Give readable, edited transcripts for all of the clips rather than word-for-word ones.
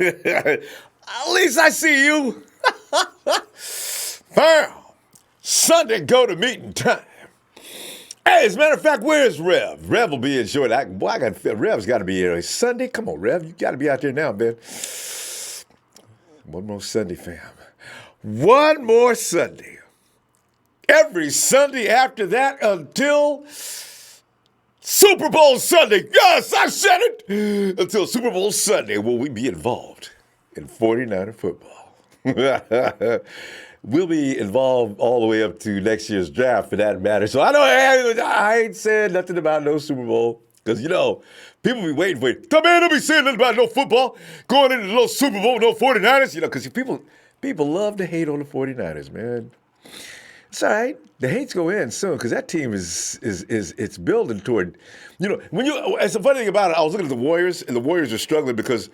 At least I see you. Well, Sunday go to meeting time. Hey, as a matter of fact, where's Rev? Rev will be in short. Rev's got to be here. Sunday? Come on, Rev. You got to be out there now, man. One more Sunday, fam. One more Sunday. Every Sunday after that until Super Bowl Sunday. Yes, I said it. Until Super Bowl Sunday will we be involved in 49er football. We'll be involved all the way up to next year's draft for that matter. So I ain't saying nothing about no Super Bowl because, people be waiting for it. Man, don't be saying nothing about no football going into no Super Bowl, no 49ers, because people love to hate on the 49ers, man. It's all right. The hate's go in soon because that team is it's building toward, it's the funny thing about it, I was looking at the Warriors, and the Warriors are struggling because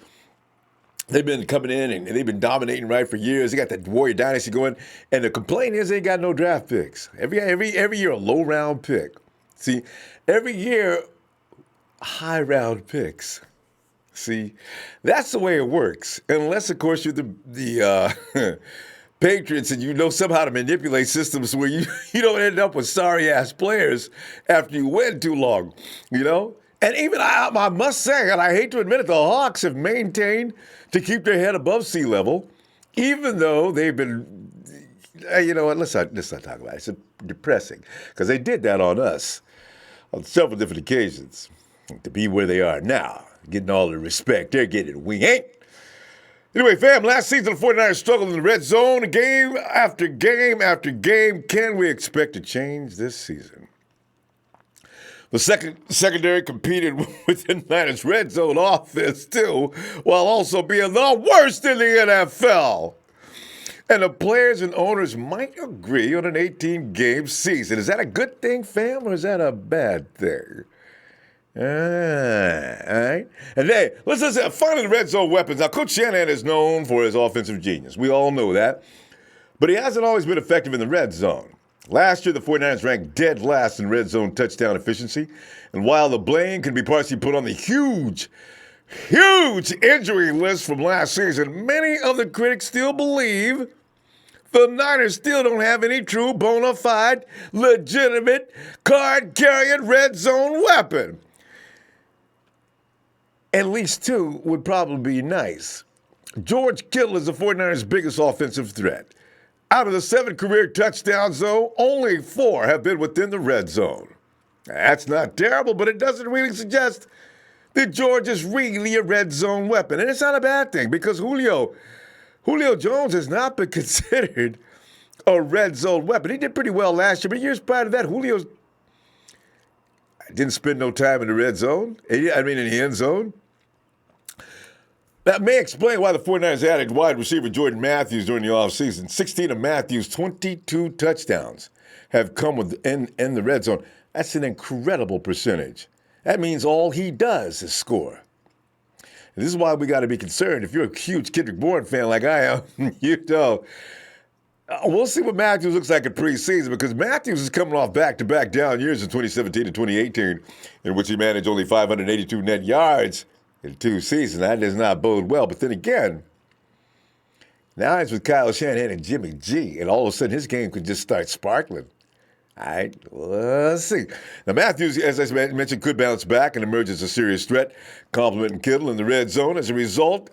they've been coming in and they've been dominating right for years. They got that Warrior dynasty going, and the complaint is they ain't got no draft picks. Every year a low round pick. See, every year high round picks. See, that's the way it works. Unless of course you're the Patriots and somehow to manipulate systems where you don't end up with sorry ass players after you win too long, And even I must say, and I hate to admit it, the Hawks have maintained to keep their head above sea level, even though they've been, let's not talk about it. It's depressing because they did that on us on several different occasions to be where they are now, getting all the respect they're getting. We ain't. Anyway, fam, last season the 49ers struggled in the red zone game after game after game. Can we expect a change this season? The secondary competed with the Niners' red zone offense, too, while also being the worst in the NFL. And the players and owners might agree on an 18-game season. Is that a good thing, fam, or is that a bad thing? All right. And then, let's listen. Finally, the red zone weapons. Now, Coach Shanahan is known for his offensive genius. We all know that. But he hasn't always been effective in the red zone. Last year, the 49ers ranked dead last in red zone touchdown efficiency. And while the blame can be partially put on the huge injury list from last season, many of the critics still believe the Niners still don't have any true bona fide, legitimate, card-carrying red zone weapon. At least two would probably be nice. George Kittle is the 49ers' biggest offensive threat. Out of the 7 career touchdowns, though, only 4 have been within the red zone. That's not terrible, but it doesn't really suggest that George is really a red zone weapon. And it's not a bad thing because Julio Jones has not been considered a red zone weapon. He did pretty well last year, but years prior to that, Julio didn't spend no time in the red zone. In the end zone. That may explain why the 49ers added wide receiver Jordan Matthews during the offseason. 16 of Matthews' 22 touchdowns have come in the red zone. That's an incredible percentage. That means all he does is score. And this is why we got to be concerned. If you're a huge Kendrick Bourne fan like I am, we'll see what Matthews looks like in preseason because Matthews is coming off back-to-back down years in 2017 and 2018 in which he managed only 582 net yards in 2 seasons. That does not bode well. But then again, now he's with Kyle Shanahan and Jimmy G, and all of a sudden his game could just start sparkling. All right, let's see. Now, Matthews, as I mentioned, could bounce back and emerge as a serious threat, complimenting Kittle in the red zone. As a result,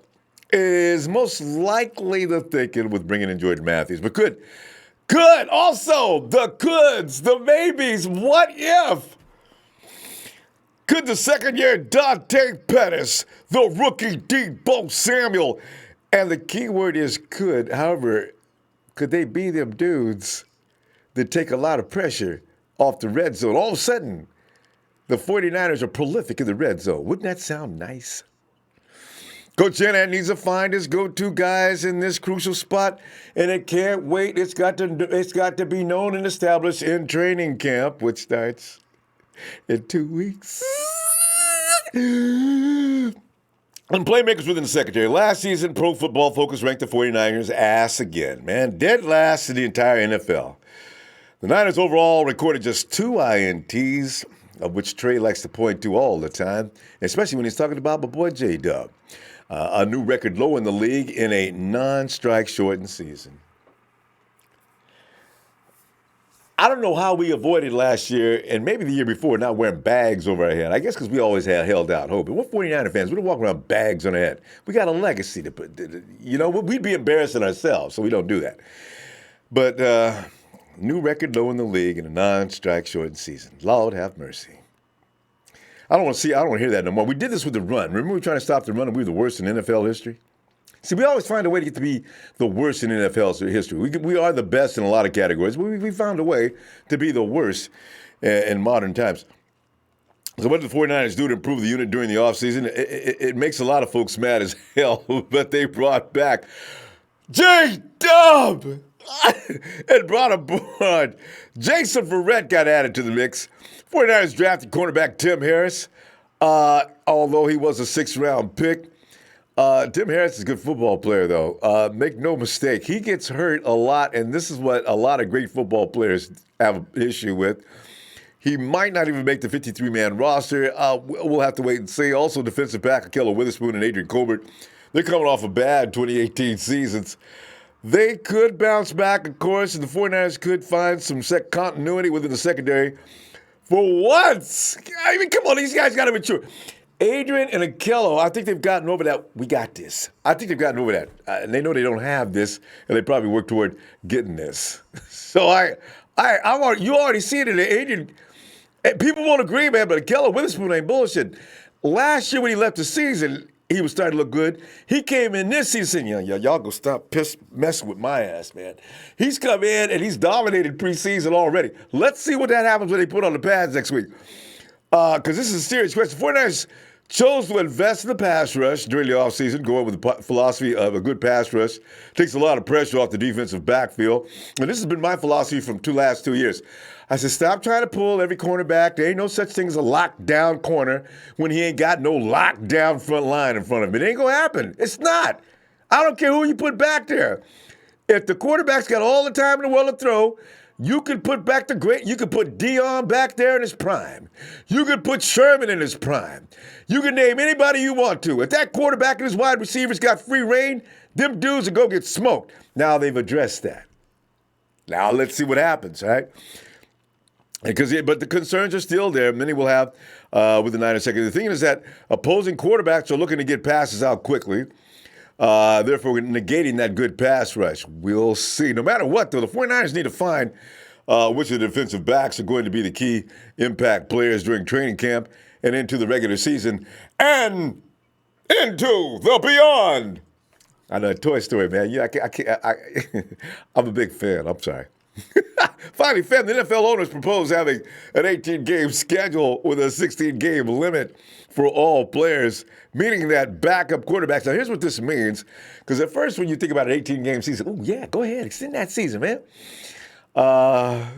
is most likely the thinking with bringing in Jordan Matthews. But could also, the coulds, the maybes, what if? Could the second-year Dante Pettis, the rookie Deebo Samuel, and the key word is could, however, could they be them dudes that take a lot of pressure off the red zone? All of a sudden, the 49ers are prolific in the red zone. Wouldn't that sound nice? Coach Shanahan needs to find his go-to guys in this crucial spot, and it can't wait. It's got to be known and established in training camp, which starts in 2 weeks. And playmakers within the secondary. Last season, Pro Football Focus ranked the 49ers ass again. Man, dead last in the entire NFL. The Niners overall recorded just 2 INTs of which Trey likes to point to all the time, especially when he's talking about my boy J-Dub. A new record low in the league in a non-strike shortened season. I don't know how we avoided last year and maybe the year before not wearing bags over our head. I guess because we always had held out hope. And we're 49er fans. We don't walk around bags on our head. We got a legacy to put. We'd be embarrassing ourselves, so we don't do that. But new record low in the league in a non-strike shortened season. Lord have mercy. I don't want to hear that no more. We did this with the run. Remember we were trying to stop the run and we were the worst in NFL history? See, we always find a way to get to be the worst in NFL history. We are the best in a lot of categories, but we found a way to be the worst in modern times. So what did the 49ers do to improve the unit during the offseason? It makes a lot of folks mad as hell, but they brought back J-Dub and brought aboard Jason Varrett got added to the mix. 49ers drafted cornerback Tim Harris, although he was a sixth-round pick. Tim Harris is a good football player, though. Make no mistake, he gets hurt a lot, and this is what a lot of great football players have an issue with. He might not even make the 53-man roster. We'll have to wait and see. Also, defensive back Akello Witherspoon and Adrian Colbert, they're coming off of bad 2018 seasons. They could bounce back, of course, and the 49ers could find some continuity within the secondary. For once, I mean, come on, these guys got to mature. Adrian and Akello, I think they've gotten over that. We got this. I think they've gotten over that. And they know they don't have this, and they probably work toward getting this. So you already see it in the Adrian. People won't agree, man, but Akello Witherspoon ain't bullshit. Last year when he left the season, he was starting to look good. He came in this season, y'all go stop messing with my ass, man. He's come in and he's dominated preseason already. Let's see what that happens when they put on the pads next week. Because this is a serious question. 49ers chose to invest in the pass rush during the offseason, going with the philosophy of a good pass rush. Takes a lot of pressure off the defensive backfield. And this has been my philosophy from the last 2 years. I said, stop trying to pull every corner back. There ain't no such thing as a lockdown corner when he ain't got no lockdown front line in front of him. It ain't going to happen. It's not. I don't care who you put back there. If the quarterback's got all the time in the world to throw, you could put back you could put Dion back there in his prime. You could put Sherman in his prime. You can name anybody you want to. If that quarterback and his wide receivers got free reign, them dudes will go get smoked. Now they've addressed that. Now let's see what happens, all right? But the concerns are still there. Many will have with the Niners second. The thing is that opposing quarterbacks are looking to get passes out quickly. Therefore, we're negating that good pass rush. We'll see. No matter what, though, the 49ers need to find which of the defensive backs are going to be the key impact players during training camp and into the regular season and into the beyond. I know, Toy Story, man. Yeah, I'm a big fan. I'm sorry. Finally, the NFL owners proposed having an 18-game schedule with a 16-game limit for all players, meaning that backup quarterbacks. Now, here's what this means, because at first when you think about an 18-game season, oh, yeah, go ahead, extend that season, man.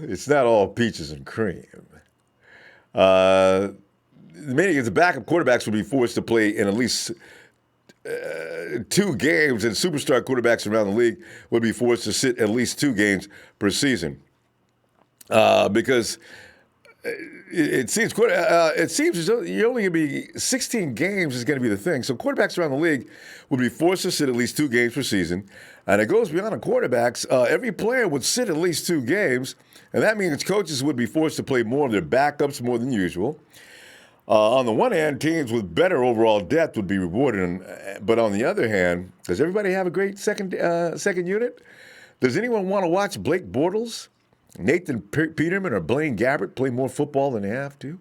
It's not all peaches and cream. Meaning is the backup quarterbacks will be forced to play in at least 2 games, and superstar quarterbacks around the league would be forced to sit at least 2 games per season. Because it seems as though you're only going to be 16 games is going to be the thing. So quarterbacks around the league would be forced to sit at least 2 games per season. And it goes beyond the quarterbacks. Every player would sit at least 2 games, and that means coaches would be forced to play more of their backups more than usual. On the one hand, teams with better overall depth would be rewarded, but on the other hand, does everybody have a great second unit? Does anyone want to watch Blake Bortles, Nathan Peterman, or Blaine Gabbert play more football than they have to?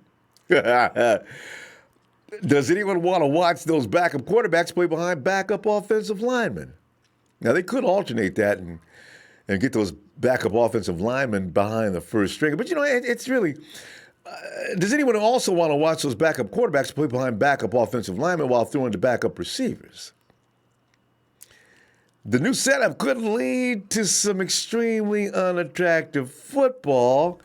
Does anyone want to watch those backup quarterbacks play behind backup offensive linemen? Now, they could alternate that and get those backup offensive linemen behind the first string. But, it's really... does anyone also want to watch those backup quarterbacks play behind backup offensive linemen while throwing to backup receivers? The new setup could lead to some extremely unattractive football,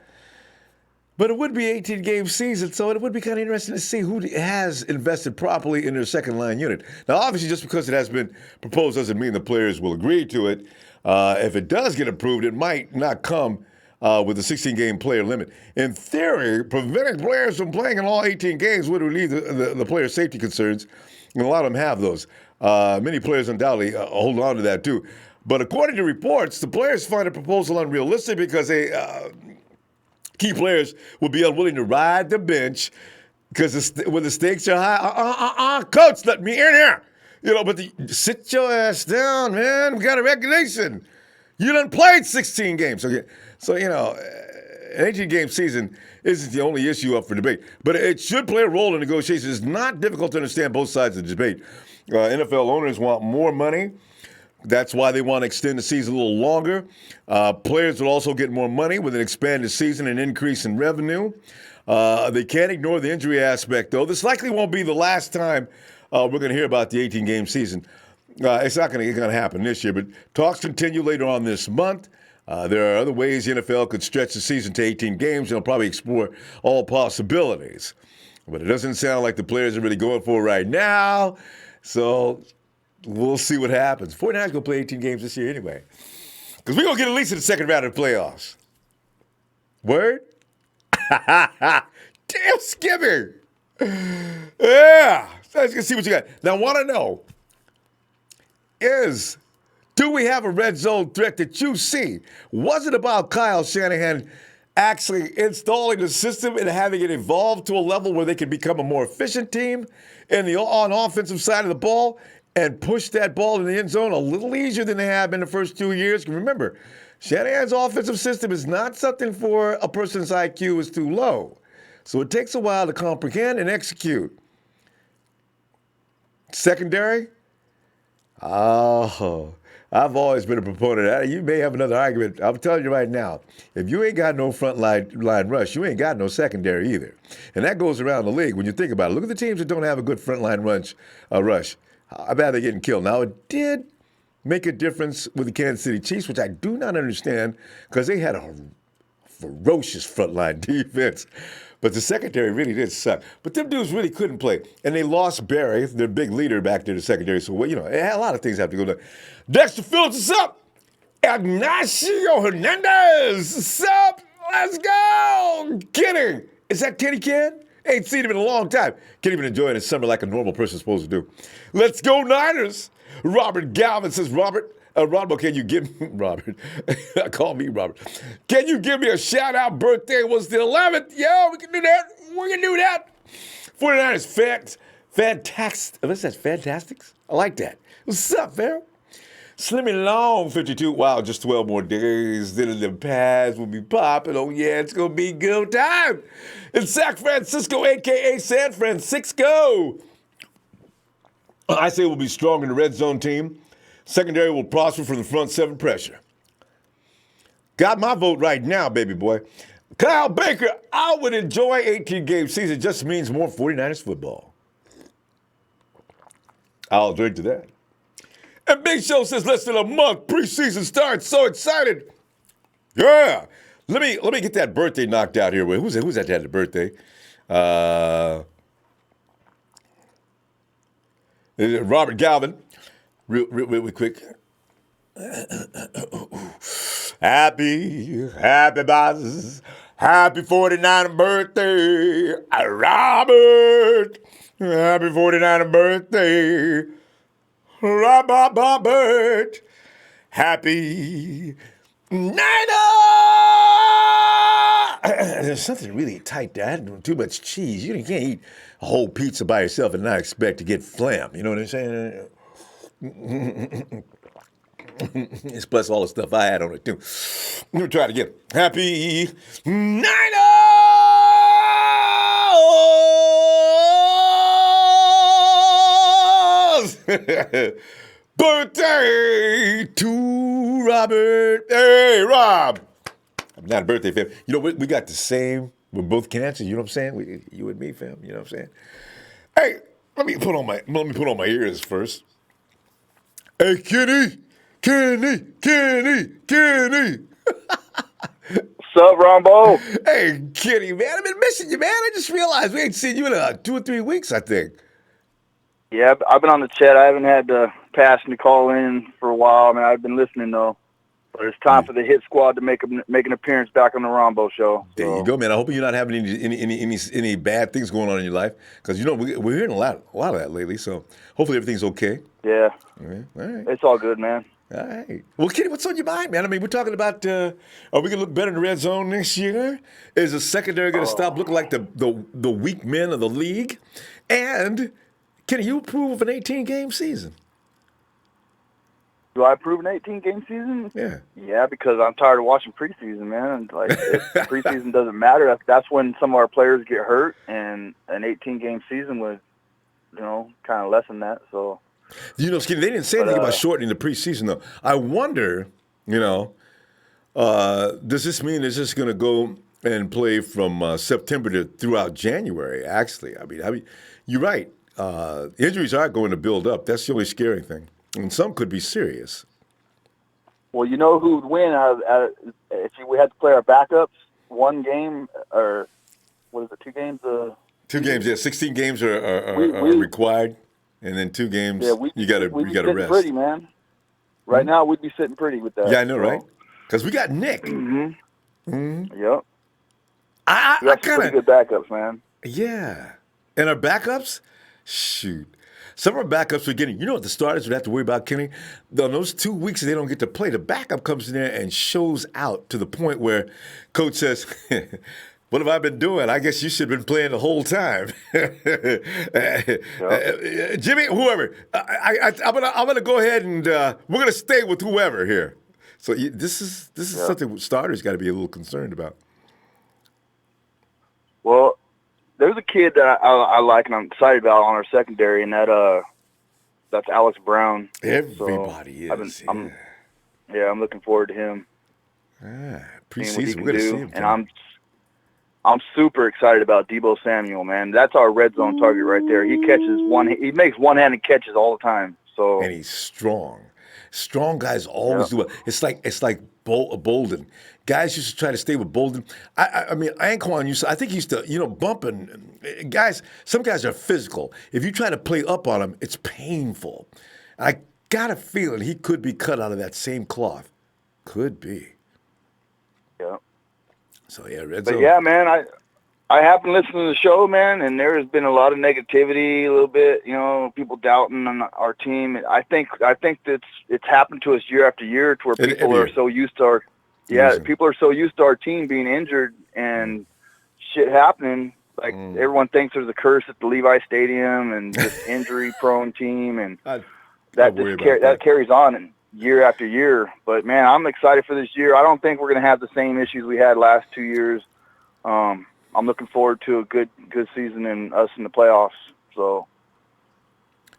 but it would be an 18-game season, so it would be kind of interesting to see who has invested properly in their second-line unit. Now, obviously, just because it has been proposed doesn't mean the players will agree to it. If it does get approved, it might not come with the 16-game player limit. In theory, preventing players from playing in all 18 games would relieve the player safety concerns, and a lot of them have those. Many players undoubtedly hold on to that too. But according to reports, the players find the proposal unrealistic because key players will be unwilling to ride the bench because when the stakes are high. Coach, let me in here. But sit your ass down, man. We got a regulation. You done played 16 games. Okay. So, an 18-game season isn't the only issue up for debate. But it should play a role in negotiations. It's not difficult to understand both sides of the debate. NFL owners want more money. That's why they want to extend the season a little longer. Players will also get more money with an expanded season and increase in revenue. They can't ignore the injury aspect, though. This likely won't be the last time we're going to hear about the 18-game season. It's not going to happen this year, but talks continue later on this month. There are other ways the NFL could stretch the season to 18 games, and they'll probably explore all possibilities. But it doesn't sound like the players are really going for it right now, so we'll see what happens. 49ers going to play 18 games this year anyway, because we're going to get at least in the second round of the playoffs. Word? Damn, Skimmy. Yeah. Let's see what you got. Now, I want to know do we have a red zone threat that you see? Was it about Kyle Shanahan actually installing the system and having it evolve to a level where they can become a more efficient team on offensive side of the ball and push that ball in the end zone a little easier than they have in the first 2 years? Remember, Shanahan's offensive system is not something for a person's IQ is too low. So it takes a while to comprehend and execute. Secondary? Oh, I've always been a proponent of that. You may have another argument. I'm telling you right now, if you ain't got no front line rush, you ain't got no secondary either. And that goes around the league when you think about it. Look at the teams that don't have a good front line rush. How bad they're getting killed. Now, it did make a difference with the Kansas City Chiefs, which I do not understand because they had a ferocious frontline defense. But the secondary really did suck. But them dudes really couldn't play. And they lost Barry, their big leader, back there in the secondary. So, a lot of things have to go down. Dexter Phillips is up. Ignacio Hernandez is up. Let's go. Kenny. Is that Kenny Ken? Ain't seen him in a long time. Can't even enjoy his summer like a normal person's supposed to do. Let's go Niners. Robert Galvin says, Ronbo, can you give me, Robert, call me Robert, can you give me a shout-out? Birthday was the 11th. Yeah, we can do that. 49ers, fantastics? I like that. What's up, fam? Slimmy Long, 52. Wow, just 12 more days. Then the pads will be popping. Oh, yeah, it's going to be good time. In San Francisco, a.k.a. San Francisco. I say we'll be strong in the red zone team. Secondary will prosper from the front seven pressure. Got my vote right now, baby boy. Kyle Baker, I would enjoy 18-game season. It just means more 49ers football. I'll drink to that. And Big Show says less than a month, preseason starts. So excited. Yeah. Let me get that birthday knocked out here. Who's that had the birthday? Robert Galvin. Real quick. Happy boss. Happy 49th birthday, Robert. Happy 49th birthday, Robert. Happy Niner. There's something really tight there. I had too much cheese. You can't eat a whole pizza by yourself and not expect to get phlegm. You know what I'm saying? It's plus all the stuff I had on it, too. Let me try it again. Happy Niners! Birthday to Robert. Hey, Rob. I'm not a birthday fam. We got the same. We're both cancer. You know what I'm saying? You and me, fam. You know what I'm saying? Hey, let me put on my ears first. Hey, Kenny. What's up, Ronbo? Hey, Kenny, man. I've been missing you, man. I just realized we ain't seen you in 2 or 3 weeks, I think. Yeah, I've been on the chat. I haven't had the passion to call in for a while. I mean, I've been listening, though. But it's time for the hit squad to make an appearance back on the Ronbo show. There you go, man. I hope you're not having any bad things going on in your life, because we're hearing a lot of that lately. So hopefully everything's okay. Yeah. All right. It's all good, man. All right. Well, Kenny, what's on your mind, man? I mean, we're talking about are we gonna look better in the red zone next year? Is the secondary gonna stop looking like the weak men of the league? And Kenny, you approve of an 18-game season? Do I approve an 18-game season? Yeah. Yeah, because I'm tired of watching preseason, man. Like, if preseason doesn't matter, that's when some of our players get hurt, and an 18-game season would, kind of lessen that. So, Skinny, they didn't say anything about shortening the preseason, though. I wonder, does this mean it's just going to go and play from September to throughout January? Actually, I mean, you're right. Injuries are going to build up. That's the only scary thing. And some could be serious. Well, you know who would win if we had to play our backups one game, or what is it, 2 games? 2 games, yeah. 16 games are required, and then 2 games you got to rest. Pretty, man. Right now, we'd be sitting pretty with that. Yeah, I know, right? Because we got Nick. Mm-hmm. Mm-hmm. Yep. I got some pretty good backups, man. Yeah. And our backups, shoot. Some of our backups are getting, what the starters would have to worry about, Kenny? On those 2 weeks they don't get to play, the backup comes in there and shows out to the point where coach says, what have I been doing? I guess you should have been playing the whole time. Jimmy, whoever, I'm gonna go ahead and we're gonna stay with whoever here. So this is something starters got to be a little concerned about. Well, there's a kid that I like and I'm excited about on our secondary, and that's Alex Brown. Everybody is. I'm looking forward to him. Preseason, we're going to see him. And I'm super excited about Deebo Samuel, man. That's our red zone target right there. He makes one-handed catches all the time. So, and he's strong. Strong guys always do it. It's like Bolden. Guys used to try to stay with Bolden. I mean, Anquan I think he used to, bumping. Guys, some guys are physical. If you try to play up on him, it's painful. I got a feeling he could be cut out of that same cloth. Could be. Yeah. So, red zone. But, yeah, man, I have been listening to the show, man, and there has been a lot of negativity, a little bit, people doubting on our team. I think that it's happened to us year after year, to where people are so used to our people are so used to our team being injured and shit happening. Like everyone thinks there's a curse at the Levi Stadium and this injury-prone team, and that carries on year after year. But man, I'm excited for this year. I don't think we're going to have the same issues we had last 2 years. I'm looking forward to a good season and us in the playoffs. So,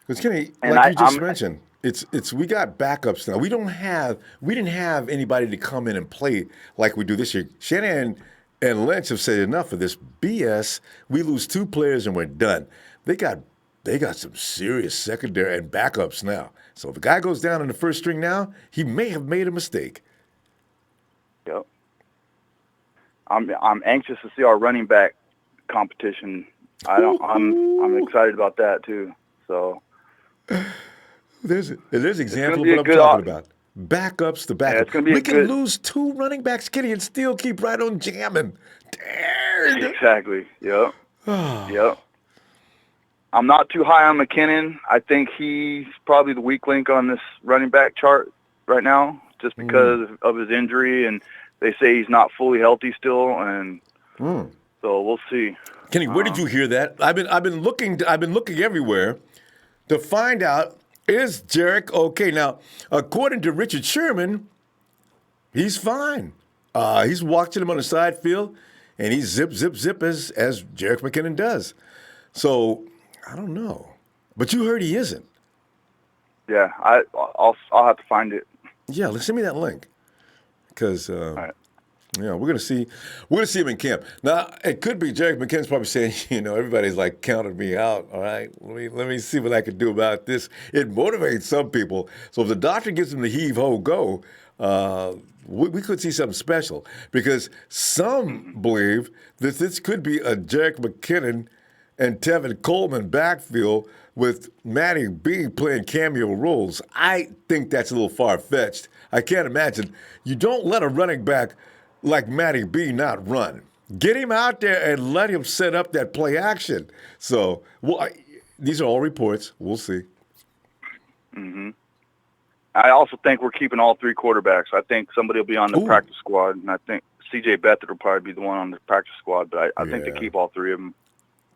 because Kenny, like you just mentioned, it's we got backups now. We didn't have anybody to come in and play like we do this year. Shanahan and Lynch have said enough of this BS. We lose 2 players and we're done. They got some serious secondary and backups now. So if a guy goes down in the first string now, he may have made a mistake. Yep. I'm anxious to see our running back competition. I'm excited about that too. So there's example of what I'm talking about. Backups to backups. Yeah, we can lose 2 running backs, Kenny, and still keep right on jamming. Darn. Exactly. Yep. Yep. I'm not too high on McKinnon. I think he's probably the weak link on this running back chart right now, just because of his injury, and they say he's not fully healthy still, and so we'll see. Kenny, where did you hear that? I've been looking everywhere to find out, is Jarek okay? Now, according to Richard Sherman, he's fine. He's watching him on the side field, and he's zip as Jarek McKinnon does. So I don't know, but you heard he isn't. Yeah, I'll have to find it. Yeah, send me that link, because all right. we're gonna see him in camp. Now it could be Jarek McKinnon's probably saying, everybody's like counting me out. All right, let me see what I can do about this. It motivates some people. So if the doctor gives him the heave ho go, we could see something special, because some believe that this could be a Jarek McKinnon and Tevin Coleman backfield with Matty B playing cameo roles. I think that's a little far-fetched. I can't imagine. You don't let a running back like Matty B not run. Get him out there and let him set up that play action. So, these are all reports. We'll see. Mm-hmm. I also think we're keeping all three quarterbacks. I think somebody will be on the practice squad, and I think C.J. Beathard will probably be the one on the practice squad, but I think they keep all three of them.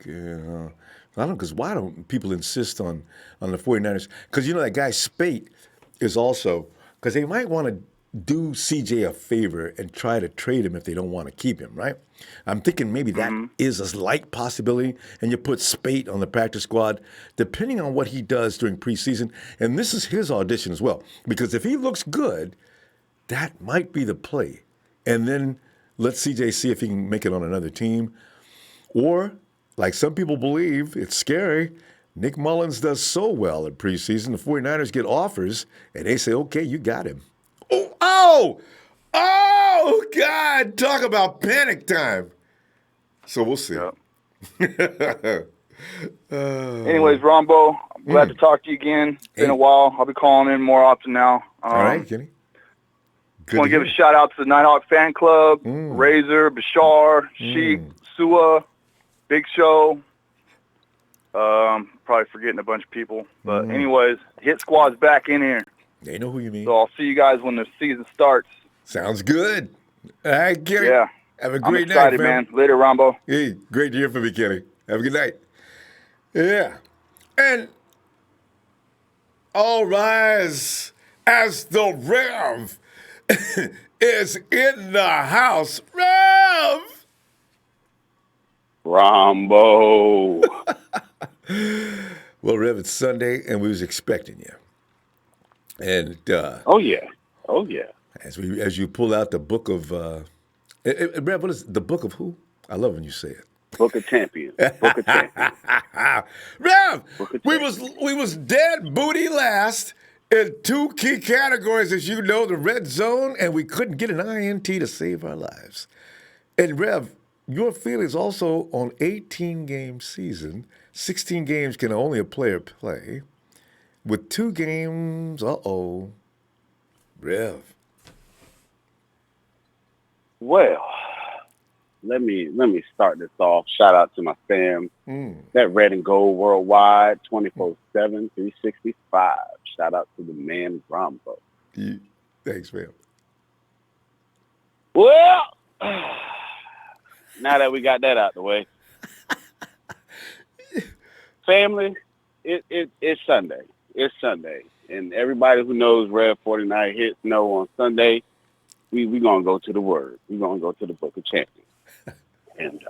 Yeah. I don't know, because why don't people insist on the 49ers? Because, that guy Spate is also, because they might want to do CJ a favor and try to trade him if they don't want to keep him, right? I'm thinking maybe that is a slight possibility, and you put Spate on the practice squad, depending on what he does during preseason. And this is his audition as well, because if he looks good, that might be the play. And then let CJ see if he can make it on another team. Or, like some people believe, it's scary, Nick Mullins does so well in preseason, the 49ers get offers, and they say, okay, you got him. Oh, God, talk about panic time. So we'll see. Yep. Anyways, Ronbo, I'm glad to talk to you again. It's been a while. I'll be calling in more often now. All right, Kenny. I want to give a shout-out to the Nighthawk Fan Club, Razor, Bashar, Sheik, Sua, Big Show. Probably forgetting a bunch of people. But anyways, Hit Squad's back in here. They know who you mean. So I'll see you guys when the season starts. Sounds good. All right, Kenny. Yeah. Have a great I'm excited, night, man. Later, Ronbo. Hey, great to hear from you, Kenny. Have a good night. Yeah. And all rise as the Rev is in the house. Rev! Ronbo. Well, Rev, it's Sunday, and we was expecting you. And Oh yeah. as you pull out the book of Rev, what is the book of who? I love when you say it. Book of Champions. Book of Champions. Rev, Book of we Champions. was dead booty last in two key categories, as you know, the red zone, and we couldn't get an INT to save our lives. And Rev, your feelings also on 18-game season. 16 games can only a player play. With 2 games, Rev. Well, let me start this off. Shout out to my fam. That red and gold worldwide, 24/7, 365. Shout out to the man Ronbo. Thanks, man. Well, now that we got that out the way, family, it's Sunday. It's Sunday, and everybody who knows Rev 49 hits know on Sunday we gonna go to the Word. We gonna go to the Book of Champions, and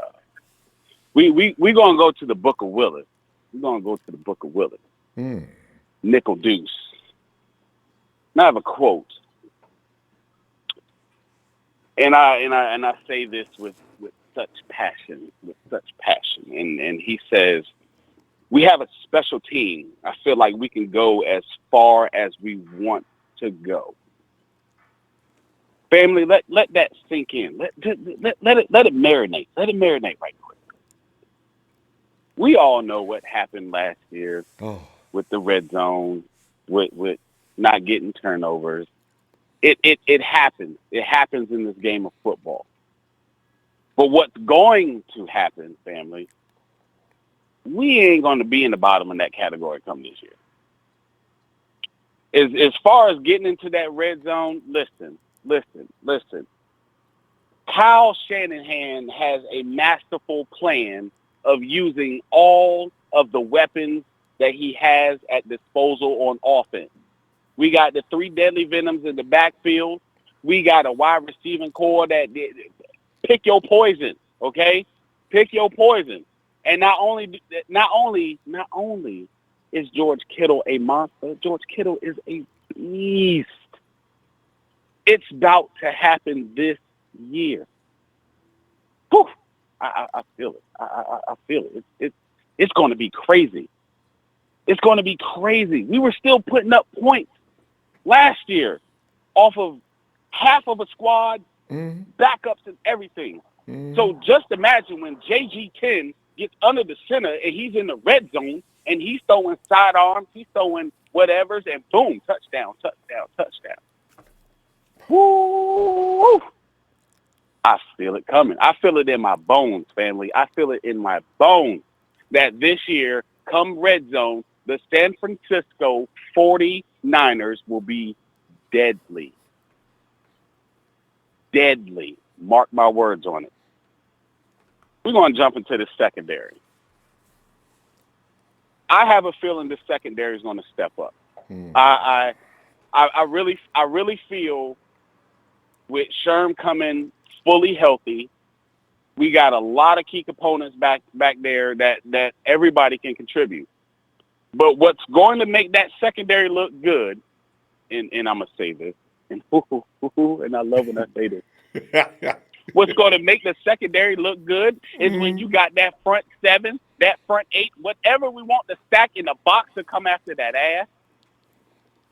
we gonna go to the Book of Willis. We gonna go to the Book of Willis. Nickel Deuce. Now I have a quote, and I say this with such passion, and he says, we have a special team. I feel like we can go as far as we want to go. Family, let that sink in. Let it marinate. Let it marinate right quick. We all know what happened last year with the red zone, with not getting turnovers. It happens. It happens in this game of football. But what's going to happen, family, we ain't going to be in the bottom of that category come this year. As far as getting into that red zone, listen. Kyle Shanahan has a masterful plan of using all of the weapons that he has at disposal on offense. We got the 3 deadly venoms in the backfield. We got a wide receiving core that pick your poison, okay? Pick your poison. And not only is George Kittle a monster, George Kittle is a beast. It's about to happen this year. Whew. I feel it. I feel it. It's going to be crazy. It's going to be crazy. We were still putting up points last year off of half of a squad, backups and everything. So just imagine when JG10 gets under the center, and he's in the red zone, and he's throwing sidearms, he's throwing whatevers, and boom, touchdown. Woo! I feel it coming. I feel it in my bones, family. I feel it in my bones that this year, come red zone, the San Francisco 49ers will be deadly. Deadly. Mark my words on it. We're going to jump into the secondary. I have a feeling the secondary is going to step up. I really feel with Sherm coming fully healthy, we got a lot of key components back there that everybody can contribute. But what's going to make that secondary look good, and I'm going to say this, and I love when I say this. What's going to make the secondary look good is when you got that front seven, that front eight, whatever we want to stack in the box to come after that ass.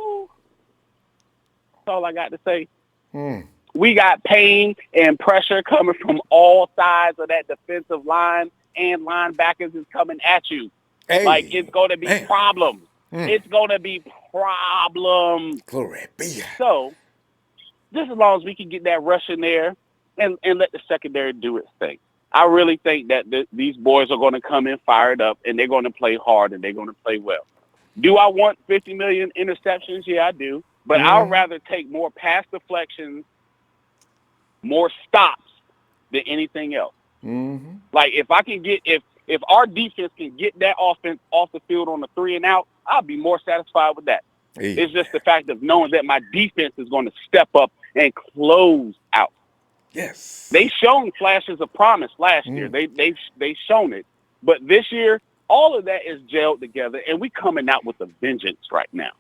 Ooh. That's all I got to say. We got pain and pressure coming from all sides of that defensive line, and linebackers is coming at you. Hey, like, it's going to be problems. It's going to be problems. Glory be. So, just as long as we can get that rush in there and let the secondary do its thing. I really think that these boys are going to come in fired up, and they're going to play hard, and they're going to play well. Do I want 50 million interceptions? Yeah, I do. But I'd rather take more pass deflections, more stops than anything else. Like, if I can get if our defense can get that offense off the field on the 3 and out, I'll be more satisfied with that. It's just the fact of knowing that my defense is going to step up and close out. Yes. They shown flashes of promise last year. They shown it. But this year, all of that is gelled together, and we coming out with a vengeance right now.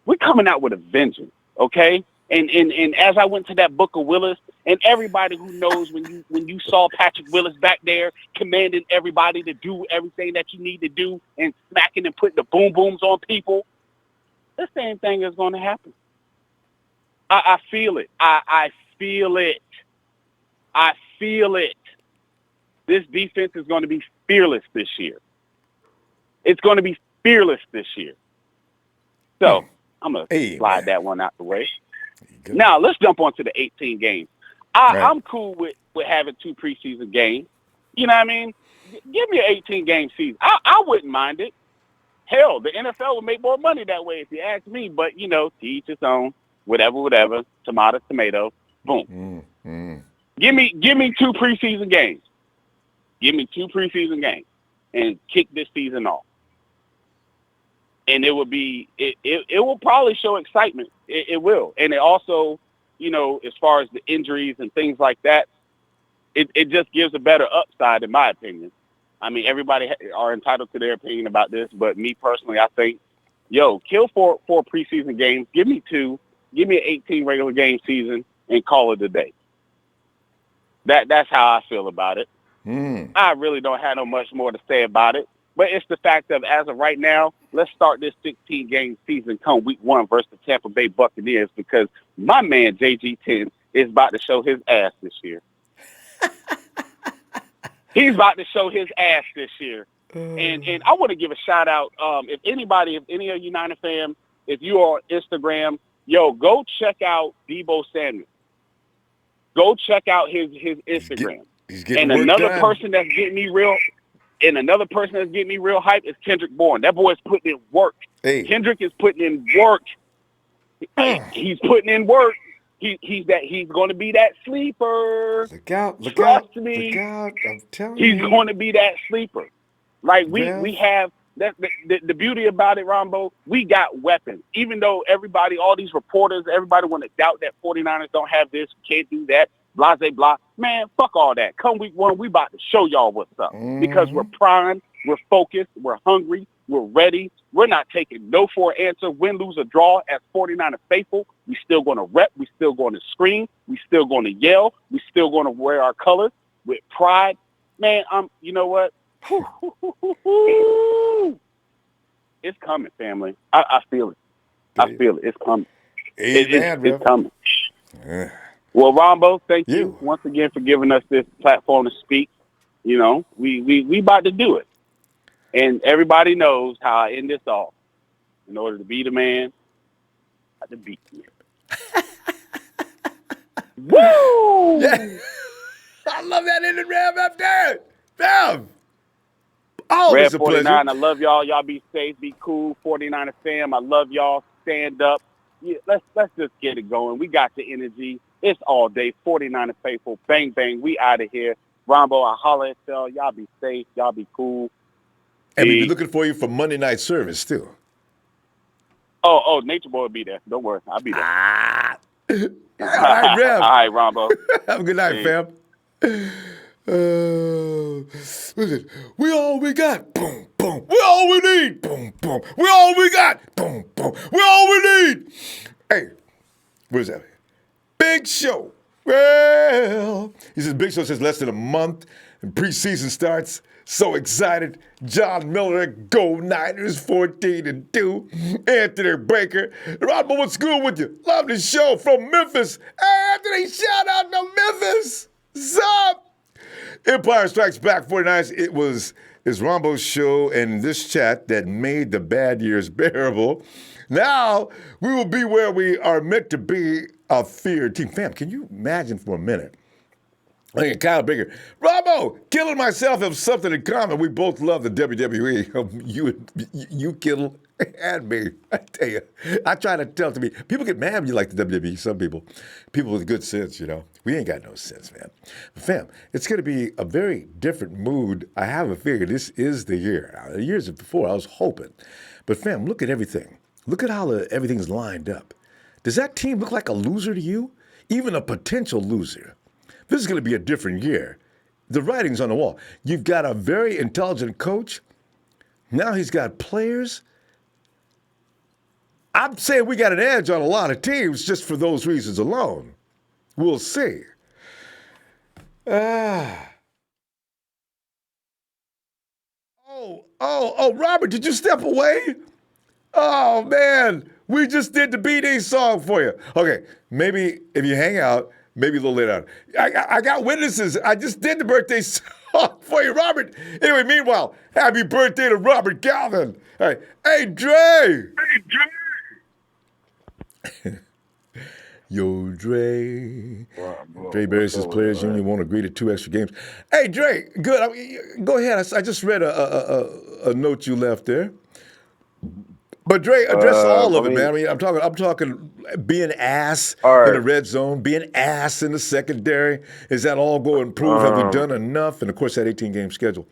We're coming out with a vengeance, okay? And as I went to that book of Willis, and everybody who knows when you saw Patrick Willis back there commanding everybody to do everything that you need to do and smacking and putting the boom booms on people, the same thing is going to happen. I feel it. I feel it. I feel it. This defense is going to be fearless this year. It's going to be fearless this year. So I'm going to slide that one out the way. Now, let's jump on to the 18 games. I'm cool with having 2 preseason games. You know what I mean? Give me an 18-game season. I wouldn't mind it. Hell, the NFL would make more money that way if you ask me. But, you know, to each his own. Whatever. Tomato. Boom. Give me 2 preseason games. Give me 2 preseason games and kick this season off. And it would be it will probably show excitement. It will. And it also, you know, as far as the injuries and things like that, it just gives a better upside, in my opinion. I mean, everybody are entitled to their opinion about this, but me personally, I think, kill 4 preseason games. Give me 2. Give me an 18 regular game season and call it a day. That's how I feel about it. I really don't have no much more to say about it. But it's the fact of, as of right now, let's start this 16-game season come week 1 versus the Tampa Bay Buccaneers, because my man JG10 is about to show his ass this year. He's about to show his ass this year. And I want to give a shout out. If any of you Niner fans, if you are on Instagram, go check out Debo Samuel. Go check out his Instagram. He's getting and another done. person that's getting me real hype is Kendrick Bourne. That boy is putting in work. Kendrick is putting in work. He's putting in work. He's going to be that sleeper. Look out! Trust me. Look out! I'm telling you, he's going to be that sleeper. Like we have that. The beauty about it, Ronbo, we got weapons. Even though all these reporters, everybody want to doubt that 49ers don't have this, can't do that, blah, blah, blah. Man, fuck all that. Come week 1, we about to show y'all what's up. Because we're primed, we're focused, we're hungry, we're ready. We're not taking no for an answer, win, lose, or draw as 49er faithful. We still going to rep. We still going to scream. We still going to yell. We still going to wear our colors with pride. Man, you know what? It's coming, family. I feel it. I feel it. It's coming. It's coming. Well, Ronbo, thank you once again for giving us this platform to speak. You know, we about to do it. And everybody knows how I end this off. In order to be the man, I have to beat the man. Woo! Yeah. I love that ending, Rev. Up there. Rev. Always Red a pleasure. 49, I love y'all. Y'all be safe, be cool. 49er fam, I love y'all. Stand up. Yeah, let's just get it going. We got the energy. It's all day. 49er faithful. Bang, bang. We out of here. Ronbo, I holler at y'all. Y'all be safe. Y'all be cool. And we'll be looking for you for Monday night service, too. Oh, Nature Boy will be there. Don't worry. I'll be there. All right, Rev. All right, Ronbo. Have a good night, fam. Listen, we all we got. Boom, boom. We all we need. Boom, boom. We all we got. Boom, boom. We all we need. Hey, what is that? Big Show. Well, he says Big Show says less than a month and preseason starts. So excited. John Miller, go Niners, 14-2. Anthony Baker. Ronbo, what's good with you? Love the show from Memphis. Hey, Anthony, shout out to Memphis. Sup? Empire Strikes Back 49ers. It's Ronbo's show and this chat that made the bad years bearable. Now we will be where we are meant to be, a feared team. Fam, can you imagine for a minute? Hey, Kyle Baker. Ronbo, Kittle and myself have something in common. We both love the WWE. You Kittle, and me. I tell you, I try to tell to me. People get mad when you like the WWE. Some people with good sense, you know. We ain't got no sense, man. But fam, it's going to be a very different mood. I have a feeling this is the year. The years before, I was hoping. But fam, look at everything. Look at how everything's lined up. Does that team look like a loser to you? Even a potential loser? This is going to be a different year. The writing's on the wall. You've got a very intelligent coach. Now he's got players. I'm saying we got an edge on a lot of teams just for those reasons alone. We'll see. Robert, did you step away? Oh, man. We just did the BD song for you. Okay, maybe if you hang out, maybe a little later on. I got witnesses. I just did the birthday song for you, Robert. Anyway, meanwhile, happy birthday to Robert Galvin. All right. Hey, Dre. Hey, Dre. Yo, Dre. Dre Barry says players union won't agree to 2 extra games. Hey, Dre, good. Go ahead. I just read a note you left there. But Dre, address all of it, man. I mean, I'm talking being ass in the red zone, being ass in the secondary. Is that all going to improve? Have we done enough? And of course, that 18-game schedule.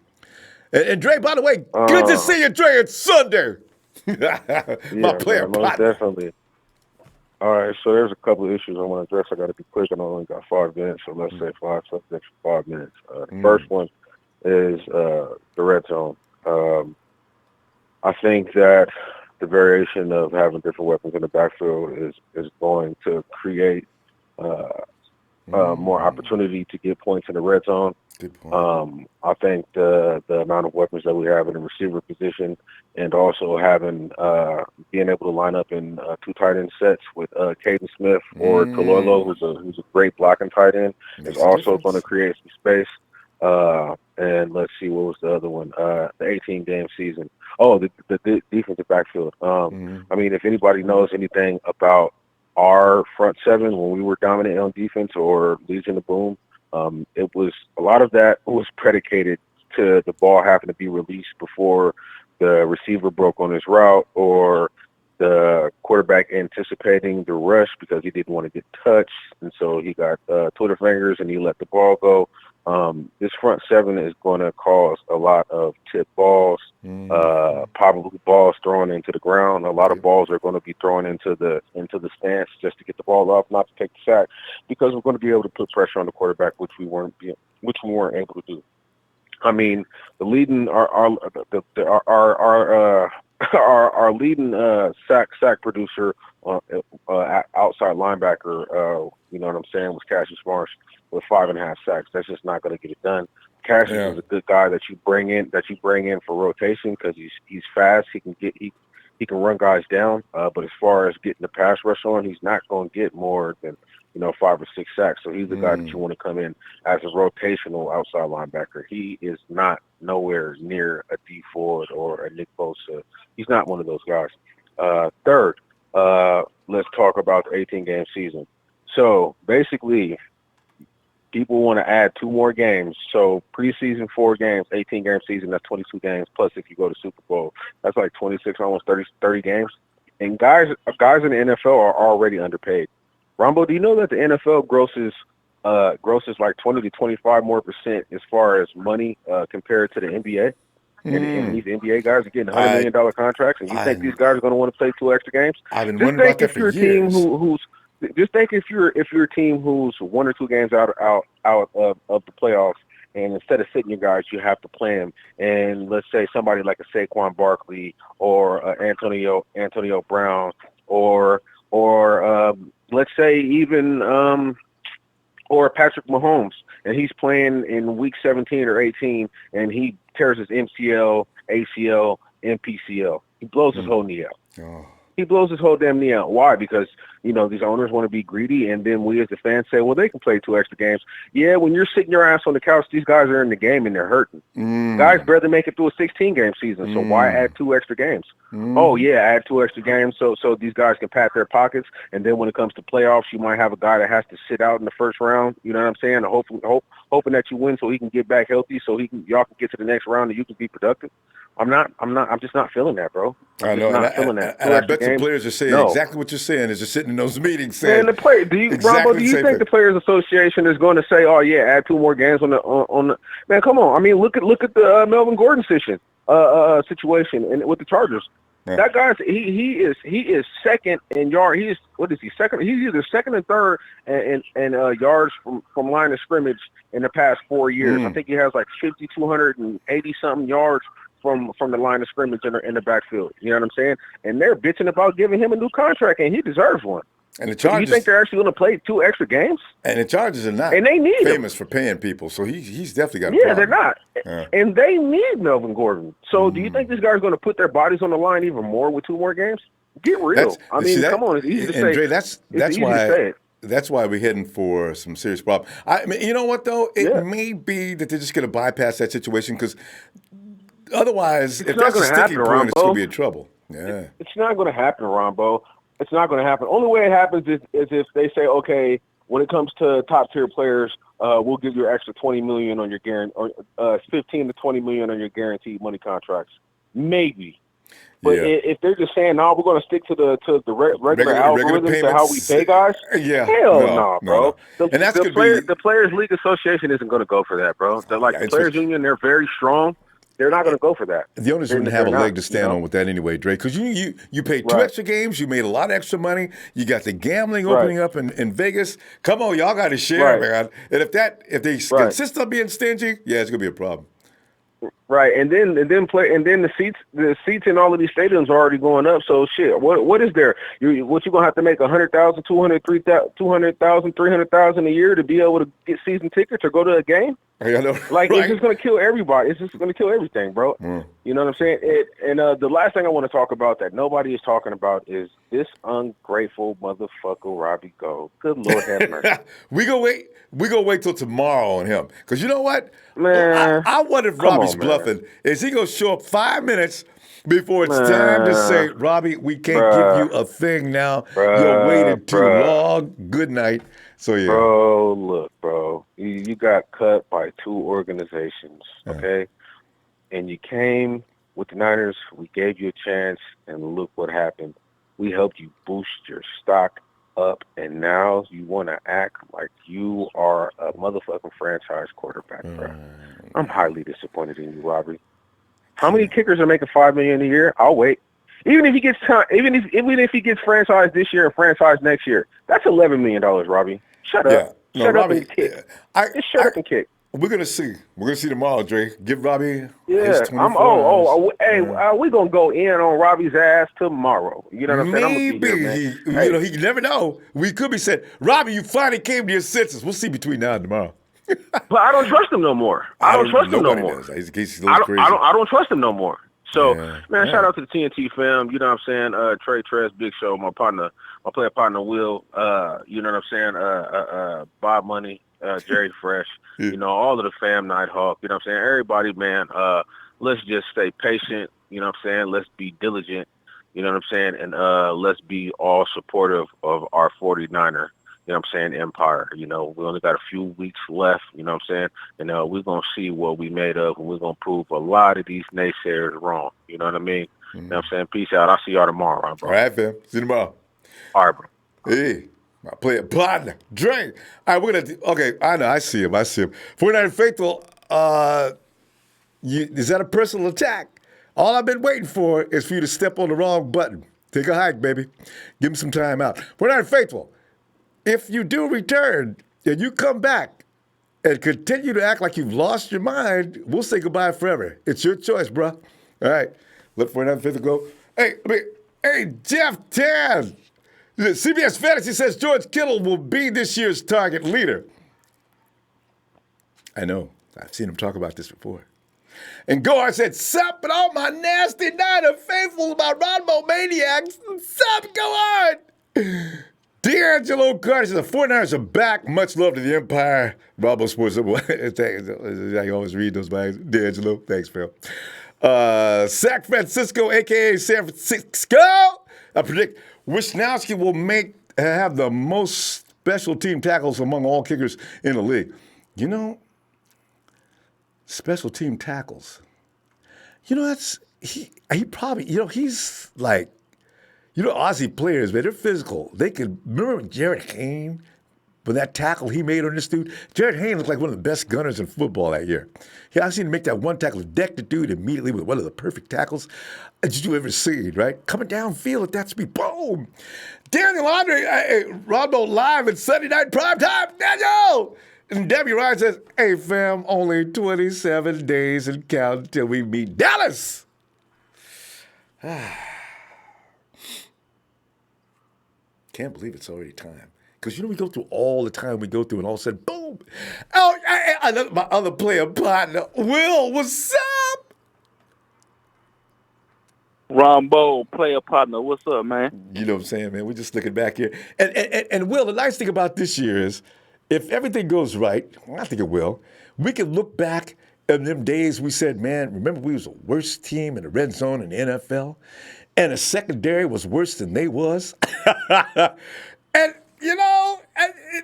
And Dre, by the way, good to see you, Dre. It's Sunday. My player, man, most definitely. All right, so there's a couple of issues I want to address. I got to be quick, and I only got 5 minutes, so let's say 5 subjects for 5 minutes. The first one is the red zone. I think that the variation of having different weapons in the backfield is going to create more opportunity to get points in the red zone. I think the amount of weapons that we have in the receiver position, and also having being able to line up in 2 tight end sets with Caden Smith or Tololo, who's a great blocking tight end, is also going to create some space. And let's see, what was the other one? The 18-game season. Oh, the defensive backfield. I mean, if anybody knows anything about our front seven when we were dominant on defense, or Legion of Boom, it was a lot of that was predicated to the ball having to be released before the receiver broke on his route, or the quarterback anticipating the rush because he didn't want to get touched, and so he got Twitter fingers and he let the ball go. This front seven is going to cause a lot of tip balls, probably balls thrown into the ground. A lot of balls are going to be thrown into the stance just to get the ball off, not to take the sack, because we're going to be able to put pressure on the quarterback, which we weren't able to do. I mean, the leading our leading sack producer, outside linebacker, you know what I'm saying, was Cassius Marsh with 5.5 sacks. That's just not going to get it done. Cassius is a good guy that you bring in for rotation because he's fast. He can run guys down. But as far as getting the pass rush on, he's not going to get more than 5 or 6 sacks. So he's the guy that you want to come in as a rotational outside linebacker. He is not nowhere near a D Ford or a Nick Bosa. He's not one of those guys. Third, let's talk about the 18-game season. So basically, people want to add 2 more games. So preseason 4 games, 18-game season, that's 22 games. Plus, if you go to Super Bowl, that's like 26, almost 30 games. And guys in the NFL are already underpaid. Ronbo, do you know that the NFL grosses like 20 to 25 more % as far as money compared to the NBA? And these NBA guys are getting $100 million contracts, and you think these guys are going to want to play 2 extra games? I've been wondering about that for years. Just think if you're a team who's 1 or 2 games out of the playoffs, and instead of sitting your guys, you have to play them. And let's say somebody like a Saquon Barkley or Antonio Brown, or let's say even or Patrick Mahomes, and he's playing in week 17 or 18, and he tears his MCL, ACL, and PCL. He blows his whole knee out. Oh. He blows his whole damn knee out. Why? Because, these owners want to be greedy, and then we as the fans say, well, they can play 2 extra games. Yeah, when you're sitting your ass on the couch, these guys are in the game, and they're hurting. Guys barely make it through a 16-game season, so why add 2 extra games? Oh, yeah, add 2 extra games so these guys can pat their pockets, and then when it comes to playoffs, you might have a guy that has to sit out in the first round, you know what I'm saying, hoping that you win so he can get back healthy so y'all can get to the next round and you can be productive. I'm just not feeling that, bro. I know. Not feeling that. And I bet the players are saying exactly what you're saying, is just sitting in those meetings saying. And do you think the Players Association is going to say, "Oh yeah, add 2 more games on the man"? Come on. I mean, look at the Melvin Gordon situation and with the Chargers. Yeah. That guy's he is second in yard. Second? He's either second and third in yards from line of scrimmage in the past 4 years. I think he has like 5,280 something yards from the line of scrimmage in the backfield. You know what I'm saying? And they're bitching about giving him a new contract, and he deserves one. And the Chargers, do you think they're actually going to play 2 extra games? And the Chargers are not famous for paying people, so he's definitely got a problem. They're not. Yeah. And they need Melvin Gordon. So do you think these guys are going to put their bodies on the line even more with 2 more games? Get real. Come on, it's easy to say. Dre, that's why we're heading for some serious problems. I mean, you know what, though? It may be that they're just going to bypass that situation because otherwise, if that's a sticking point, it's going to be in trouble. Yeah. It's not going to happen, Ronbo. It's not going to happen. Only way it happens is if they say, okay, when it comes to top tier players, we'll give you an extra $20 million on your $15 to $20 million on your guaranteed money contracts. Maybe. But if they're just saying, no, we're going to stick to the regular algorithms to how we pay guys, hell no, bro. No. The Players League Association isn't going to go for that, bro. The Players Union, they're very strong. They're not going to go for that. The owners wouldn't have a leg to stand on with that anyway, Drake, because you paid 2 extra games. You made a lot of extra money. You got the gambling opening up in Vegas. Come on, y'all got to share, man. And if they consist on being stingy, it's going to be a problem. Right, and then the seats in all of these stadiums are already going up. So shit, what is there? What you gonna have to make $100,000, $200,000, $300,000 a year to be able to get season tickets or go to a game? I know. It's just gonna kill everybody. It's just gonna kill everything, bro. You know what I'm saying? The last thing I want to talk about that nobody is talking about is this ungrateful motherfucker Robbie Gould. Good Lord have mercy. We gonna wait till tomorrow on him because you know what, man? I wonder if Robbie's bluffing. Is he gonna show up 5 minutes before it's time to say, Robbie, we can't give you a thing now. You waited too long. Good night. So yeah. Bro, look, bro. You got cut by 2 organizations, okay? And you came with the Niners. We gave you a chance, and look what happened. We helped you boost your stock up, and now you want to act like you are a motherfucking franchise quarterback, bro. I'm highly disappointed in you, Robbie. How many kickers are making $5 million a year? I'll wait. Even if he gets even if he gets franchised this year and franchised next year, that's $11 million, Robbie. Shut up. Shut up and kick. Just shut up and kick. We're gonna see. We're gonna see tomorrow, Dre. Give Robbie. Yeah. His 24 hours. We're gonna go in on Robbie's ass tomorrow. You know what I'm saying? Maybe he never know. We could be saying, Robbie, you finally came to your senses. We'll see between now and tomorrow. But I don't trust him no more. I don't trust him no more. Does. He's I don't trust him no more. So, Yeah. man, shout out to the TNT fam. You know what I'm saying? Trey Tress, Big Show, my player partner Will. You know what I'm saying? Bob Money, Jerry Fresh. Yeah. You know, all of the fam, Nighthawk. You know what I'm saying? Everybody, man. Let's just stay patient. You know what I'm saying? Let's be diligent. You know what I'm saying? And let's be all supportive of our 49er. You know what I'm saying, empire. You know, we only got a few weeks left, you know what I'm saying? And we're going to see what we made of, and we're going to prove a lot of these naysayers wrong. You know what I mean? You know what I'm saying? Peace out. I'll see y'all tomorrow, right, bro? All right, fam. See you tomorrow. All right, bro. Hey, my player partner, Dre. All right, we're going to, okay, I know, I see him. 49 Faithful, is that a personal attack? All I've been waiting for is for you to step on the wrong button. Take a hike, baby. Give me some time out. 49 Faithful. If you do return and you come back and continue to act like you've lost your mind, we'll say goodbye forever. It's your choice, bro. All right. Look for another fifth go. Hey, Jeff Tan. CBS Fantasy says George Kittle will be this year's target leader. I know. I've seen him talk about this before. And Gohar said, sup, and all my nasty Niner faithfuls about Ronbo maniacs. Sup, Gohar. D'Angelo Carter says the 49ers are back. Much love to the Empire. Ronbo Sports. I always read those bags. D'Angelo, thanks, Phil. San Francisco, a.k.a. San Francisco. I predict Wisnowski will have the most special team tackles among all kickers in the league. You know, special team tackles. You know, he probably, he's like, Aussie players, man, they're physical. They could, remember Jared Hayne, when that tackle he made on this dude? Jared Hayne looked like one of the best gunners in football that year. Yeah, I seen him make that one tackle, deck the dude immediately with one of the perfect tackles that you ever seen, right? Coming downfield at that speed, boom! Daniel Andre, Ronbo live at Sunday night prime time, Daniel! And Debbie Ryan says, hey fam, only 27 days and count until we meet Dallas! Can't believe it's already time. Because we go through all the time we go through, and all of a sudden, boom! Oh, my other player partner, Will, what's up? Ronbo, player partner, what's up, man? You know what I'm saying, man? We're just looking back here. And Will, the nice thing about this year is, if everything goes right, I think it will, we can look back at them days we said, man, remember we was the worst team in the red zone in the NFL? And the secondary was worse than they was. And,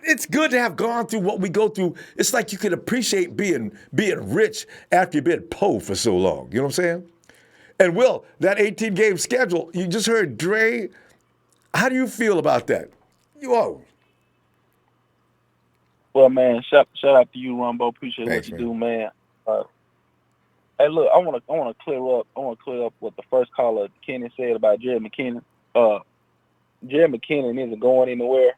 it's good to have gone through what we go through. It's like you can appreciate being rich after you've been poor for so long. You know what I'm saying? And, Will, that 18-game schedule, you just heard Dre. How do you feel about that? Well, man, shout out to you, Ronbo. Appreciate Thanks, what you do, man. Hey, look, I want to clear up what the first caller, Kenny, said about Jerry McKinnon. Jerry McKinnon isn't going anywhere.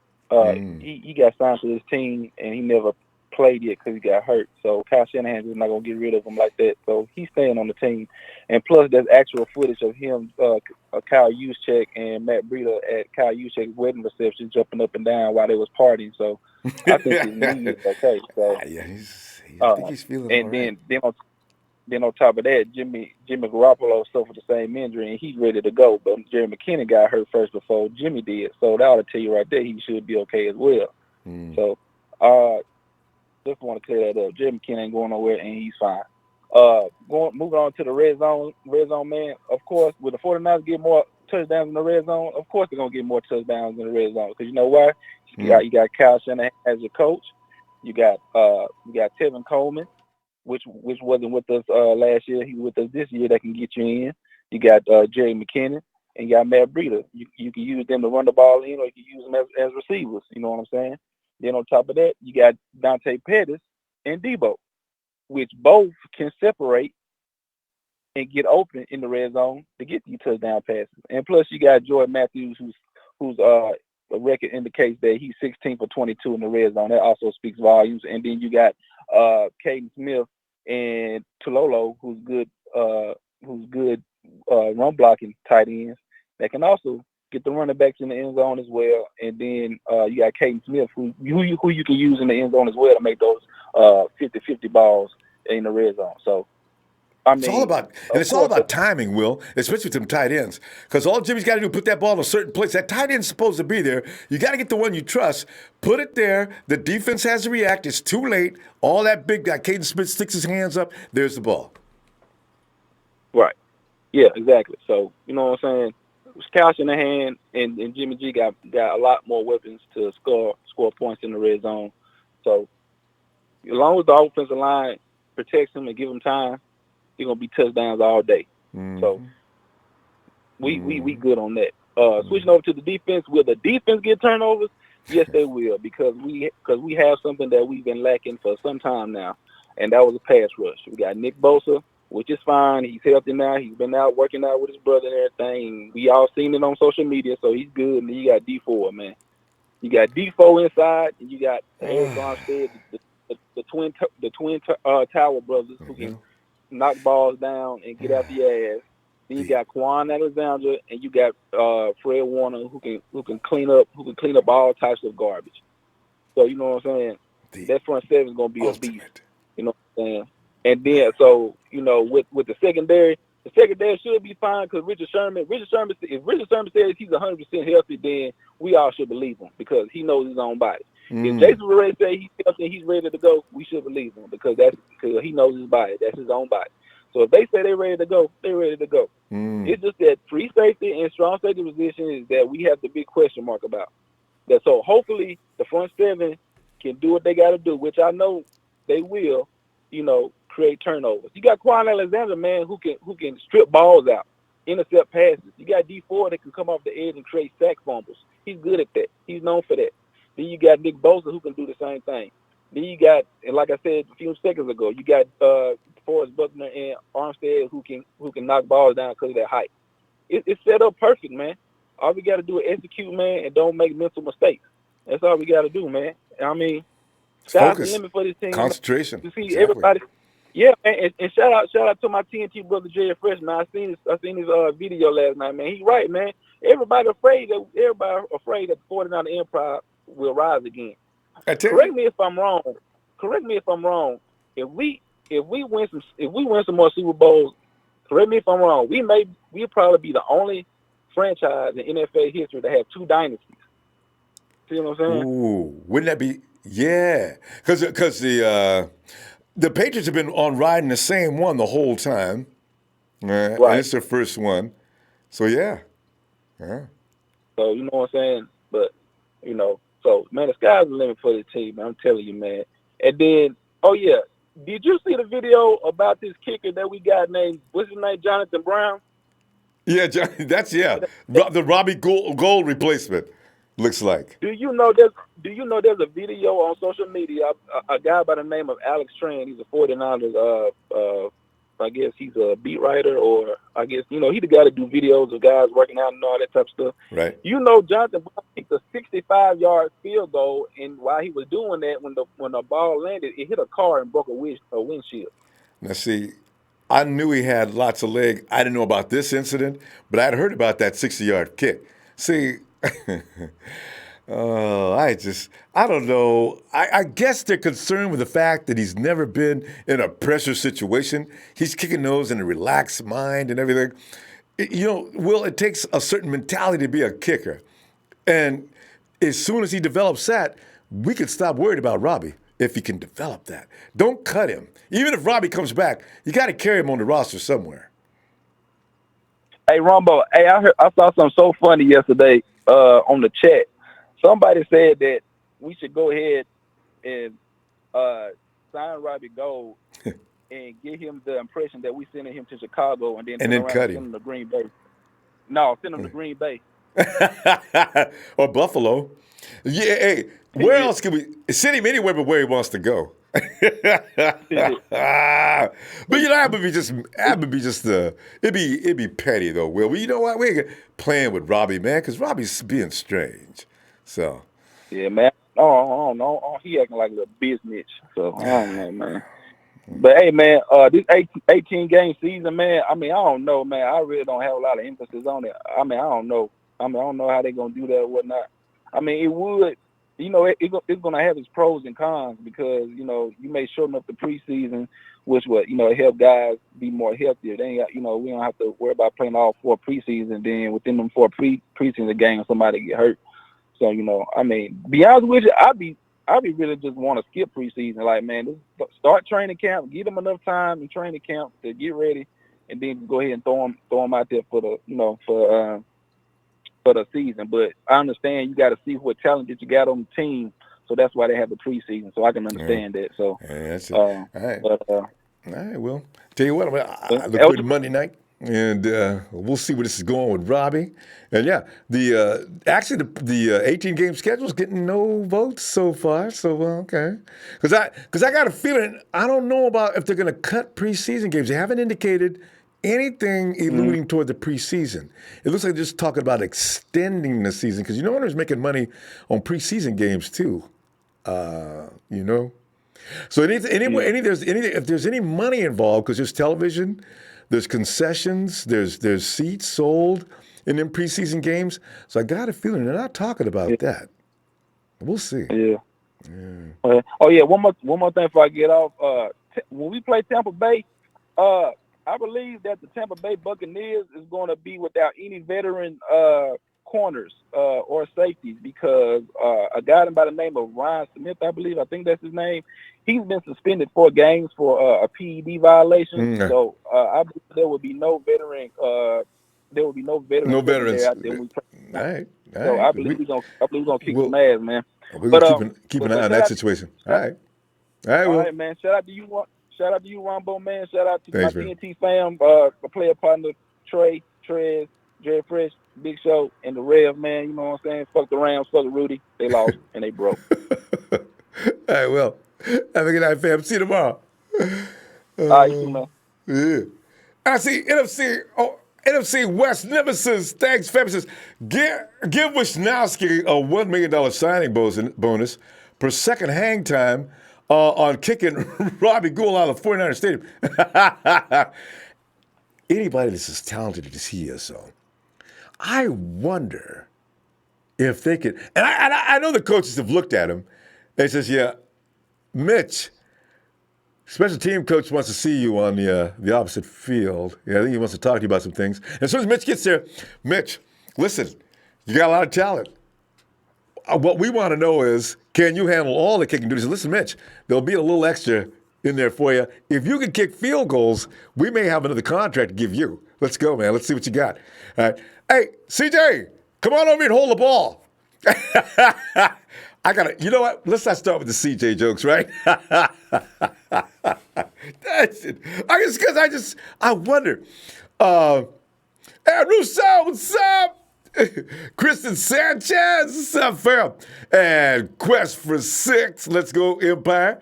He got signed to this team, and he never played yet because he got hurt. So Kyle Shanahan's just not going to get rid of him like that. So he's staying on the team. And plus, there's actual footage of him, Kyle Juszczyk and Matt Breida at Kyle Juszczyk's wedding reception jumping up and down while they was partying. So I think his knee is okay. So I think he's feeling and all right. Then on top of that, Jimmy Garoppolo suffered the same injury, and he's ready to go. But Jerry McKinnon got hurt first before Jimmy did. So that ought to tell you right there he should be okay as well. So just want to clear that up. Jerry McKinnon ain't going nowhere, and he's fine. Moving on to the red zone, man. Of course, with the 49ers get more touchdowns in the red zone, of course they're going to get more touchdowns in the red zone. Because you know why? You got Kyle Shanahan as your coach. You got Tevin Coleman, which wasn't with us last year. He's with us this year. That can get you in. You got Jerry McKinnon, and you got Matt Breida. You can use them to run the ball in, or you can use them as receivers. You know what I'm saying? Then on top of that, you got Dante Pettis and Debo, which both can separate and get open in the red zone to get these touchdown passes. And plus, you got Jordan Matthews, whose record indicates that he's 16 for 22 in the red zone. That also speaks volumes. And then you got Caden Smith and Tololo, who's good run blocking tight ends that can also get the running backs in the end zone as well. And then you got Caden Smith, who you can use in the end zone as well to make those 50-50 balls in the red zone. So I It's all mean, about, and it's all about timing, Will, especially with them tight ends. Because all Jimmy's got to do is put that ball in a certain place. That tight end's supposed to be there. You got to get the one you trust. Put it there. The defense has to react. It's too late. All that big guy, Caden Smith, sticks his hands up. There's the ball. right. Yeah, exactly. So, you know what I'm saying? It was couch in the hand, and Jimmy G got a lot more weapons to score points in the red zone. So, as long as the offensive line protects him and give him time, he's going to be touchdowns all day. Mm-hmm. So, we good on that. Switching over to the defense, will the defense get turnovers? Yes, they will, because we have something that we've been lacking for some time now, and that was a pass rush. We got Nick Bosa, which is fine. He's healthy now. He's been out working out with his brother and everything. We all seen it on social media, so he's good. And then you got D4, man. You got D4 inside, and you got Eric Armstead, the twin Tower brothers who can knock balls down and get out the ass. Then you got Quan Alexander, and you got Fred Warner who can clean up all types of garbage. So you know what I'm saying? That front seven is gonna be a beast. You know what I'm saying? And then with the secondary should be fine because if Richard Sherman says he's 100% healthy, then we all should believe him because he knows his own body. If Jason Varrett says he's healthy and he's ready to go, we should believe him because he knows his body. That's his own body. So if they say they're ready to go, they're ready to go. It's just that free safety and strong safety position is that we have the big question mark about. So hopefully the front seven can do what they got to do, which I know they will, create turnovers. You got Quan Alexander, man, who can strip balls out, intercept passes. You got D4 that can come off the edge and create sack fumbles. He's good at that. He's known for that. Then you got Nick Bosa who can do the same thing. Then you got, and like I said a few seconds ago, you got Forrest Buckner and Armstead who can knock balls down because of their height. It's set up perfect, man. All we got to do is execute, man, and don't make mental mistakes. That's all we got to do, man. I mean, sky's the limit for this team. Concentration. You see everybody. Yeah, man, and shout out to my TNT brother Jay Fresh, man. I seen his video last night, man. He's right, man. Everybody afraid that the 49er Empire will rise again. Correct me if I'm wrong. If we win some more Super Bowls, correct me if I'm wrong. We'll probably be the only franchise in NFL history to have two dynasties. See what I'm saying? Ooh, wouldn't that be? Yeah, because the Patriots have been on riding the same one the whole time. Right. And it's their first one. So, yeah. So, you know what I'm saying? But, so, man, the sky's the limit for the team, man. I'm telling you, man. And then, did you see the video about this kicker that we got named, what's his name, Jonathan Brown? Yeah, the Robbie Gould replacement. Looks like. Do you know there's a video on social media? A guy by the name of Alex Tran. He's a 49ers. I guess he's a beat writer, or I guess he the guy to do videos of guys working out and all that type of stuff. Right. Jonathan Brown kicked a 65-yard field goal, and while he was doing that, when the ball landed, it hit a car and broke a windshield. Now, see, I knew he had lots of leg. I didn't know about this incident, but I'd heard about that 60-yard kick. See. I don't know. I guess they're concerned with the fact that he's never been in a pressure situation. He's kicking those in a relaxed mind and everything. Will, it takes a certain mentality to be a kicker. And as soon as he develops that, we can stop worried about Robbie if he can develop that. Don't cut him. Even if Robbie comes back, you got to carry him on the roster somewhere. Hey, Ronbo, I saw something so funny yesterday on the chat. Somebody said that we should go ahead and sign Robbie Gould and give him the impression that we sending him to Chicago and then cut him. Send him to Green Bay. No, send him to Green Bay. Or Buffalo. Yeah, hey, where else can we send him anywhere but where he wants to go? But that would be just it'd be petty though, Will. Well, you know what? We ain't playing with Robbie, man, because Robbie's being strange. So yeah, man. I don't know. He acting like a little business. So I don't know, man. But hey, man, this 18-game season, man. I mean, I don't know, man. I really don't have a lot of emphasis on it. I mean, I don't know. I don't know how they're gonna do that or whatnot. I mean, it would it's going to have its pros and cons because, you may shorten up the preseason, which would, help guys be more healthier. Then, we don't have to worry about playing all 4 preseason. Then within them 4 preseason games, somebody get hurt. So, be honest with you, I'd be really just want to skip preseason. Like, man, just start training camp, give them enough time in training camp to get ready, and then go ahead and throw them out there for the, for the season. But I understand you got to see what talent that you got on the team, so that's why they have the preseason. So I can understand that. So that's it. All right. All right. Well, tell you what, I look forward to Monday night, and we'll see where this is going with Robbie. And yeah, the 18 game schedule is getting no votes so far. So okay, because I got a feeling I don't know about if they're going to cut preseason games. They haven't indicated anything alluding toward the preseason. It looks like they're just talking about extending the season because owners making money on preseason games too. So if there's any money involved, because there's television, there's concessions, there's seats sold in them preseason games. So I got a feeling they're not talking about that. We'll see. Yeah. One more thing before I get off. When we play Tampa Bay, I believe that the Tampa Bay Buccaneers is going to be without any veteran corners or safeties because a guy by the name of Ryan Smith, I think that's his name, he's been suspended 4 games for a PED violation. So I believe there will be no veteran. There will be no veterans. No veterans. Out there. All right. So I believe we're gonna kick some ass, man. We're gonna keep an eye on that situation. All right. All right, man. Shout out to you, Ronbo, man. Shout out to Thanks, my man. TNT fam, my player partner, Trey, Trez, Jerry Fresh, Big Show, and the Rev, man. You know what I'm saying? Fuck the Rams, fuck Rudy. They lost and they broke. All right, well, have a good night, fam. See you tomorrow. All right, you too, man. Yeah. I see NFC West Nemesis. Thanks, fam. Says, give Wisnowski a $1 million signing bonus per second hang time on kicking Robbie Gould out of 49er Stadium. Anybody that's as talented as he is, so I wonder if they could. And I know the coaches have looked at him and says, "Yeah, Mitch, special team coach wants to see you on the opposite field. Yeah, I think he wants to talk to you about some things." And as soon as Mitch gets there, Mitch, listen, you got a lot of talent. What we want to know is, can you handle all the kicking duties? Listen, Mitch, there'll be a little extra in there for you. If you can kick field goals, we may have another contract to give you. Let's go, man. Let's see what you got. All right. Hey, CJ, come on over here and hold the ball. You know what? Let's not start with the CJ jokes, right? That's it. I wonder. Hey, Russo, what's up? Kristen Sanchez, what's up, fam? And Quest for 6, let's go, Empire.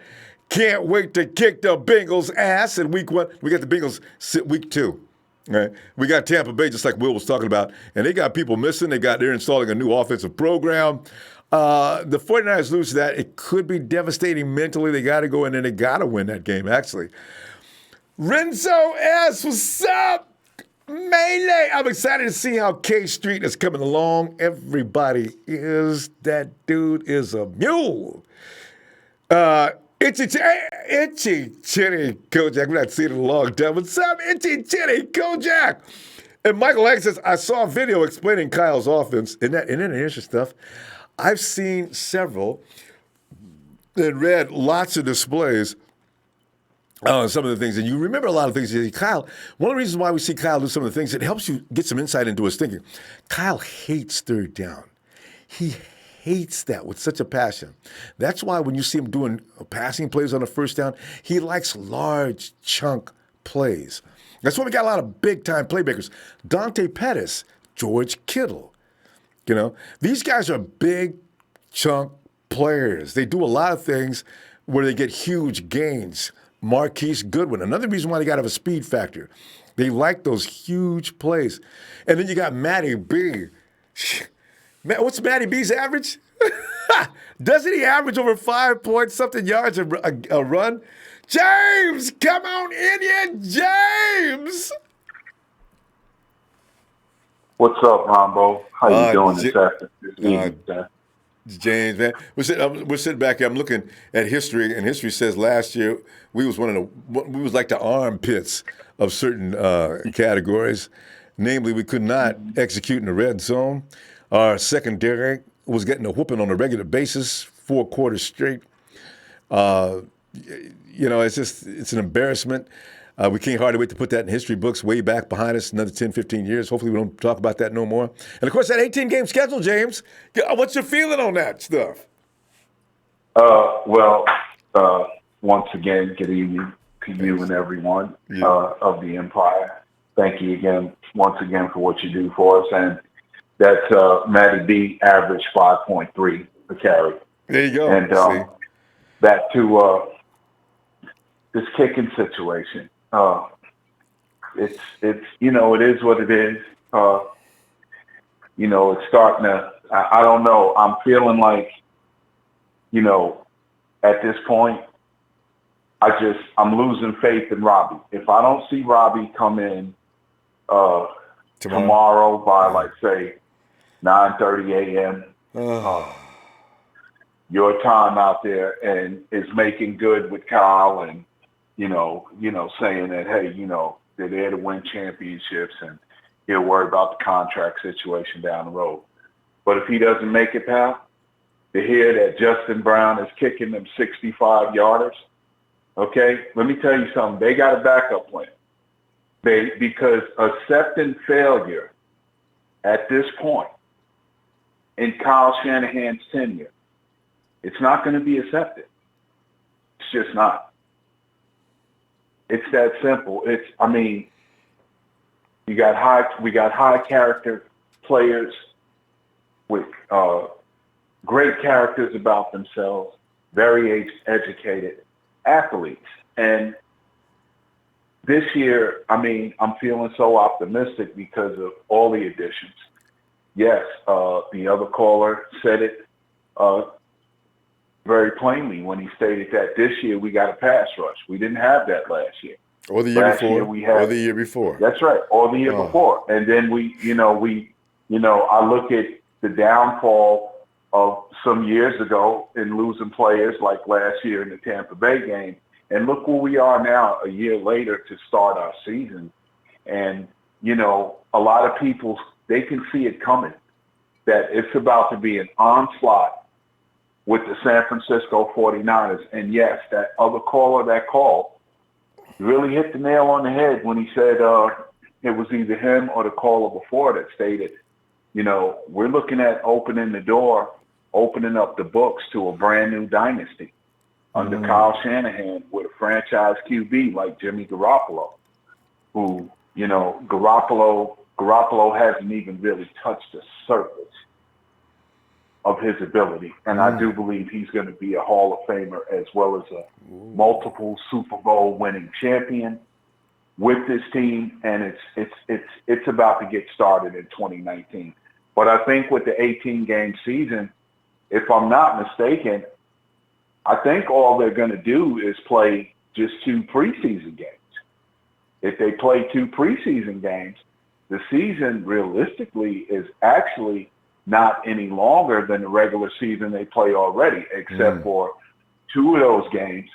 Can't wait to kick the Bengals' ass in week 1. We got the Bengals week 2. Right? We got Tampa Bay, just like Will was talking about, and they got people missing. They're installing a new offensive program. The 49ers lose to that. It could be devastating mentally. They got to go in and they got to win that game, actually. Renzo S., what's up? Melee. I'm excited to see how K Street is coming along. Everybody is. That dude is a mule. Itchy Chinny Kojak. We're not seeing it in a long time. What's up, Itchy Chinny Kojak? And Michael Lang says, I saw a video explaining Kyle's offense. Isn't that interesting stuff? I've seen several and read lots of displays on some of the things. And you remember a lot of things. Kyle, one of the reasons why we see Kyle do some of the things, it helps you get some insight into his thinking. Kyle hates third down. He hates that with such a passion. That's why when you see him doing passing plays on the first down, he likes large chunk plays. That's why we got a lot of big-time playmakers. Dante Pettis, George Kittle. You know, these guys are big chunk players. They do a lot of things where they get huge gains. Marquise Goodwin, another reason why they got to have a speed factor. They like those huge plays. And then you got Matty B. What's Matty B's average? Doesn't he average over 5 point something yards a run? James, come on in here, James. What's up, Ronbo? How you doing this afternoon? James, man, we're sitting back here. I'm looking at history, and history says last year we was like the armpits of certain categories. Namely, we could not execute in the red zone. Our secondary was getting a whooping on a regular basis, 4 quarters straight. It's an embarrassment. We can't hardly wait to put that in history books way back behind us, another 10, 15 years. Hopefully we don't talk about that no more. And, of course, that 18-game schedule, James, what's your feeling on that stuff? Once again, good evening to you and everyone of the Empire. Thank you again, once again, for what you do for us. And that's Matty B average 5.3 a carry. There you go. And back to this kicking situation. It's it is what it is. It's starting to. I don't know. I'm feeling like, at this point, I'm losing faith in Robbie. If I don't see Robbie come in tomorrow by say 9:30 a.m. Your time out there and is making good with Kyle and saying that, hey, they're there to win championships and he'll worry about the contract situation down the road. But if he doesn't make it, pal, to hear that Justin Brown is kicking them 65-yarders, okay, let me tell you something. They got a backup plan. Because accepting failure at this point in Kyle Shanahan's tenure, it's not going to be accepted. It's just not. It's that simple. We got high character players with great characters about themselves, very educated athletes. And this year, I'm feeling so optimistic because of all the additions. Yes, the other caller said it very plainly when he stated that this year we got a pass rush. We didn't have that last year. Or the year before. Or the year before. That's right. Or the year before. And then I look at the downfall of some years ago in losing players like last year in the Tampa Bay game. And look where we are now a year later to start our season. And, a lot of people, they can see it coming, that it's about to be an onslaught with the San Francisco 49ers. And yes, that other caller that called really hit the nail on the head when he said it was either him or the caller before that stated, we're looking at opening up the books to a brand new dynasty under Kyle Shanahan with a franchise QB like Jimmy Garoppolo, who, Garoppolo hasn't even really touched the surface of his ability. And I do believe he's going to be a Hall of Famer as well as a multiple Super Bowl winning champion with this team. And it's about to get started in 2019. But I think with the 18-game season, if I'm not mistaken, I think all they're going to do is play just 2 preseason games. If they play 2 preseason games, the season realistically is actually not any longer than the regular season they play already, except for 2 of those games.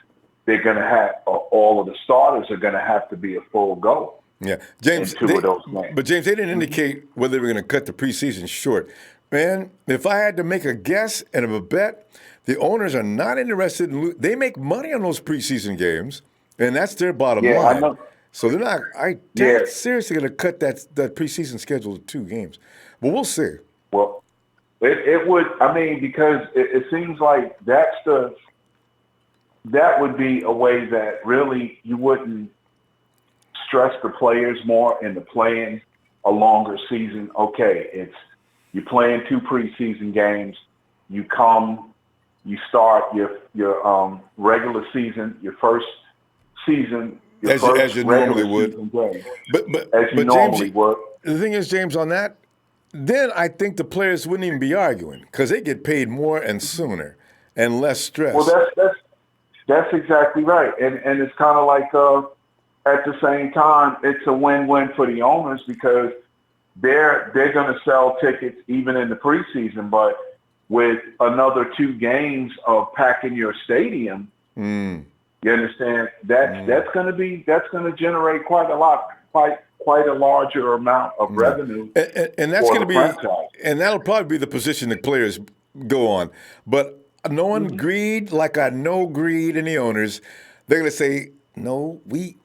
They're going to have all of the starters are going to have to be a full go. Yeah, James. In 2 of those games. But James, they didn't indicate whether they were going to cut the preseason short. Man, if I had to make a guess and a bet, the owners are not interested in. They make money on those preseason games, and that's their bottom line. I know. So they're not. They're seriously going to cut that preseason schedule to 2 games. But we'll see. Well, it would. Because it seems like that would be a way that really you wouldn't stress the players more into playing a longer season. Okay, you're playing 2 preseason games. You start your regular season, your first season. As you normally would. As you normally would. The thing is, James, on that, then I think the players wouldn't even be arguing because they get paid more and sooner and less stress. Well, that's exactly right. And it's kind of like at the same time, it's a win-win for the owners because they're going to sell tickets even in the preseason, but with another 2 games of packing your stadium. You understand? That's going to generate quite a larger amount of revenue. And that's going to be, franchise. and that'll probably be the position the players go on. But knowing greed, like I know greed in the owners, they're going to say, no, we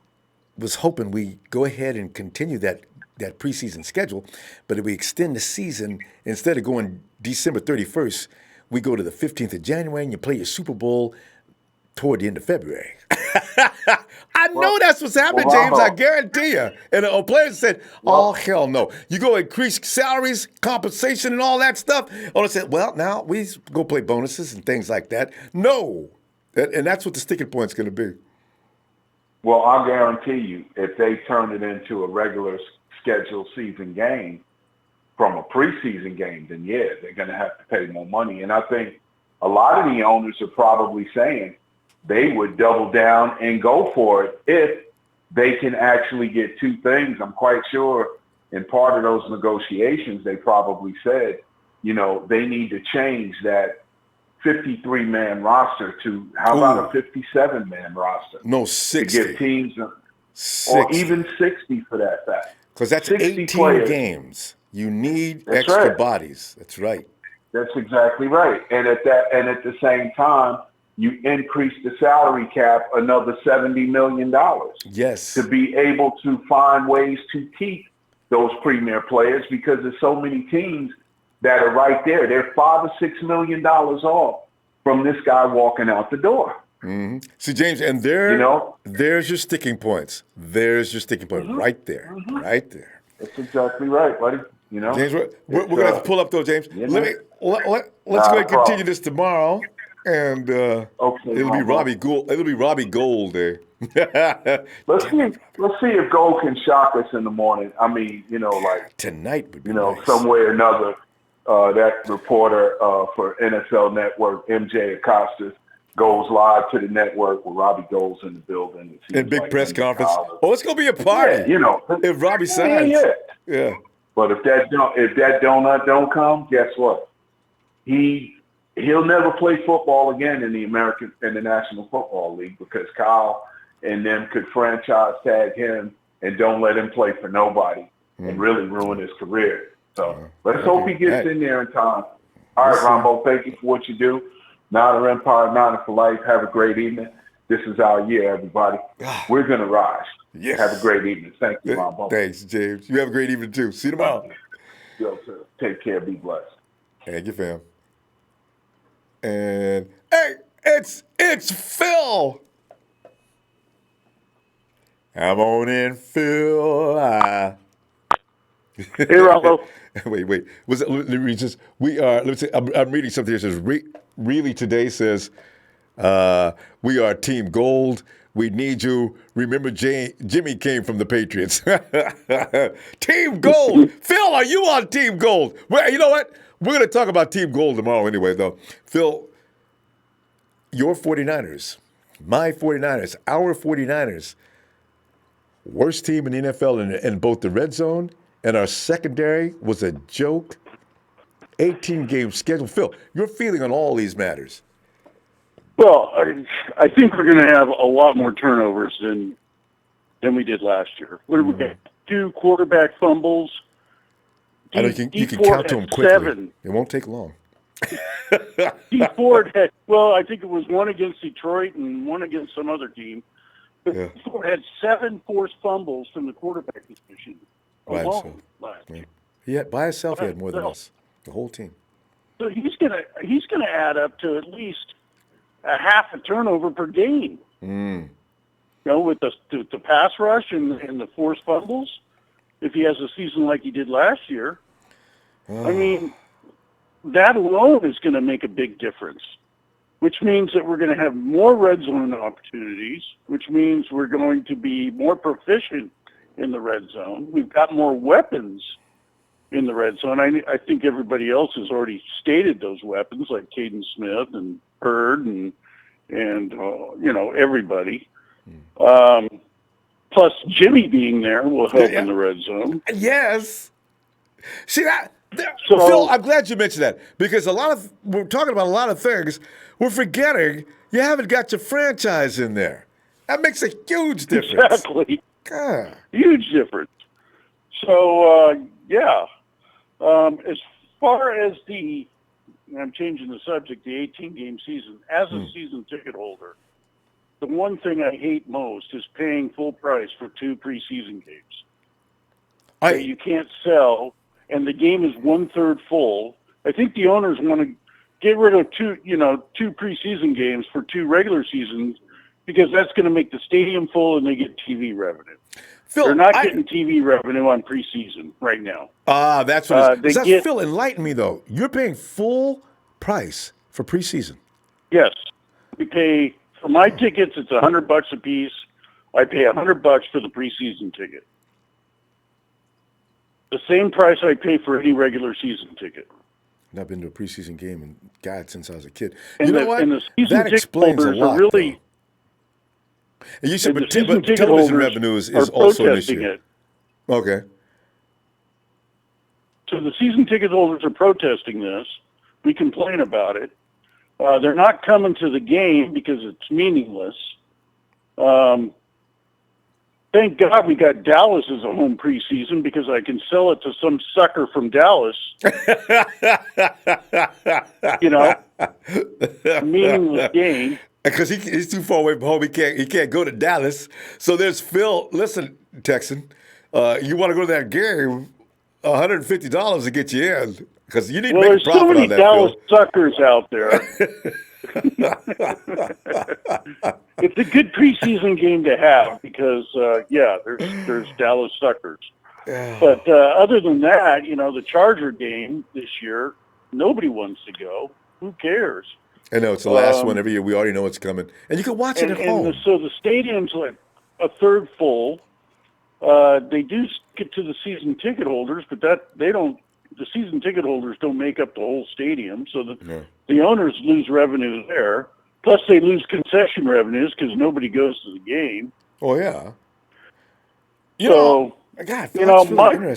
was hoping we go ahead and continue that preseason schedule, but if we extend the season, instead of going December 31st, we go to the 15th of January and you play your Super Bowl toward the end of February. I know that's what's happening, James. I guarantee you. And the players said, oh, hell no. You go increase salaries, compensation, and all that stuff. Or they said, well, now we go play bonuses and things like that. No. And that's what the sticking point's going to be. Well, I guarantee you, if they turn it into a regular scheduled season game from a preseason game, then yeah, they're going to have to pay more money. And I think a lot of the owners are probably saying they would double down and go for it if they can actually get 2 things. I'm quite sure in part of those negotiations, they probably said, they need to change that 53-man roster to how about a 57-man roster? No, 60. To give teams, 60. or even 60 for that fact. Because that's 18 players. Games. You need That's extra right. bodies. That's right. That's exactly right. And at the same time, you increase the salary cap another $70 million. Yes. To be able to find ways to keep those premier players, because there's so many teams that are right there. They're $5 or $6 million off from this guy walking out the door. Mm-hmm. See, James, and there's your sticking points. There's your sticking point right there. Right there. That's exactly right, buddy. James, we're going to have to pull up, though, James. Let's go ahead and continue this tomorrow. And it'll be Robbie Gould. It'll be Robbie Gould there. Let's see if Gold can shock us in the morning. I mean, tonight would be nice. Some way or another. That reporter for NFL Network, MJ Acosta, goes live to the network with Robbie Gould's in the building. And big press conference. Oh, it's gonna be a party. Yeah, if Robbie signs. Yeah. But if that donut don't come, guess what? He'll never play football again in the National Football League, because Kyle and them could franchise tag him and don't let him play for nobody and really ruin his career. So let's hope he gets in there in time. All right, Ronbo, thank you for what you do. Niner Empire, Niner for life. Have a great evening. This is our year, everybody. We're going to rise. Yes. Have a great evening. Thank you, Ronbo. Thanks, James. You have a great evening, too. See you tomorrow. Yo, sir. Take care. Be blessed. Thank you, fam. And, hey, it's Phil. I'm on in, Phil. Hey, Ronbo. Wait. Let me read this. Let me say, I'm reading something here. It says, really today says, we are Team Gold. We need you. Remember, Jimmy came from the Patriots. Team Gold. Phil, are you on Team Gold? Well, you know what? We're going to talk about Team Gold tomorrow anyway, though. Phil, your 49ers, my 49ers, our 49ers, worst team in the NFL in both the red zone and our secondary was a joke. 18-game schedule. Phil, your feeling on all these matters? Well, I think we're going to have a lot more turnovers than we did last year. What did we get? 2 quarterback fumbles. I know you can count to them quickly. 7. It won't take long. D Ford had, I think it was 1 against Detroit and 1 against some other team. But D Ford had 7 forced fumbles from the quarterback position alone last year. By himself, he had more than us. The whole team. So he's gonna add up to at least a half a turnover per game. With the pass rush and the forced fumbles. If he has a season like he did last year, I mean, that alone is going to make a big difference. Which means that we're going to have more red zone opportunities. Which means we're going to be more proficient in the red zone. We've got more weapons in the red zone. I think everybody else has already stated those weapons, like Caden Smith and Hurd and everybody. Plus Jimmy being there will help in the red zone. Yes. See, So, Phil, I'm glad you mentioned that because we're talking about a lot of things. We're forgetting you haven't got your franchise in there. That makes a huge difference. Exactly. God. Huge difference. So, as far as I'm changing the subject, the 18-game season, as a season ticket holder, the one thing I hate most is paying full price for 2 preseason games that you can't sell, and the game is 1/3 full. I think the owners want to get rid of 2 preseason games for 2 regular seasons because that's going to make the stadium full and they get TV revenue. Phil, they're not getting TV revenue on preseason right now. That's what it is. Phil, enlighten me, though. You're paying full price for preseason. Yes. We pay, for my tickets, it's $100 a piece. I pay $100 for the preseason ticket. The same price I pay for any regular season ticket. I've been to a preseason game, and God, since I was a kid. And you know what? And the season that explains a lot, really, and you said, but ticket television revenue is also an issue. It. Okay. So the season ticket holders are protesting this. We complain about it. They're not coming to the game because it's meaningless. Thank God we got Dallas as a home preseason because I can sell it to some sucker from Dallas. Meaningless game. Because he's too far away from home. He can't go to Dallas. So there's Phil. Listen, Texan, you want to go to that game, $150 to get you in. Because you need to make a profit on that, there's so many Dallas suckers out there. It's a good preseason game to have because, there's Dallas suckers. But other than that, the Charger game this year, nobody wants to go. Who cares? I know, it's the last one every year. We already know it's coming. And you can watch it at home. So the stadium's like 1/3 full. They do get to the season ticket holders, but the season ticket holders don't make up the whole stadium, so the owners lose revenue there. Plus, they lose concession revenues because nobody goes to the game. Oh yeah.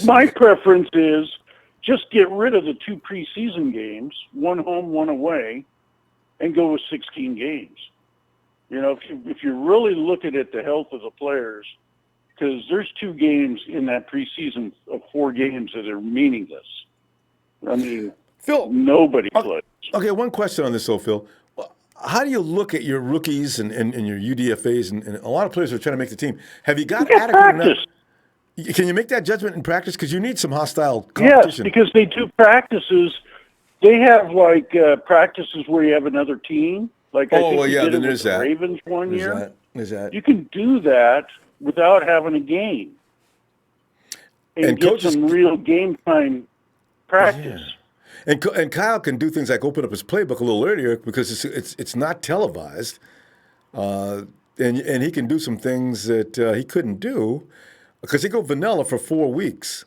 My preference is just get rid of the 2 preseason games, 1 home, 1 away, and go with 16 games. If you're really looking at the health of the players, because there's 2 games in that preseason of 4 games that are meaningless. I mean, Phil, nobody plays. Okay, one question on this, though, Phil. How do you look at your rookies and your UDFAs and a lot of players who are trying to make the team? Have you got adequate practice? Enough? Can you make that judgment in practice? Because you need some hostile competition. Yes, because they do practices. They have practices where you have another team. Like I think you did it with the Ravens one year. There's that. You can do that without having a game and get some real game time practice. Yeah. And Kyle can do things like open up his playbook a little earlier because it's not televised, and he can do some things that he couldn't do because he go vanilla for 4 weeks.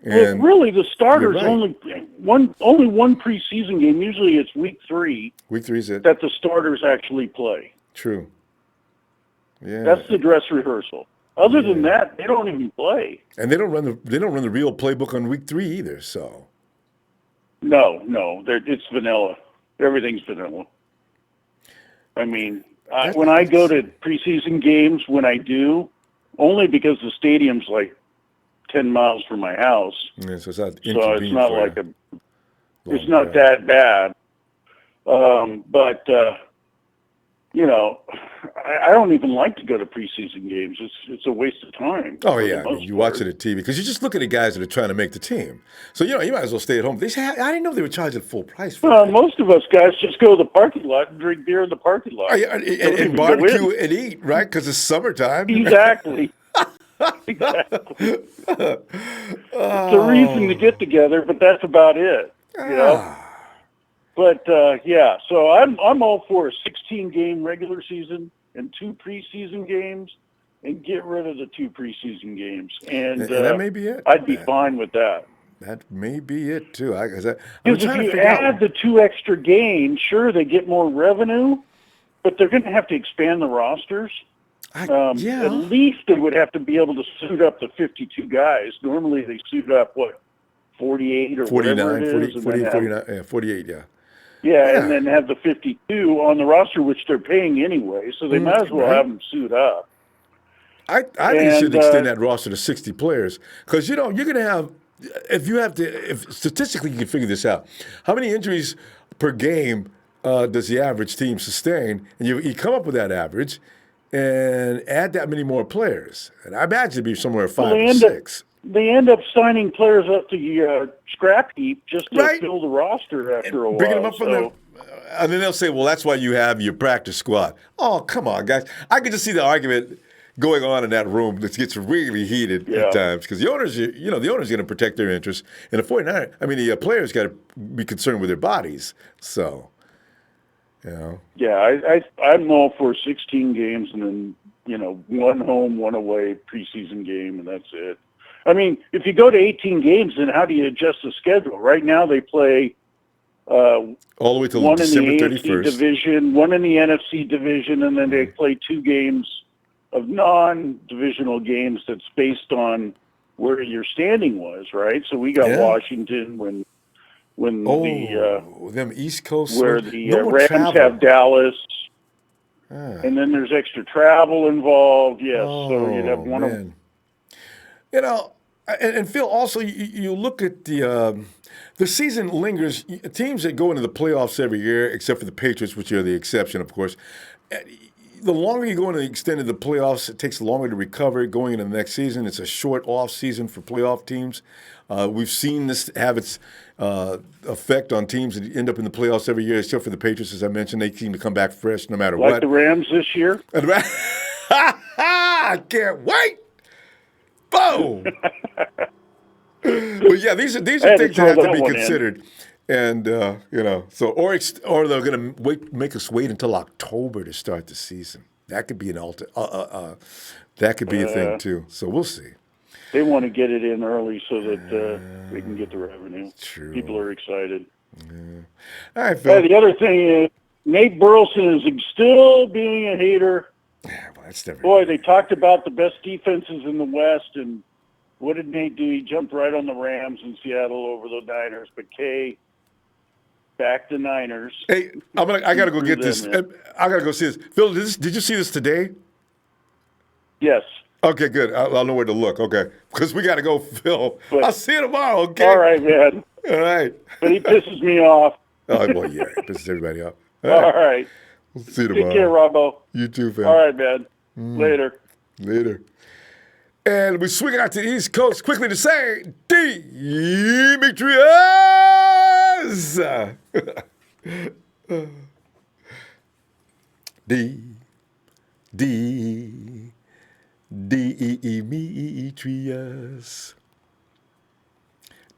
And really, the starters only one preseason game. Usually, it's week 3. Week 3 is it that the starters actually play. True. Yeah, that's the dress rehearsal. Other than that, they don't even play. And they don't run the real playbook on week 3 either. So. No, it's vanilla. Everything's vanilla. I mean, when I go to preseason games, only because the stadium's like 10 miles from my house. Yeah, so it's not it's not that bad. But I don't even like to go to preseason games. It's a waste of time. Oh yeah, you watch it at TV because you just look at the guys that are trying to make the team. So you might as well stay at home. I didn't know they were charging full price for it. Most of us guys just go to the parking lot and drink beer in the parking lot. Oh, yeah, and barbecue and eat, right? Because it's summertime. Exactly. Exactly. It's a reason to get together, but that's about it. But so I'm all for a 16-game regular season and 2 preseason games, and get rid of the 2 preseason games. And that may be it. I'd be fine with that. That may be it too. Because if you add the 2 extra games, sure they get more revenue, but they're going to have to expand the rosters. At least they would have to be able to suit up the 52 guys. Normally they suit up 40 48 or 49, whatever it is. 40, and 48, then 49, yeah, 48, yeah. Yeah, and then have the 52 on the roster, which they're paying anyway, so they might as well have them suit up. I think you should extend that roster to 60 players because, you're going to have, if statistically you can figure this out, how many injuries per game does the average team sustain? And you come up with that average and add that many more players. And I imagine it'd be somewhere 5 or 6. They end up signing players up to scrap heap just to fill the roster after a while. Bringing them up from the, and then they'll say, well, that's why you have your practice squad. Oh, come on, guys. I could just see the argument going on in that room that gets really heated at times because the owners, the owners are going to protect their interests. And the players got to be concerned with their bodies. So, Yeah, I'm all for 16 games and then, one home, one away preseason game, and that's it. I mean, if you go to 18 games, then how do you adjust the schedule? Right now they play all the way till one December in the 31st. AFC division, one in the NFC division, and then they play 2 games of non-divisional games that's based on where your standing was, right? So we got Washington when them East Coast where the Rams have Dallas. And then there's extra travel involved. Yes, so you'd have one of them. And Phil, also you look at the season lingers. Teams that go into the playoffs every year, except for the Patriots, which are the exception, of course. The longer you go into the extent of the playoffs, it takes longer to recover going into the next season. It's a short off season for playoff teams. We've seen this have its effect on teams that end up in the playoffs every year, except for the Patriots, as I mentioned. They seem to come back fresh no matter what. Like the Rams this year? I can't wait! Boom! But yeah, these are things that have to be considered. And, or they're going to make us wait until October to start the season. That could be that could be a thing, too. So we'll see. They want to get it in early so that they can get the revenue. True. People are excited. Yeah. All right, Phil. The other thing is Nate Burleson is still being a hater. Yeah, well, that's never. Boy, they talked about the best defenses in the West, and what did Nate do? He jumped right on the Rams in Seattle over the Niners. But Kay, back to Niners. Hey, I got to go get this. I got to go see this. Phil, did you see this today? Yes. Okay, good. I'll know where to look. Okay, because we got to go, Phil. I'll see you tomorrow. Okay. All right, man. All right. But he pisses me off. Oh, well, yeah, it pisses everybody off. All right. We'll see you tomorrow. Take care, Ronbo. You too, fam. All right, man. Later. And we swing out to the East Coast quickly to say, Demetrius! Demetrius.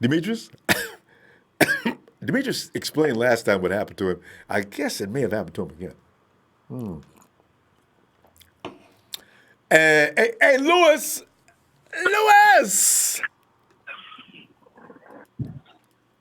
Demetrius? Demetrius explained last time what happened to him. I guess it may have happened to him again. Hey, Lewis!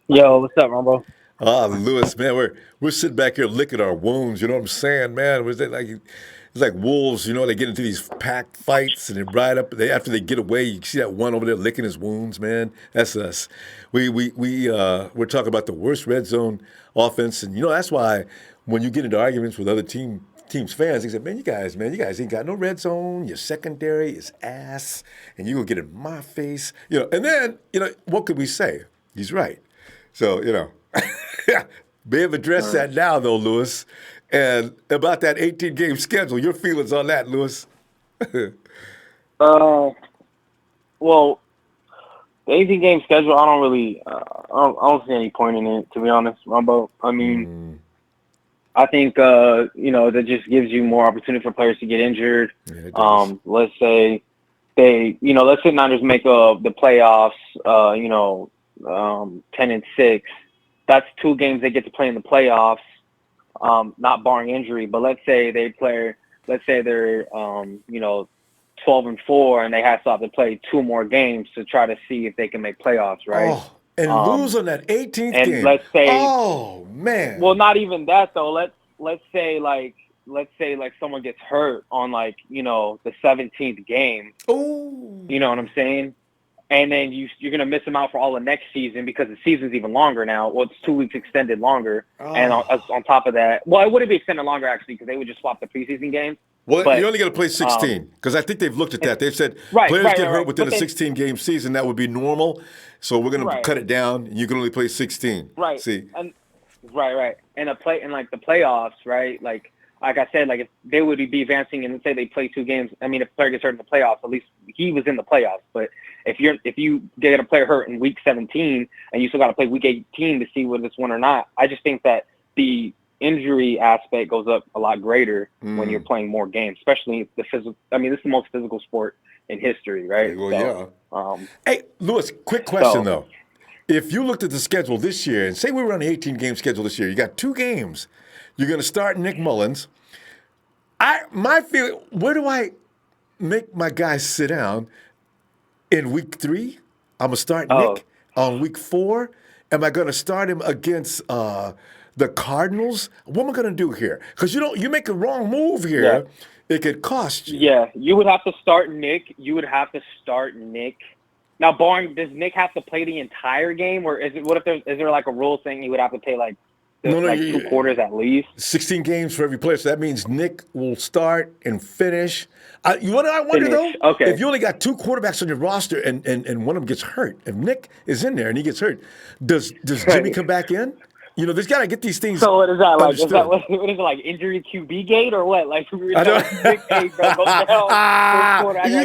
Yo, what's up, Ronbo? Lewis, man, we're sitting back here licking our wounds. You know what I'm saying, man? It's like wolves. They get into these pack fights and they ride up. After they get away, you see that one over there licking his wounds, man. That's us. We're talking about the worst red zone offense, and that's why when you get into arguments with other teams' fans, they say, man, you guys ain't got no red zone. Your secondary is ass, and you gonna get in my face, And then, what could we say? He's right. So, may have addressed that now, though, Lewis. And about that 18-game schedule, your feelings on that, Lewis? Well, the 18-game schedule, I don't really, I don't see any point in it, to be honest, Ronbo. I mean, I think, that just gives you more opportunity for players to get injured. Yeah, let's say Niners make the playoffs, 10-6. That's 2 games they get to play in the playoffs, not barring injury. But let's say they're 12-4 and they have to play 2 more games to try to see if they can make playoffs, right? Oh, and lose on that 18th game. And let's say, oh man. Well, not even that though. Let's say someone gets hurt on the 17th game. Oh. You know what I'm saying? and then you're going to miss him out for all of next season because the season's even longer now. Well, it's 2 weeks extended longer. And on top of that, well, it wouldn't be extended longer, actually, because they would just swap the preseason games. Well, you're only going to play 16 because I think they've looked at that. They've said players get hurt within a 16-game season. That would be normal. So we're going to cut it down. And you can only play 16. Right. See? And, right. And the playoffs, right? Like I said, like if they would be advancing and say they play 2 games. I mean, if a player gets hurt in the playoffs, at least he was in the playoffs. But if you get a player hurt in week 17 and you still got to play week 18 to see whether it's one or not, I just think that the injury aspect goes up a lot greater when you're playing more games, especially the physical. I mean, this is the most physical sport in history, right? Well, yeah. Hey, Lewis, quick question though. If you looked at the schedule this year and say we were on the 18-game schedule this year, you got 2 games. You're going to start Nick Mullins. My feeling, where do I make my guys sit down? In week 3, I'm going to start Nick. On week 4, am I going to start him against the Cardinals? What am I going to do here? Because you make a wrong move here, it could cost you. Yeah, you would have to start Nick. Now, does Nick have to play the entire game, or is there like a rule saying he would have to play like 2 quarters at least? 16 games for every player, so that means Nick will start and finish. You know what I wonder though? Okay. If you only got 2 quarterbacks on your roster and one of them gets hurt, if Nick is in there and he gets hurt, does Jimmy come back in? You know, there's got to get these things. So what is that like? Understood. What is it like? Injury QB gate or what? Like we were Nick, hey, bro, go you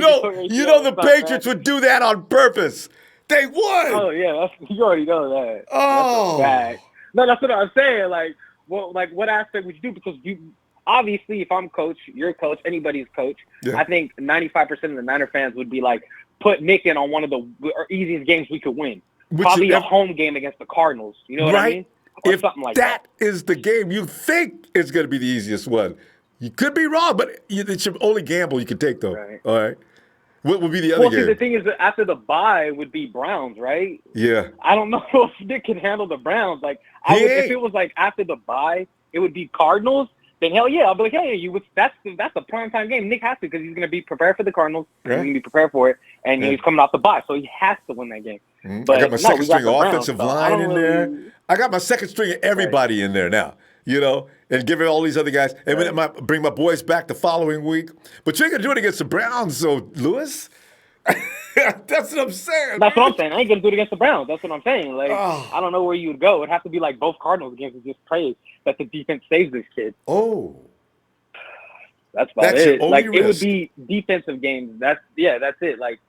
know the Patriots would do that on purpose. They would. Oh yeah, you already know that. Oh, that's no, that's what I'm saying. Like, well, like what aspect would you do? Because obviously, if I'm coach, you're coach, anybody's coach. Yeah. I think 95% of the Niner fans would be like, put Nick in on one of the easiest games we could win. Probably a home game against the Cardinals. You know what I mean? Or if something like that is the game you think it's going to be the easiest one. You could be wrong, but it's your only gamble you can take, though. Right. All right. What would be the other game? Well, see, the thing is that after the bye would be Browns, right? Yeah. I don't know if Nick can handle the Browns. Like, if it was like after the bye, it would be Cardinals. Then hell yeah, I'll be like, hey, that's a primetime game. Nick has to because he's going to be prepared for the Cardinals. He's going to be prepared for it, and he's coming off the bye, so he has to win that game. But I got my second string offensive line in there. I got my second string of everybody in there now, you know, and give it all these other guys. And then bring my boys back the following week. But you ain't going to do it against the Browns, so, Lewis. That's what I'm saying. That's what I'm saying. I ain't going to do it against the Browns. That's what I'm saying. Like, I don't know where you would go. It'd have to be like both Cardinals games and just pray that the defense saves this kid. Oh. That's about it. Like, it would be defensive games. That's it. Like,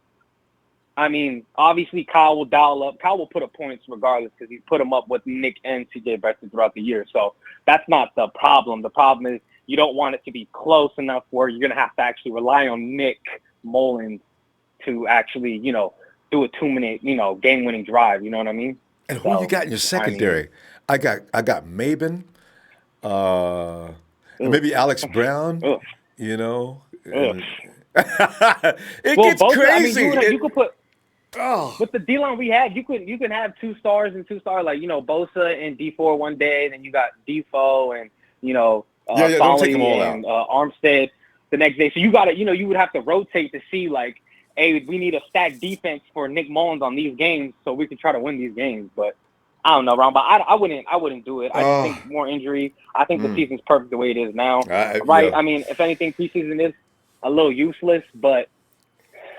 I mean, obviously Kyle will dial up. Kyle will put up points regardless because he's put them up with Nick and CJ Beathard throughout the year. So that's not the problem. The problem is you don't want it to be close enough where you're going to have to actually rely on Nick Mullins to actually, you know, do a 2-minute, you know, game-winning drive. You know what I mean? And who you got in your secondary? I got Mabin, maybe Alex Brown. You know, it gets crazy. I mean, you could put. With the D-line we had, you can have 2 stars and 2 stars, like, you know, Bosa and D4 one day, then you got Defoe and, you know, don't take them all and Armstead the next day. So you got to, you know, you would have to rotate to see, like, hey, we need a stacked defense for Nick Mullins on these games so we can try to win these games. But I don't know, Ron, but I wouldn't do it. I just think more injury. I think the season's perfect the way it is now. Right? Yeah. I mean, if anything, preseason is a little useless, but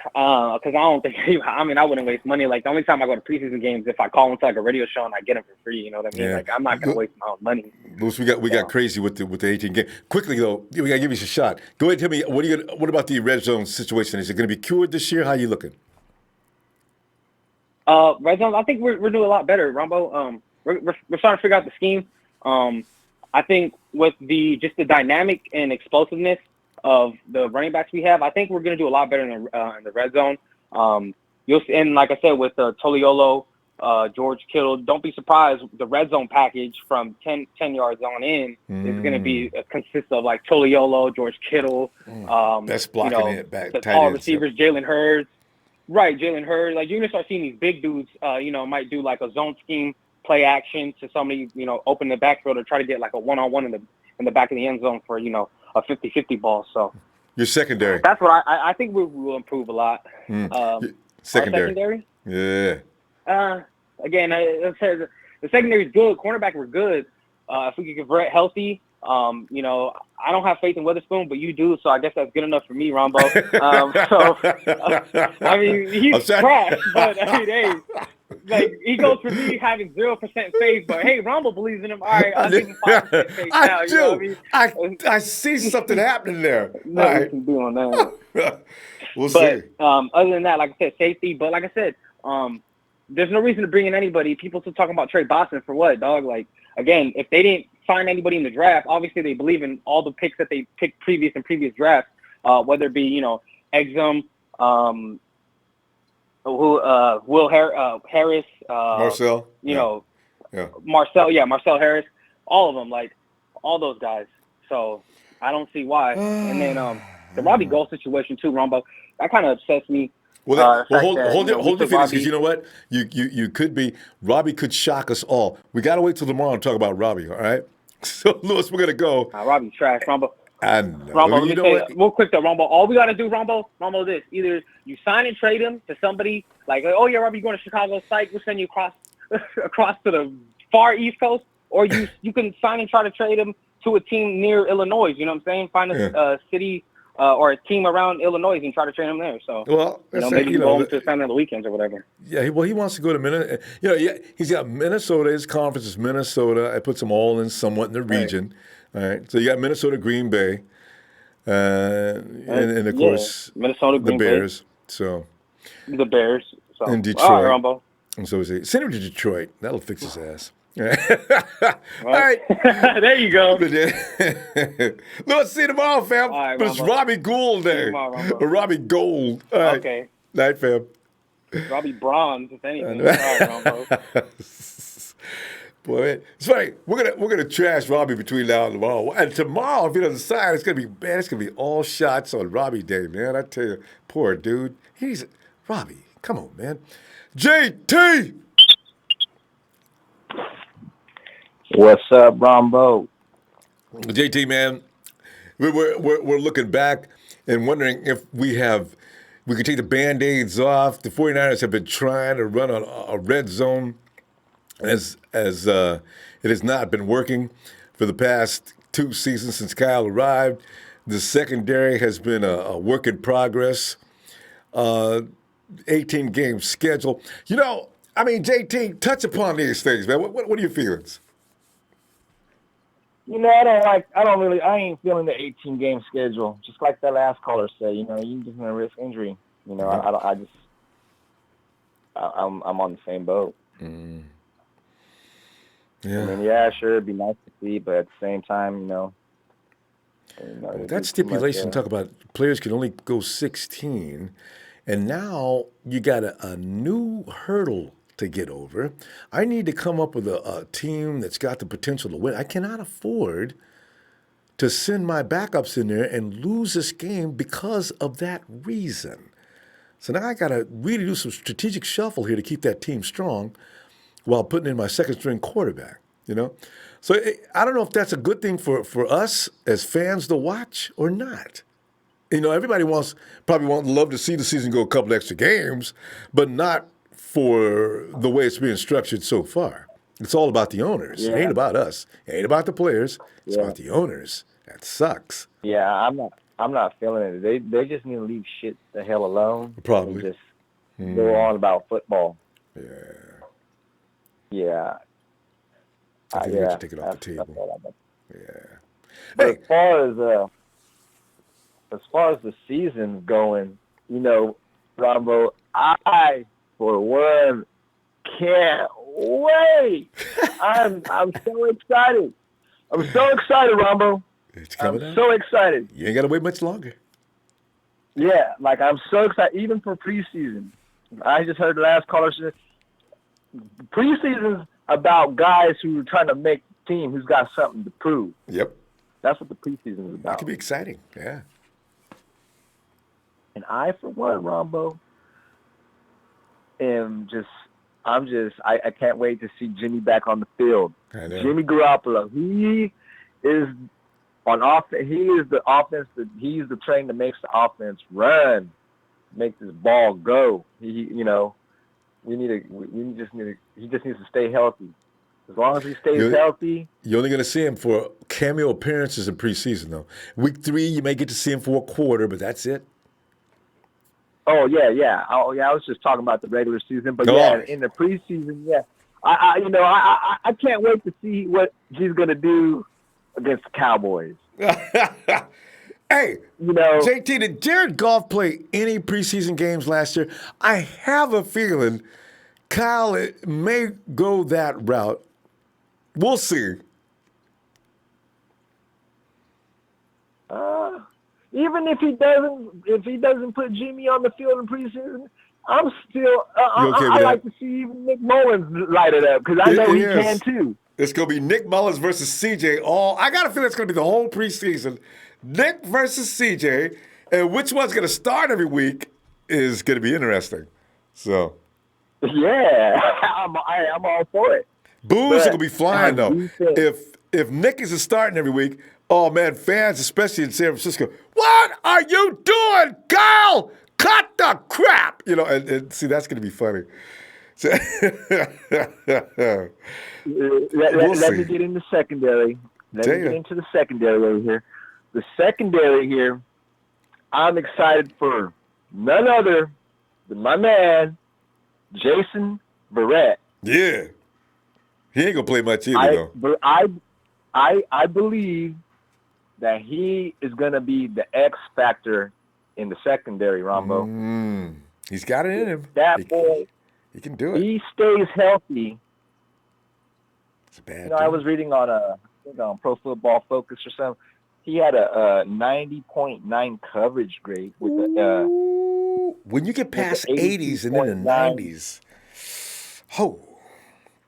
because I don't think I wouldn't waste money. Like, the only time I go to preseason games if I call into like a radio show and I get them for free. You know what I mean? Yeah. Like, I'm not gonna waste my own money. Bruce, we got crazy with the 18 game. Quickly though, we gotta give you a shot. Go ahead, and tell me what about the red zone situation? Is it going to be cured this year? How are you looking? Red zone, I think we're doing a lot better, Ronbo. We're starting to figure out the scheme. I think with the dynamic and explosiveness of the running backs we have, I think we're going to do a lot better in the red zone. You'll see, and like I said, with Toliolo, George Kittle, don't be surprised. The red zone package from 10 yards on in is going to be consist of like Toliolo, George Kittle, that's blocking it back. All receivers, Jalen Hurd. Right, Jalen Hurd. Like, you're going to start seeing these big dudes, might do like a zone scheme play action to somebody, open the backfield or try to get like a one-on-one in the back of the end zone for, a 50-50 ball. So your secondary. That's what I think we will improve a lot. Secondary? Yeah. Again, I said the secondary is good. Cornerback were good. If we could get Varrett healthy, you know, I don't have faith in Witherspoon, but you do, so I guess that's good enough for me, Ronbo. I mean, he's trash, but I mean, hey, like he goes for me having 0% faith, but hey, Ronbo believes in him. All right, I'll give him 5% faith now. I do. You know what I mean? I see something happening there. Nothing we can do on that. We'll see. Other than that, like I said, safety. But like I said, there's no reason to bring in anybody. People still talking about Trey Boston for what, dog? Like, again, if they didn't find anybody in the draft, obviously they believe in all the picks that they picked previous drafts, whether it be, you know, Exum, Will Harris, Marcel, you know, Marcel Harris, all of them, like all those guys. So I don't see why. And then the Robbie Gold situation too, Ronbo, that kind of upsets me. Well, hold your feelings, because you know what? You could be Robbie could shock us all. We got to wait till tomorrow and talk about Robbie. All right. So Lewis, we're gonna go. Robbie's trash, Ronbo. I know. Ronbo, let me say it real quick though, Ronbo. All we gotta do, Ronbo, this: either you sign and trade him to somebody like, oh yeah, Robbie, you're going to Chicago, psych, we'll send you across to the far East Coast, or you can sign and try to trade him to a team near Illinois. You know what I'm saying? Find a city. Or a team around Illinois and try to train him there. So, maybe go home to his family on the weekends or whatever. Yeah, he wants to go to Minnesota. You know, yeah, he's got Minnesota. His conference is Minnesota. I put them all in somewhat in the region. All right. So you got Minnesota, Green Bay, and of course Minnesota, Green the Bears. Bay. So the Bears. So and Detroit. All right, Ronbo. And so send him to Detroit. That'll fix his ass. All right. There you go. Let's see you tomorrow, fam. Right, but it's Robbie Gould Day. Or Robbie Gold. All right. Okay. Night, fam. Robbie Bronze, if anything. All right, Boy, it's funny. We're gonna trash Robbie between now and tomorrow. And tomorrow, if he doesn't sign, it's gonna be all shots on Robbie Day, man. I tell you, poor dude. Robbie. Come on, man. JT. What's up, Ronbo? JT, man, we're looking back and wondering if we could take the Band-Aids off. The 49ers have been trying to run a red zone as it has not been working for the past 2 seasons since Kyle arrived. The secondary has been a work in progress. 18-game schedule. You know, I mean, JT, touch upon these things, man. What are your feelings? You know, I ain't feeling the 18-game schedule. Just like that last caller said, you know, you're just gonna risk injury. You know, I'm on the same boat. Mm. Yeah. I mean, yeah, sure, it'd be nice to see, but at the same time, you know that stipulation talk about players can only go 16, and now you got a new hurdle to get over. I need to come up with a team that's got the potential to win. I cannot afford to send my backups in there and lose this game because of that reason. So now I got to really do some strategic shuffle here to keep that team strong while putting in my second-string quarterback, you know? So I don't know if that's a good thing for us as fans to watch or not. You know, everybody probably love to see the season go a couple extra games, but not for the way it's being structured so far. It's all about the owners. Yeah. It ain't about us. It ain't about the players. It's about the owners. That sucks. Yeah, I'm not feeling it. They just need to leave shit the hell alone. Probably. And just go on about football. Yeah. Yeah. I think we have to take it off the table. Yeah. But as far as the season's going, you know, Ronbo, I for one can't wait. I'm so excited. I'm so excited, Ronbo. It's coming out. So excited. You ain't got to wait much longer. Yeah, like I'm so excited, even for preseason. I just heard the last caller say preseason's about guys who are trying to make the team who's got something to prove. Yep. That's what the preseason is about. It could be exciting, yeah. And I, for one, Ronbo, I can't wait to see Jimmy back on the field. I know. Jimmy Garoppolo, he is on offense. He is the offense. He's the train that makes the offense run. make this ball go. He just needs to stay healthy. As long as he stays healthy. You're only going to see him for cameo appearances in preseason, though. Week 3, you may get to see him for a quarter, but that's it. Oh yeah. I was just talking about the regular season, but in the preseason, I can't wait to see what he's going to do against the Cowboys. Hey, JT, did Jared Goff play any preseason games last year? I have a feeling Kyle may go that route. We'll see. Even if he doesn't put Jimmy on the field in preseason, I'm still. I like to see even Nick Mullins light it up because I know he can too. It's going to be Nick Mullins versus CJ. I got a feeling it's going to be the whole preseason. Nick versus CJ, and which one's going to start every week is going to be interesting. So, yeah, I'm all for it. Boos are going to be flying though. If Nick is starting every week, oh man, fans, especially in San Francisco, what are you doing, Kyle? Cut the crap, and see that's going to be funny. So, let me get into secondary. Let me get into the secondary over here. The secondary here, I'm excited for none other than my man, Jason Varrett. Yeah. He ain't going to play much either, though. I believe that he is going to be the X factor in the secondary, Ronbo. He's got it in him. That boy, he can do it. He stays healthy. It's a bad I was reading on Pro Football Focus or something. He had a 90.9 coverage grade with when you get past 80s and then the 90s,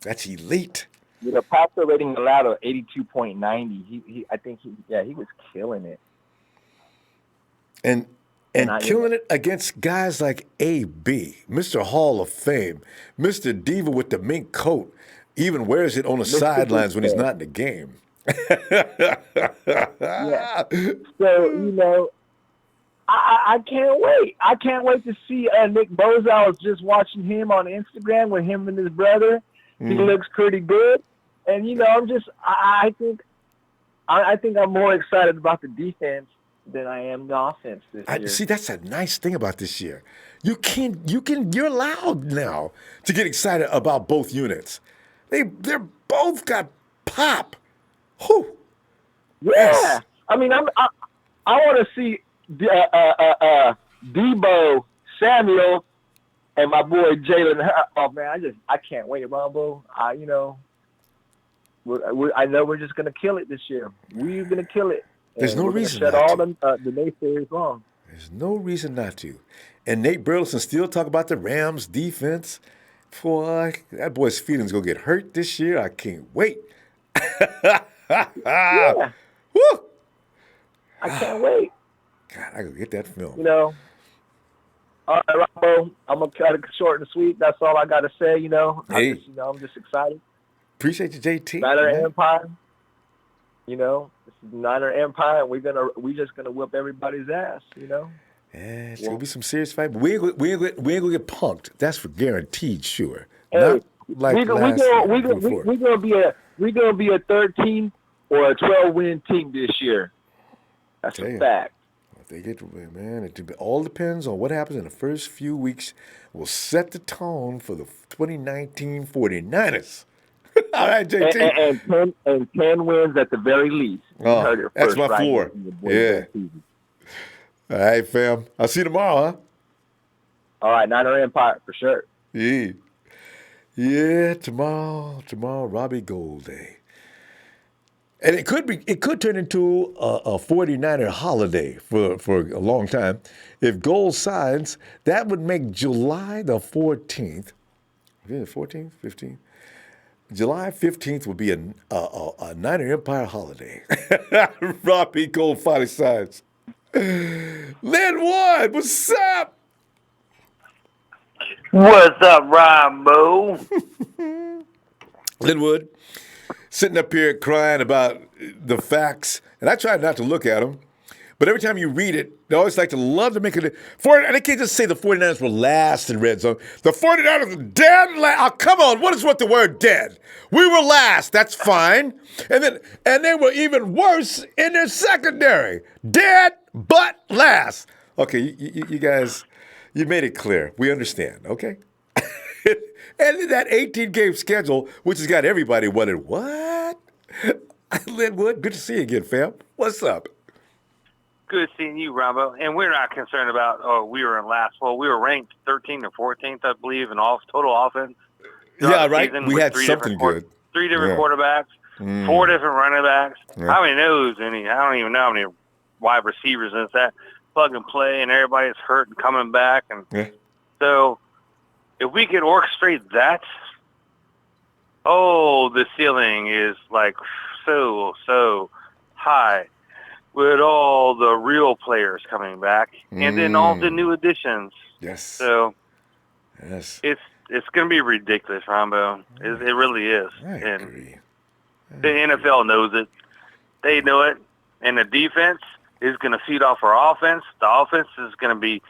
that's elite. With a passer rating allowed of 82.90, I think he was killing it. And killing it against guys like A.B., Mr. Hall of Fame, Mr. Diva with the mink coat, even wears it on the sidelines when he's not in the game. Yeah. So, I can't wait. I can't wait to see Nick Bosa. I was just watching him on Instagram with him and his brother. He looks pretty good. And, I think I'm more excited about the defense than I am the offense this year. See, that's a nice thing about this year. You're allowed now to get excited about both units. They're both got pop. Whew. Yeah. Yes. I mean, I want to see Debo Samuel and my boy Jalen Hurd. Oh man, I can't wait, Ronbo. I know we're just gonna kill it this year. We're gonna kill it. There's no reason shut not all to. The naysayers wrong. There's no reason not to. And Nate Burleson still talk about the Rams defense. Boy, that boy's feelings gonna get hurt this year. I can't wait. Yeah. Woo! I can't wait. God, I gotta get that film. All right, Ronbo, I'm gonna cut it short and sweet. That's all I gotta say. Hey. I'm just excited. Appreciate you, JT. Niner Empire. This is Niner Empire, and we're just gonna whip everybody's ass. Yeah, it's gonna be some serious fight. But we ain't gonna get punked. That's for guaranteed, sure. Hey, not like we're gonna be a 13 or a 12-win team this year. That's a fact. If they get, man, it all depends on what happens in the first few weeks. Will set the tone for the 2019 49ers. All right, JT. And 10 wins at the very least. Oh, that's my floor. Yeah. All right, fam. I'll see you tomorrow, huh? All right, Niner Empire for sure. Yeah, tomorrow, Robbie Gold Day. And it could turn into a 49er holiday for a long time. If Gold signs, that would make July the 14th. Is it 14th, 15th? July 15th would be a Niner Empire holiday. Robbie Gold finally signs. Linwood, what's up? What's up, Ronbo? Linwood, sitting up here crying about the facts, and I tried not to look at them, But every time you read it, they always love to make it. And they can't just say the 49ers were last in red zone. The 49ers were dead last. Oh, come on. What is with the word dead? We were last. That's fine. And they were even worse in their secondary. Dead, but last. Okay, you guys, you made it clear. We understand, okay? And that 18-game schedule, which has got everybody wondering, what? Linwood, good to see you again, fam. What's up? Good seeing you, Ronbo. And we're not concerned about, we were in last. Well, we were ranked 13th or 14th, I believe, in total offense. Yeah, right. We had something good. 3 different quarterbacks, 4 different running backs. Yeah. How many knows any? I don't even know how many wide receivers and that plug and play, and everybody's hurt and coming back. And so if we could orchestrate that, the ceiling is so high with all the real players coming back and then all the new additions. Yes. So yes, it's going to be ridiculous, Ronbo. It really is. I agree. The NFL knows it. They know it. And the defense is going to feed off our offense. The offense is going to be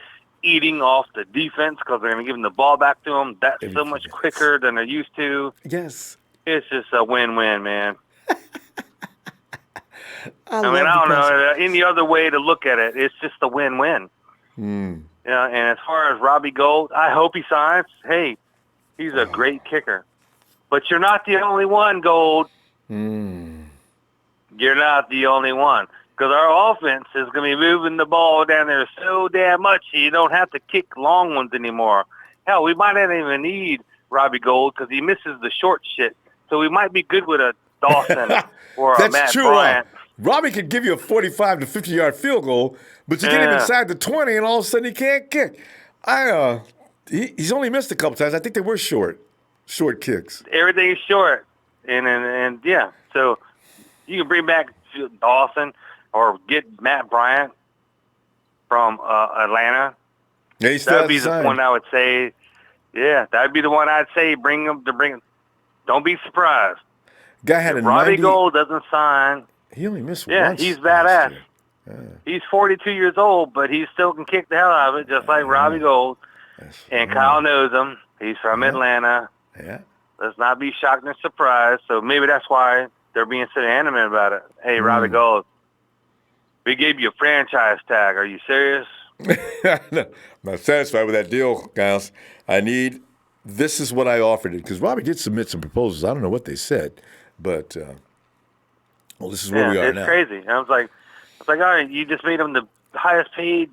eating off the defense because they're going to give them the ball back to them. That's so much quicker than they're used to. Yes. It's just a win-win, man. I don't know any other way to look at it. It's just a win-win. And as far as Robbie Gould, I hope he signs. Hey, he's a great kicker. But you're not the only one, Gould. You're not the only one. Because our offense is going to be moving the ball down there so damn much you don't have to kick long ones anymore. Hell, we might not even need Robbie Gould because he misses the short shit. So we might be good with a Dawson or a Matt Bryant. Robbie could give you a 45 to 50-yard field goal, but you get him inside the 20, and all of a sudden he can't kick. He's only missed a couple times. I think they were short kicks. Everything is short, and yeah. So you can bring back Dawson or get Matt Bryant from Atlanta. Yeah, that'd be the one I would say. Yeah, that'd be the one I'd say. Bring him. Don't be surprised. Guy had if Robbie Gould doesn't sign. He only missed once. Yeah, he's badass. He's 42 years old, but he still can kick the hell out of it, just like Robbie Gould. And Kyle knows him. He's from Atlanta. Yeah. Let's not be shocked and surprised. So maybe that's why they're being so animate about it. Hey, Robbie Gould, we gave you a franchise tag. Are you serious? No, I'm not satisfied with that deal, guys. This is what I offered it, because Robbie did submit some proposals. I don't know what they said, but this is where we are now. It's crazy. And I was like, all right, you just made him the highest paid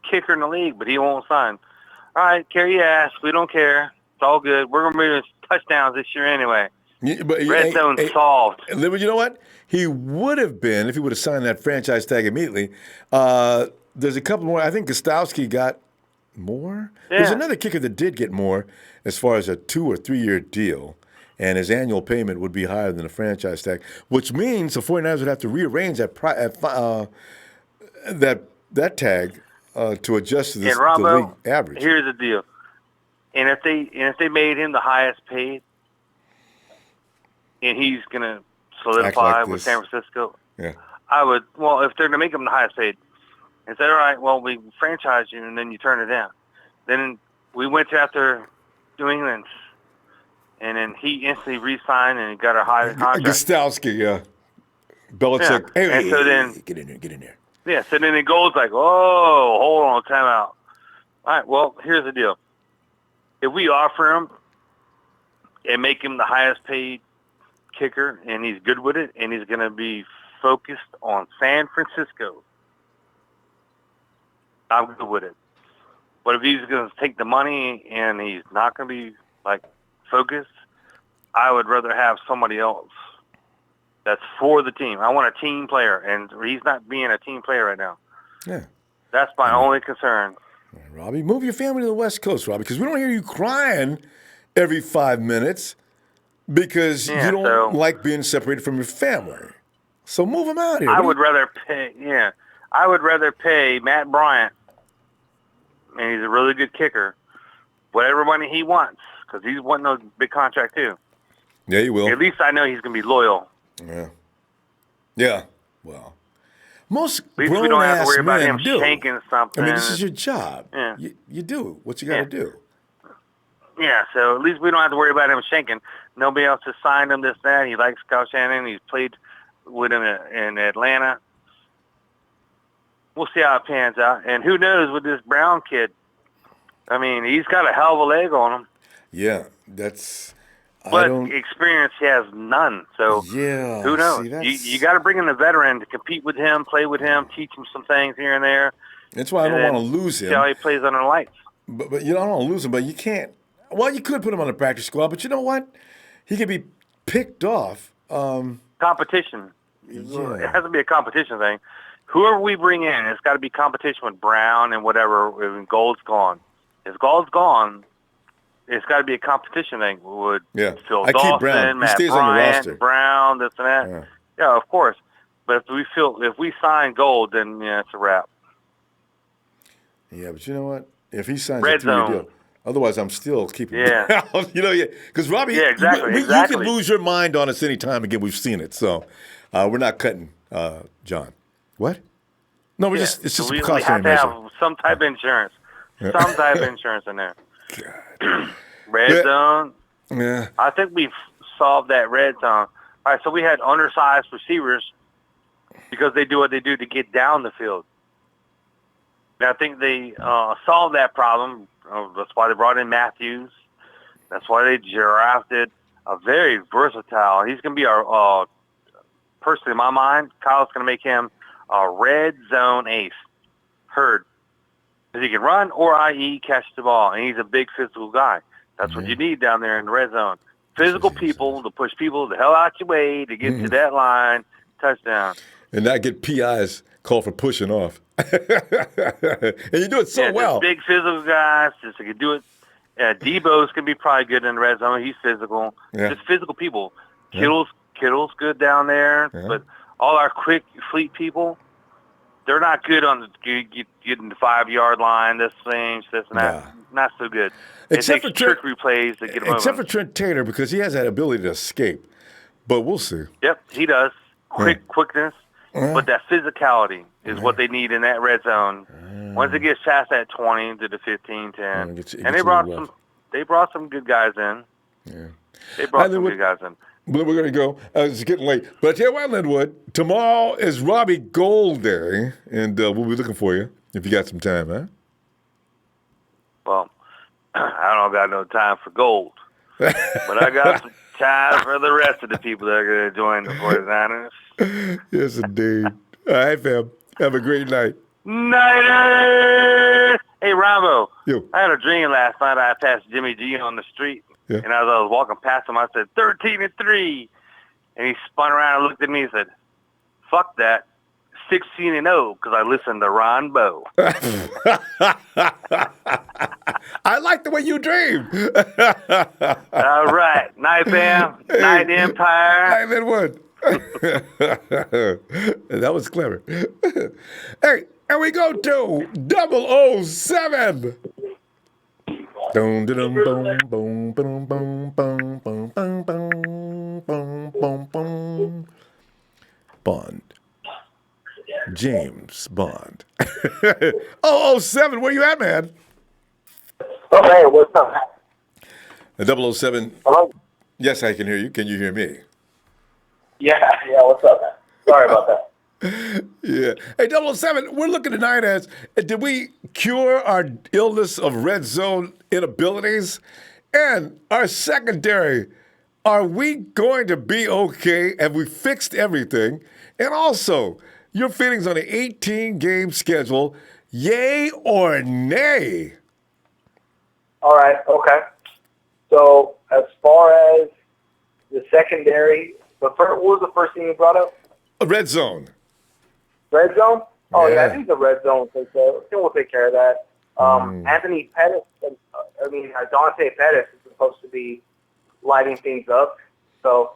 kicker in the league, but he won't sign. All right, carry your ass. We don't care. It's all good. We're going to bring touchdowns this year anyway. Yeah, but Red zone solved. You know what? He would have been, if he would have signed that franchise tag immediately. There's a couple more. I think Gostowski got more. Yeah. There's another kicker that did get more as far as a 2 or 3 year deal, and his annual payment would be higher than the franchise tag, which means the 49ers would have to rearrange that tag to adjust to the league average. Here's the deal. And if they made him the highest paid, and he's going to solidify with San Francisco, I would. Well, if they're going to make him the highest paid, and say, all right, well, we franchise you, and then you turn it down. Then we went after New England, and then he instantly re-signed and got a higher contract. Gostowski, yeah. Belichick. Yeah. And so then get in there. Yeah, so then it goes like, oh, hold on, time out. All right, well, here's the deal. If we offer him and make him the highest paid kicker, and he's good with it, and he's going to be focused on San Francisco, I'm good with it. But if he's going to take the money and he's not going to be focused, I would rather have somebody else that's for the team. I want a team player, and he's not being a team player right now. Yeah, that's my only concern. Robbie, move your family to the West Coast, Robbie, because we don't hear you crying every 5 minutes because you don't like being separated from your family. So move them out here. I would rather pay Matt Bryant, and he's a really good kicker, whatever money he wants, because he's wanting a big contract too. Yeah, he will. At least I know he's going to be loyal. Yeah. Yeah. Well, Most At least we don't have to worry about him do. shanking something. I mean, this is your job. Yeah. You do what you got to do. Yeah, so at least we don't have to worry about him shanking. Nobody else has signed him this, that. He likes Kyle Shanahan. He's played with him in Atlanta. We'll see how it pans out. And who knows with this Brown kid. I mean, he's got a hell of a leg on him. Yeah, that's... But experience he has none. So who knows? You got to bring in a veteran to compete with him, play with him, teach him some things here and there. That's why I don't want to lose him. See how he plays under the lights. But you don't want to lose him, but you can't. Well, you could put him on the practice squad, but you know what? He could be picked off. Competition. Yeah. It has to be a competition thing. Whoever we bring in, it's got to be competition with Brown and whatever when Gold's gone. If Gold's gone, it's got to be a competition thing with Phil Dawson, Brown. Matt Bryant, Brown, this and that. Yeah, of course. But if we sign Gold, then it's a wrap. Yeah, but you know what? If he signs Red a 3-year zone. deal, otherwise I'm still keeping him Yeah. down. Because Robbie, exactly. You can lose your mind on us any time again. We've seen it, so we're not cutting John. What? No, it's just a precautionary measure. We have to have some type of insurance. Some type of insurance in there. Red zone. Yeah. I think we've solved that red zone. All right, so we had undersized receivers because they do what they do to get down the field. And I think they solved that problem. That's why they brought in Matthews. That's why they drafted a very versatile. He's going to be our, personally in my mind, Kyle's going to make him a red zone ace. Hurd. Because he can run or, i.e., catch the ball. And he's a big physical guy. That's what you need down there in the red zone. Physical people to push people the hell out your way to get to that line, touchdown. And not get PIs called for pushing off. And you do it so well. Big physical guys, just can do it. Debo's can be probably good in the red zone. He's physical. Yeah. Just physical people. Kittle's good down there. Yeah. But all our quick, fleet people, they're not good on getting the 5-yard line, this and that. Nah. Not so good. Except it takes trickery plays to get them Except over. for Trent Taylor, because he has that ability to escape. But we'll see. Yep, he does. Quickness. But that physicality is what they need in that red zone. Once it gets past that 20 to the 15, 10. And they brought some good guys in. Yeah. They brought some good guys in. But we're going to go. It's getting late. But I tell you what, Linwood, tomorrow is Robbie Gold Day, and we'll be looking for you if you got some time, huh? Well, I don't got no time for gold. But I got some time for the rest of the people that are going to join the 49ers. Yes, indeed. All right, fam. Have a great night. Niners! Hey, Ronbo. Yo. I had a dream last night. I passed Jimmy G on the street. Yeah. And as I was walking past him, I said, 13-3. And he spun around and looked at me and said, fuck that. 16-0 because I listened to Ronbo. I like the way you dream. All right. Night, fam. Night, Empire. Night, Linwood. That was clever. Hey, and we go to 007. Boom, boom, boom, boom, boom, boom, boom, boom, boom, boom, boom. Bond. James Bond. 007, where you at, man? Oh, hey, what's up? 007. Hello? Yes, I can hear you. Can you hear me? Yeah, what's up, man? Sorry about that. Yeah. Hey, 007, we're looking tonight as, did we cure our illness of red zone inabilities? And our secondary, are we going to be okay? Have we fixed everything? And also, your feelings on the 18-game schedule, yay or nay? All right, okay. So as far as the secondary, what was the first thing you brought up? A red zone. Red zone? Oh, Yeah. yeah, I think the red zone will take care of that. Anthony Pettis, Dante Pettis is supposed to be lighting things up. So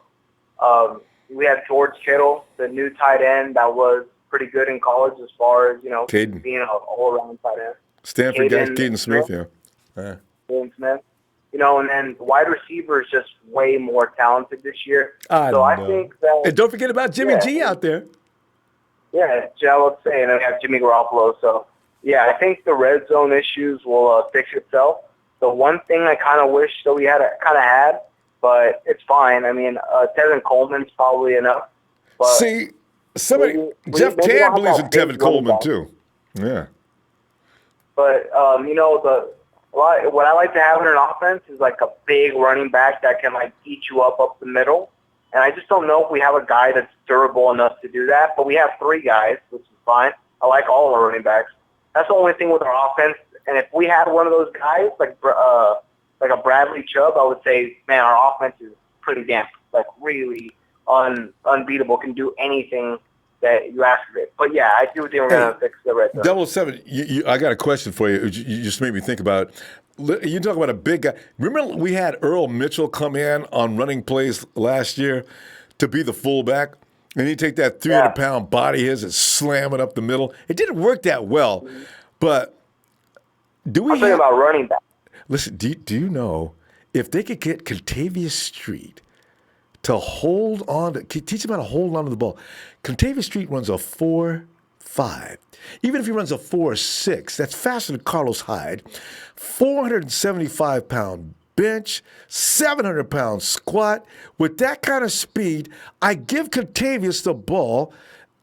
we have George Kittle, the new tight end that was pretty good in college as far as, Caden. being an all-around tight end. Stanford guy, Caden Smith, yeah. Caden Smith. And then wide receiver is just way more talented this year. I think that... And don't forget about Jimmy G out there. Yeah, I was saying I have Jimmy Garoppolo. So, yeah, I think the red zone issues will fix itself. The one thing I kind of wish that we had, but it's fine. I mean, Tevin Coleman's probably enough. But see, Jeff Tan believes in Tevin Coleman too. Yeah. But what I like to have in an offense is like a big running back that can like eat you up the middle. And I just don't know if we have a guy that's durable enough to do that. But we have 3 guys, which is fine. I like all our running backs. That's the only thing with our offense. And if we had one of those guys, like a Bradley Chubb, I would say, man, our offense is pretty damn, like really unbeatable, can do anything that you ask of it. But yeah, I do think we're going to fix the red zone. 007, I got a question for you. You just made me think about it. You talk about a big guy. Remember we had Earl Mitchell come in on running plays last year to be the fullback? And he'd take that 300-pound body of his and slam it up the middle. It didn't work that well, but do we? I'm talking about running back. Listen, do you know if they could get Contavious Street to hold on to, teach him how to hold on to the ball. Contavious Street runs a 4.5. Even if he runs a 4.6, that's faster than Carlos Hyde. 475-pound bench, 700-pound squat. With that kind of speed, I give Contavious the ball.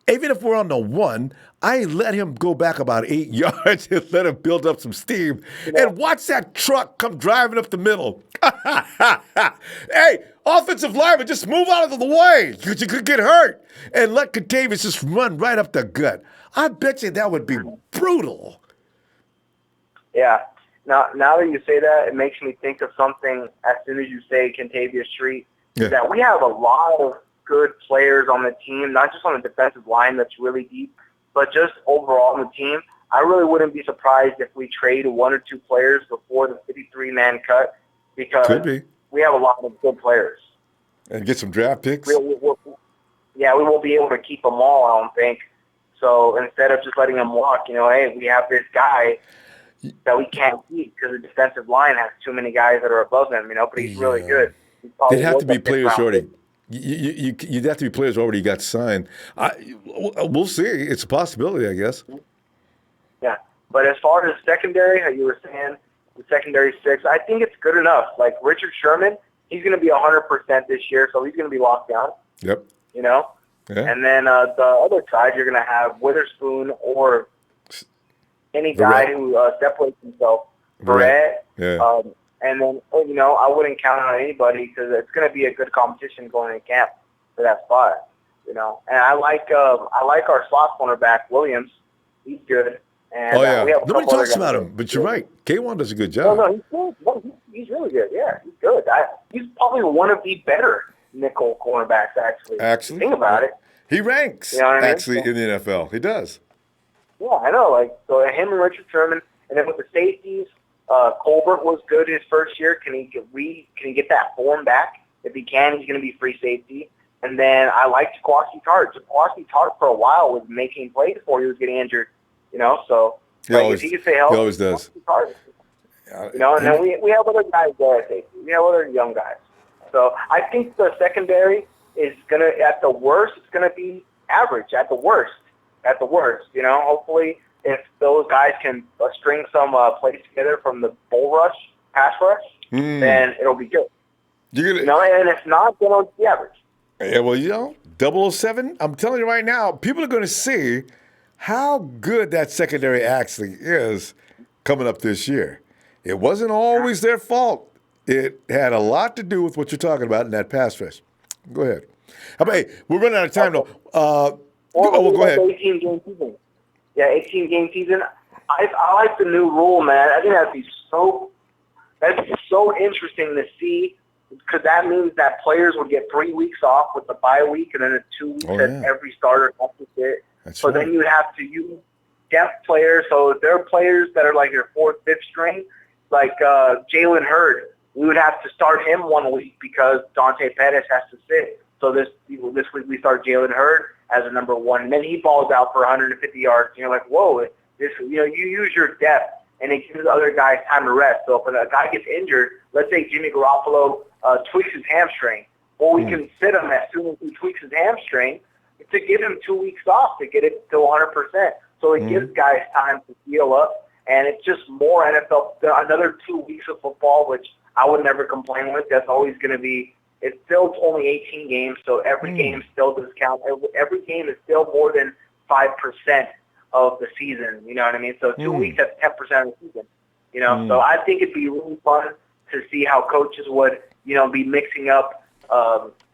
Even if we're on the 1, I let him go back about 8 yards and let him build up some steam. And watch that truck come driving up the middle. Hey, offensive lineman, just move out of the way because you could get hurt. And let Contavious just run right up the gut. I bet you that would be brutal. Yeah. Now that you say that, it makes me think of something as soon as you say Contavious Street, that we have a lot of good players on the team, not just on the defensive line that's really deep, but just overall on the team. I really wouldn't be surprised if we trade 1 or 2 players before the 53-man cut because we have a lot of good players. And get some draft picks? We won't be able to keep them all, I don't think. So instead of just letting them walk, hey, we have this guy that we can't keep because the defensive line has too many guys that are above him, but he's really good. They'd have to be players already. You'd have to be players already got signed. We'll see. It's a possibility, I guess. Yeah. But as far as secondary, how you were saying, the secondary 6, I think it's good enough. Like Richard Sherman, he's going to be 100% this year, so he's going to be locked down. Yep. Yeah. And then the other side, you're going to have Witherspoon or any guy who separates himself. Varrett. Yeah. And then, I wouldn't count on anybody because it's going to be a good competition going in camp for that spot. And I like our slot cornerback Williams. He's good. And, nobody talks about him, but you're right. K1 does a good job. No, he's good. No, he's really good. Yeah, he's good. He's probably one of the better nickel cornerbacks, actually. Think about it. He ranks, in the NFL. He does. Yeah, I know. So him and Richard Sherman, and then with the safeties, Colbert was good his first year. Can he get that form back? If he can, he's going to be free safety. And then I like Jaquashi Tart. Jaquashi Tart for a while was making plays before he was getting injured. So if he can stay healthy, he always does. And then we have other guys there at safety. We have other young guys. So I think the secondary is gonna, at the worst, it's gonna be average. At the worst. Hopefully, if those guys can string some plays together from the bull rush, pass rush, then it'll be good. And if not, then it'll be average. Yeah, well, 007, I'm telling you right now, people are going to see how good that secondary actually is coming up this year. It wasn't always their fault. It had a lot to do with what you're talking about in that pass rush. Go ahead. Hey, we're running out of time, though. Go ahead. 18-game season. Yeah, 18-game season. I like the new rule, man. I think that'd be so interesting to see because that means that players would get 3 weeks off with the bye week and then 2 weeks that every starter has to sit. Then you have to use depth players. So if there are players that are like your 4th, 5th string, like Jalen Hurd, we would have to start him 1 week because Dante Pettis has to sit. So this week we start Jalen Hurd as a number 1, and then he balls out for 150 yards. And you're like, whoa, you use your depth, and it gives other guys time to rest. So if a guy gets injured, let's say Jimmy Garoppolo tweaks his hamstring, well, we can sit him as soon as he tweaks his hamstring to give him 2 weeks off to get it to 100%. So it gives guys time to heal up, and it's just more NFL, another 2 weeks of football, which I would never complain with. That's always going to be, it's still only 18 games, so every game still does count. Every game is still more than 5% of the season, you know what I mean? So 2 weeks, that's 10% of the season, you know? So I think it'd be really fun to see how coaches would, you know, be mixing up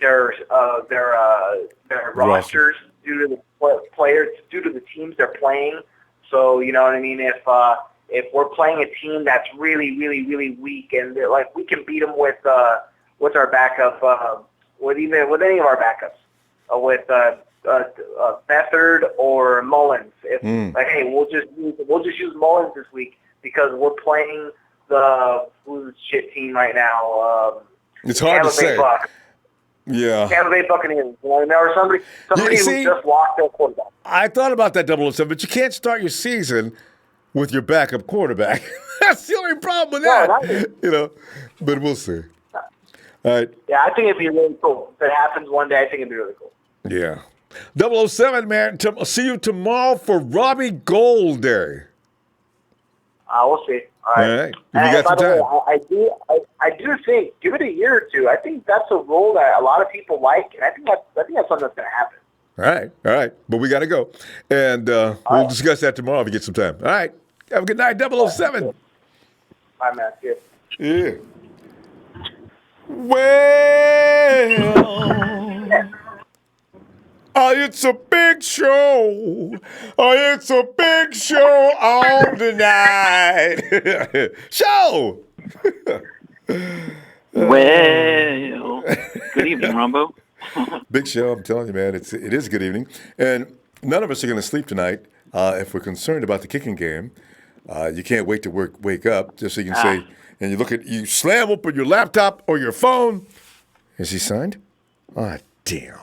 their rosters due to the players, due to the teams they're playing. So, you know what I mean? If we're playing a team that's really, really, really weak, and like we can beat them with our backup, with any of our backups, with Beathard or Mullins. If like, hey, we'll just use Mullins this week because we're playing the shit team right now. It's hard to say. Yeah. Tampa Bay Buccaneers. You know, or somebody who just locked their quarterback. I thought about that 007, but you can't start your season with your backup quarterback. That's the only problem with that. You know, but we'll see. All right. Yeah, I think it'd be really cool. If it happens one day, I think it'd be really cool. Yeah. 007, man. See you tomorrow for Robbie Gold Day. We'll see. All right. You got some time. I do think, give it a year or two. I think that's a role that a lot of people like, and I think that's something that's going to happen. All right. But we got to go. And we'll discuss that tomorrow if you get some time. All right. Have a good night, 007. All right, man. Yeah. Well, it's a big show. It's a big show on tonight. Show. Well, good evening, Ronbo. Big show, I'm telling you, man. It is a good evening. And none of us are going to sleep tonight if we're concerned about the kicking game. You can't wait to wake up just so you can say, and you slam open your laptop or your phone. Is he signed? Damn.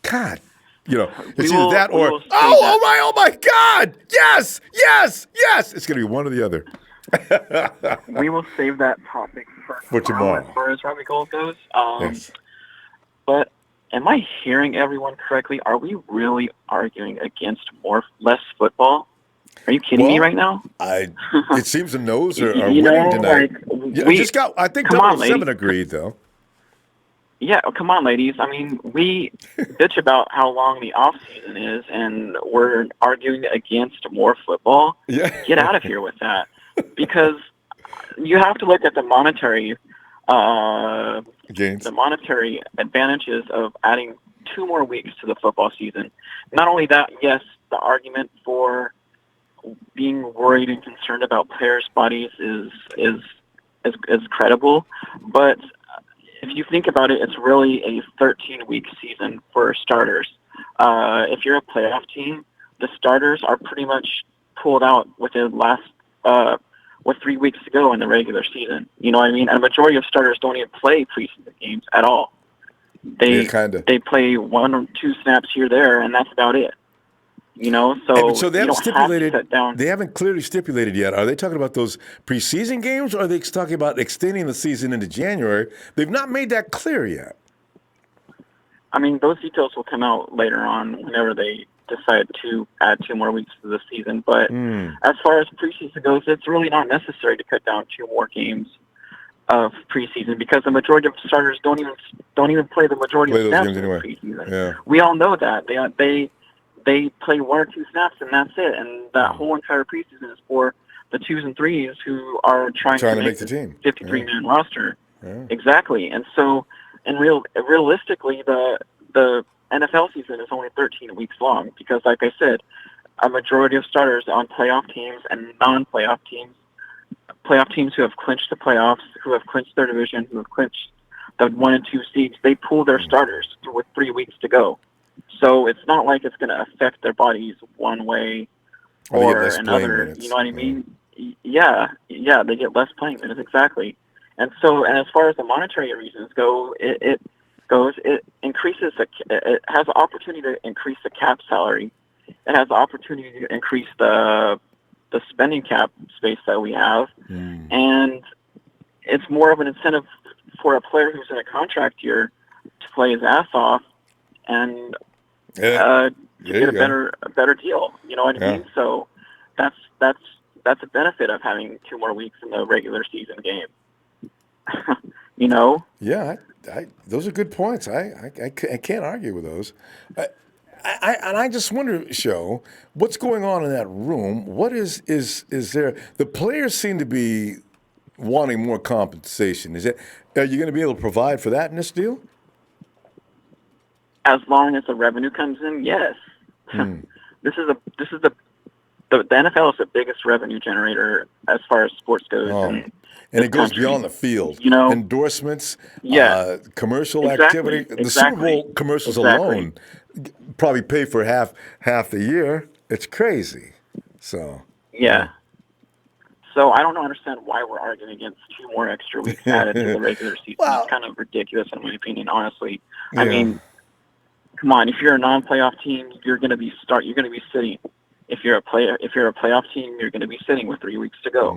God. You know, it's either that or, oh my God. Yes. It's going to be one or the other. We will save that topic for tomorrow as far as Robbie Gold goes. Yes. But am I hearing everyone correctly? Are we really arguing against less football? Are you kidding me right now? It seems the no's are winning tonight. I think 007 agreed, though. Yeah, come on, ladies. I mean, we bitch about how long the off season is, and we're arguing against more football. Yeah. Get out of here with that, because you have to look at the monetary gains, the monetary advantages of adding 2 more weeks to the football season. Not only that, yes, the argument for being worried and concerned about players' bodies is credible, but if you think about it, it's really a 13-week season for starters. If you're a playoff team, the starters are pretty much pulled out with 3 weeks to go in the regular season. You know what I mean? And a majority of starters don't even play preseason games at all. They play 1 or 2 snaps here or there, and that's about it. You know, so they haven't stipulated. They haven't clearly stipulated yet. Are they talking about those preseason games, or are they talking about extending the season into January? They've not made that clear yet. I mean, those details will come out later on whenever they decide to add 2 more weeks to the season. But as far as preseason goes, it's really not necessary to cut down 2 more games of preseason because the majority of starters don't even play the majority of snaps in preseason. Yeah. We all know that they play 1 or 2 snaps and that's it. And that whole entire preseason is for the 2s and 3s who are trying to make the team 53-man roster. Yeah. Exactly. And so, realistically, the NFL season is only 13 weeks long because, like I said, a majority of starters on playoff teams and non-playoff teams who have clinched the playoffs, who have clinched their division, who have clinched the 1 and 2 seeds, they pull their starters with 3 weeks to go. So it's not like it's going to affect their bodies one way or another. You know what I mean? Yeah, they get less playing minutes, exactly. And as far as the monetary reasons go, it increases. It has the opportunity to increase the cap salary. It has the opportunity to increase the spending cap space that we have, and it's more of an incentive for a player who's in a contract year to play his ass off and to get a better deal. You know what I mean? So that's a benefit of having 2 more weeks in the regular season game. You know? Yeah, those are good points. I can't argue with those. I just wonder, Show, what's going on in that room? What is there? The players seem to be wanting more compensation. Are you going to be able to provide for that in this deal? As long as the revenue comes in, yes. This is the NFL is the biggest revenue generator as far as sports goes. And it goes beyond the field. You know, endorsements, commercial exactly, activity. The Super Bowl commercials alone probably pay for half the year. It's crazy. So So I don't understand why we're arguing against 2 more extra weeks added to the regular season. It's kind of ridiculous in my opinion, honestly. I mean, come on, if you're a non-playoff team, you're going to be sitting. If you're a playoff team, you're going to be sitting with 3 weeks to go.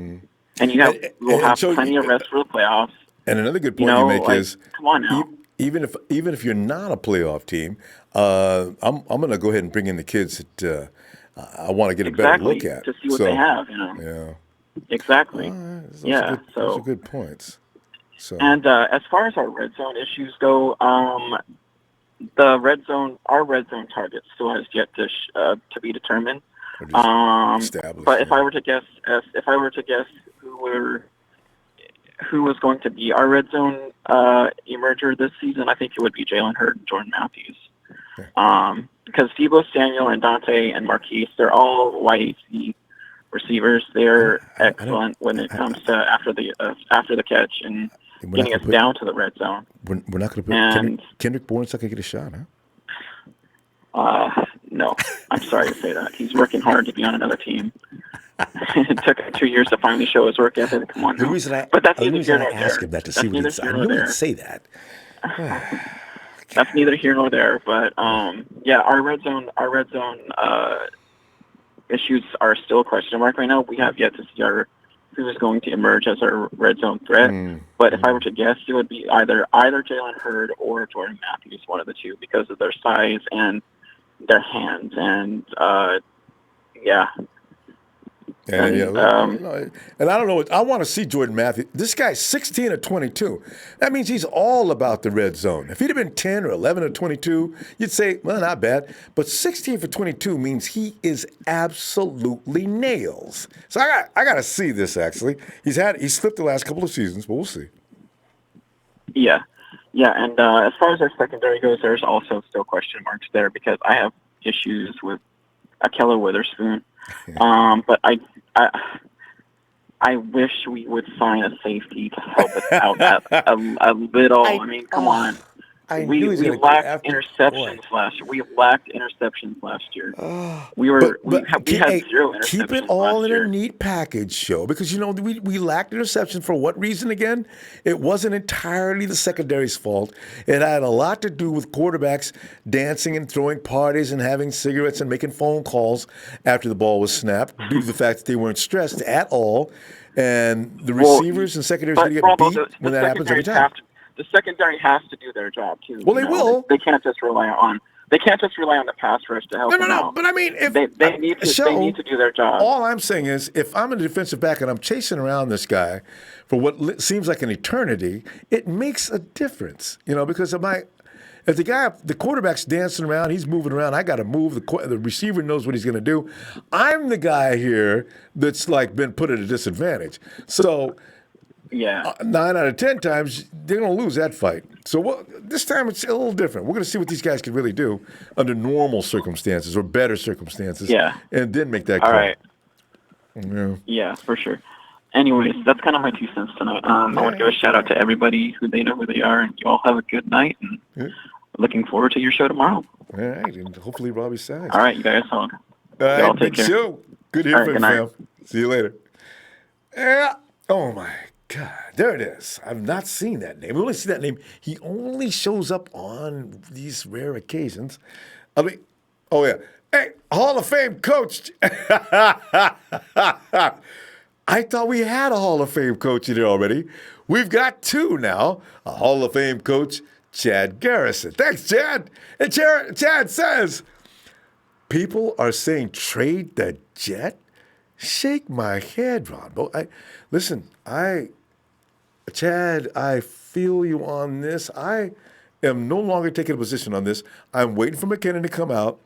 And we'll have plenty of rest for the playoffs. And another good point you make is, come on now. Even if you're not a playoff team, I'm going to go ahead and bring in the kids that I want to get a better look at to see what they have. You know. Yeah. Exactly. Those are good points. So. And as far as our red zone issues go, our red zone target still has yet to be determined. But if I were to guess who was going to be our red zone emerger this season, I think it would be Jalen Hurd and Jordan Matthews. Because Deebo Samuel and Dante and Marquise, they're all YAC receivers. They're excellent when it comes to after the catch and getting us down to the red zone. We're not going to put Kendrick Bourne so I can get a shot, huh? No, I'm sorry to say that. He's working hard to be on another team. It took 2 years to finally show his work ethic. Come on, but that's neither here nor there. Ask him that to see what he said. I knew he'd say that. That's neither here nor there. But our red zone issues are still a question mark right now. We have yet to see who is going to emerge as our red zone threat. But if I were to guess, it would be either Jalen Hurd or Jordan Matthews, one of the two, because of their size and their hands. And And I don't know. I want to see Jordan Matthews. This guy's 16 or 22. That means he's all about the red zone. If he'd have been 10 or 11 or 22, you'd say, well, not bad. But 16 for 22 means he is absolutely nails. So I got to see this, actually. He's slipped the last couple of seasons, but we'll see. Yeah. And as far as our secondary goes, there's also still question marks there because I have issues with Akella Witherspoon. But I wish we would sign a safety to help us out a little. I mean, come on. We lacked interceptions last year. We lacked interceptions last year. We had 0 interceptions. Keep it all in a neat package, show, because we lacked interceptions for what reason again? It wasn't entirely the secondary's fault. It had a lot to do with quarterbacks dancing and throwing parties and having cigarettes and making phone calls after the ball was snapped due to the fact that they weren't stressed at all. And the receivers and secondaries are going to get beat when that happens every time. The secondary has to do their job too. Well, they will. They can't just rely on the pass rush to help them out. No. But I mean, if they need to do their job. All I'm saying is, if I'm a defensive back and I'm chasing around this guy for what seems like an eternity, it makes a difference. Because if the quarterback's dancing around, he's moving around, I got to move. The receiver knows what he's going to do. I'm the guy here that's been put at a disadvantage. So. Yeah. 9 out of 10 times, they're going to lose that fight. So this time it's a little different. We're going to see what these guys can really do under normal circumstances or better circumstances. Yeah. And then make that call. All right. Yeah, for sure. Anyways, that's kind of my 2 cents tonight. I want to give a shout out to everybody who they know who they are, and you all have a good night. And looking forward to your show tomorrow. All right. And hopefully Robbie signs. All right, you guys. All right, take care. Show. Good hearing from you, fam. See you later. Yeah. Oh, my God, there it is. I've not seen that name. We only see that name. He only shows up on these rare occasions. Hey, Hall of Fame coach. I thought we had a Hall of Fame coach in there already. We've got 2 now. A Hall of Fame coach, Chad Garrison. Thanks, Chad. And Chad says, people are saying trade the Jet? Shake my head, Ronbo. Chad, I feel you on this. I am no longer taking a position on this. I'm waiting for McKinnon to come out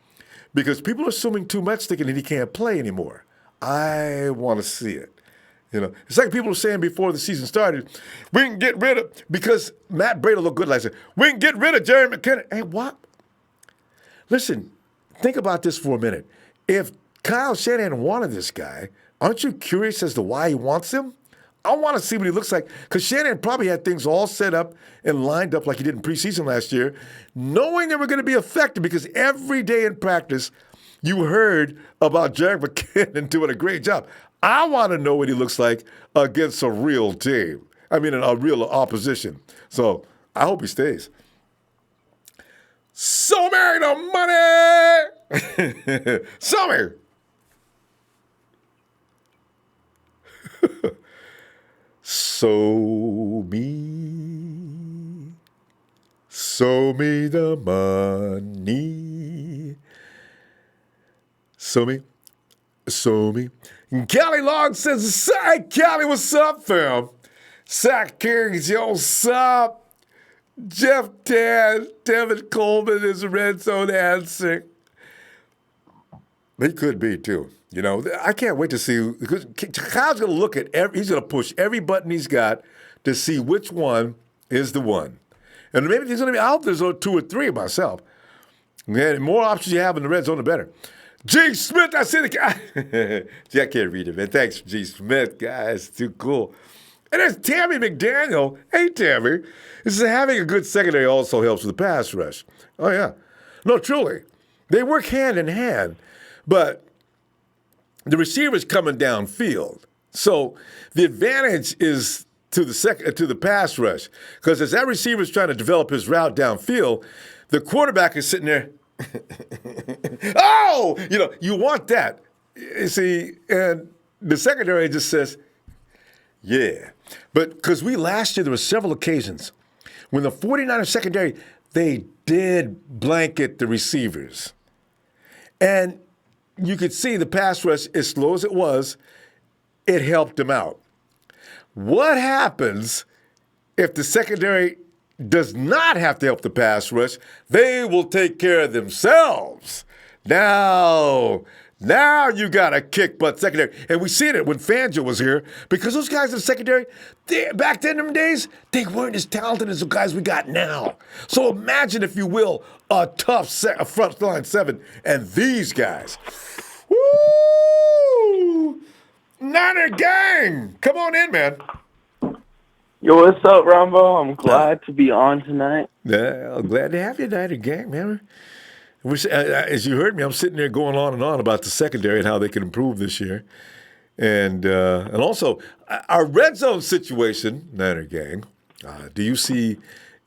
because people are assuming too much, thinking that he can't play anymore. I want to see it. It's like people were saying before the season started, we can get rid of, because Matt Breda looked good last year, we can get rid of Jerry McKinnon. Hey, what? Listen, think about this for a minute. If Kyle Shanahan wanted this guy, aren't you curious as to why he wants him? I want to see what he looks like, because Shanahan probably had things all set up and lined up like he did in preseason last year, knowing they were going to be effective, because every day in practice, you heard about Jerry McKinnon doing a great job. I want to know what he looks like against a real team. I mean, a real opposition. So I hope he stays. So marry the money! So me the money. So me. Callie Long says, "Hey, Callie, what's up, fam? Zach Kings, yo, what's up? Jeff Tan, Devin Coleman is a red zone answer." He could be, too. I can't wait to see, because Kyle's going to look at he's going to push every button he's got to see which one is the one. And maybe he's going to be out there, 2 or 3 myself. And the more options you have in the red zone, the better. G. Smith, I see the guy. Gee, I can't read it, man. Thanks, G. Smith, guys. Too cool. And there's Tammy McDaniel. Hey, Tammy. This is having a good secondary also helps with the pass rush. Oh, yeah. No, truly. They work hand in hand. But the receiver's coming downfield. So the advantage is to the pass rush. Because as that receiver's trying to develop his route downfield, the quarterback is sitting there. Oh, you want that. You see, and the secondary just says, yeah. But because last year there were several occasions when the 49ers secondary, they did blanket the receivers. And you could see the pass rush, as slow as it was, it helped them out. What happens if the secondary does not have to help the pass rush? They will take care of themselves. Now you got a kick butt secondary. And we seen it when Fangio was here, because those guys in the secondary, back then in them days, they weren't as talented as the guys we got now. So imagine, if you will, a tough front line 7 and these guys. Woo! Niner gang! Come on in, man. Yo, what's up, Ronbo? I'm glad to be on tonight. Yeah, I'm glad to have you, Niner gang, man. As you heard me, I'm sitting there going on and on about the secondary and how they can improve this year. And also, our red zone situation, Niner gang, do you see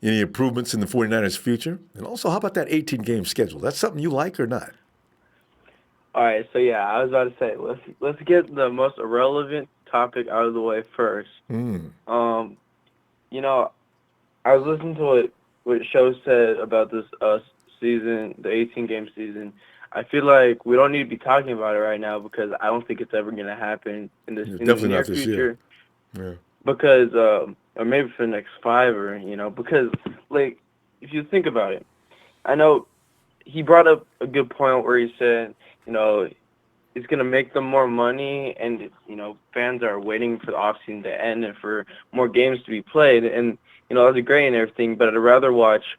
any improvements in the 49ers' future? And also, how about that 18-game schedule? That's something you like or not? All right, so yeah, I was about to say, let's get the most irrelevant topic out of the way first. I was listening to what Show said about this season, the 18-game season. I feel like we don't need to be talking about it right now, because I don't think it's ever going to happen in the near future. Yeah. Because, or maybe for the next 5, because, like, if you think about it, I know he brought up a good point where he said, it's going to make them more money, and, fans are waiting for the offseason to end and for more games to be played. And, that's great and everything, but I'd rather watch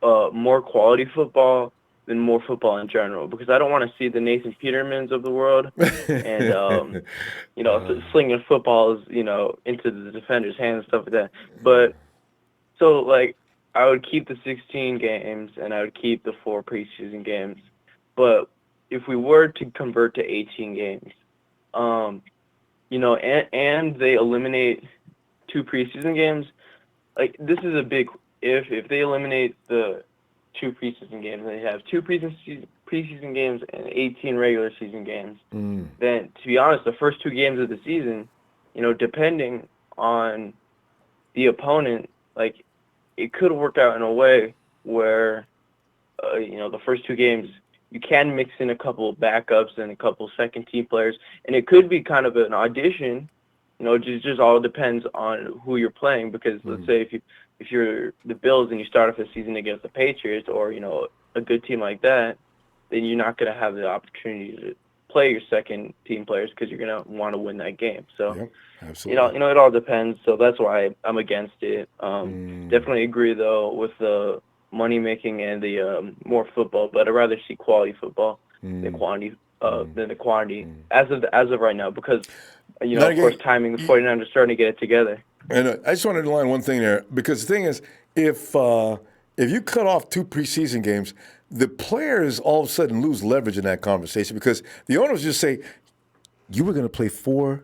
more quality football than more football in general, because I don't want to see the Nathan Petermans of the world and, slinging footballs, into the defender's hands and stuff like that. But so, like, I would keep the 16 games and I would keep the 4 preseason games. But if we were to convert to 18 games, and they eliminate 2 preseason games, like, this is a big if they eliminate the 2 preseason games, and they have 2 preseason games and 18 regular season games, then, to be honest, the first 2 games of the season, depending on the opponent, like, it could work out in a way where, the first 2 games, you can mix in a couple of backups and a couple second-team players, and it could be kind of an audition. It just all depends on who you're playing, because let's say if you're the Bills and you start off the season against the Patriots or, a good team like that, then you're not going to have the opportunity to play your second-team players because you're going to want to win that game. So, absolutely. it all depends. So that's why I'm against it. Definitely agree, though, with the money making and the more football, but I'd rather see quality football than quantity. As of right now, because of course, timing, the 49ers are starting to get it together. And I just wanted to line one thing there, because the thing is, if you cut off 2 preseason games, the players all of a sudden lose leverage in that conversation, because the owners just say, you were going to play 4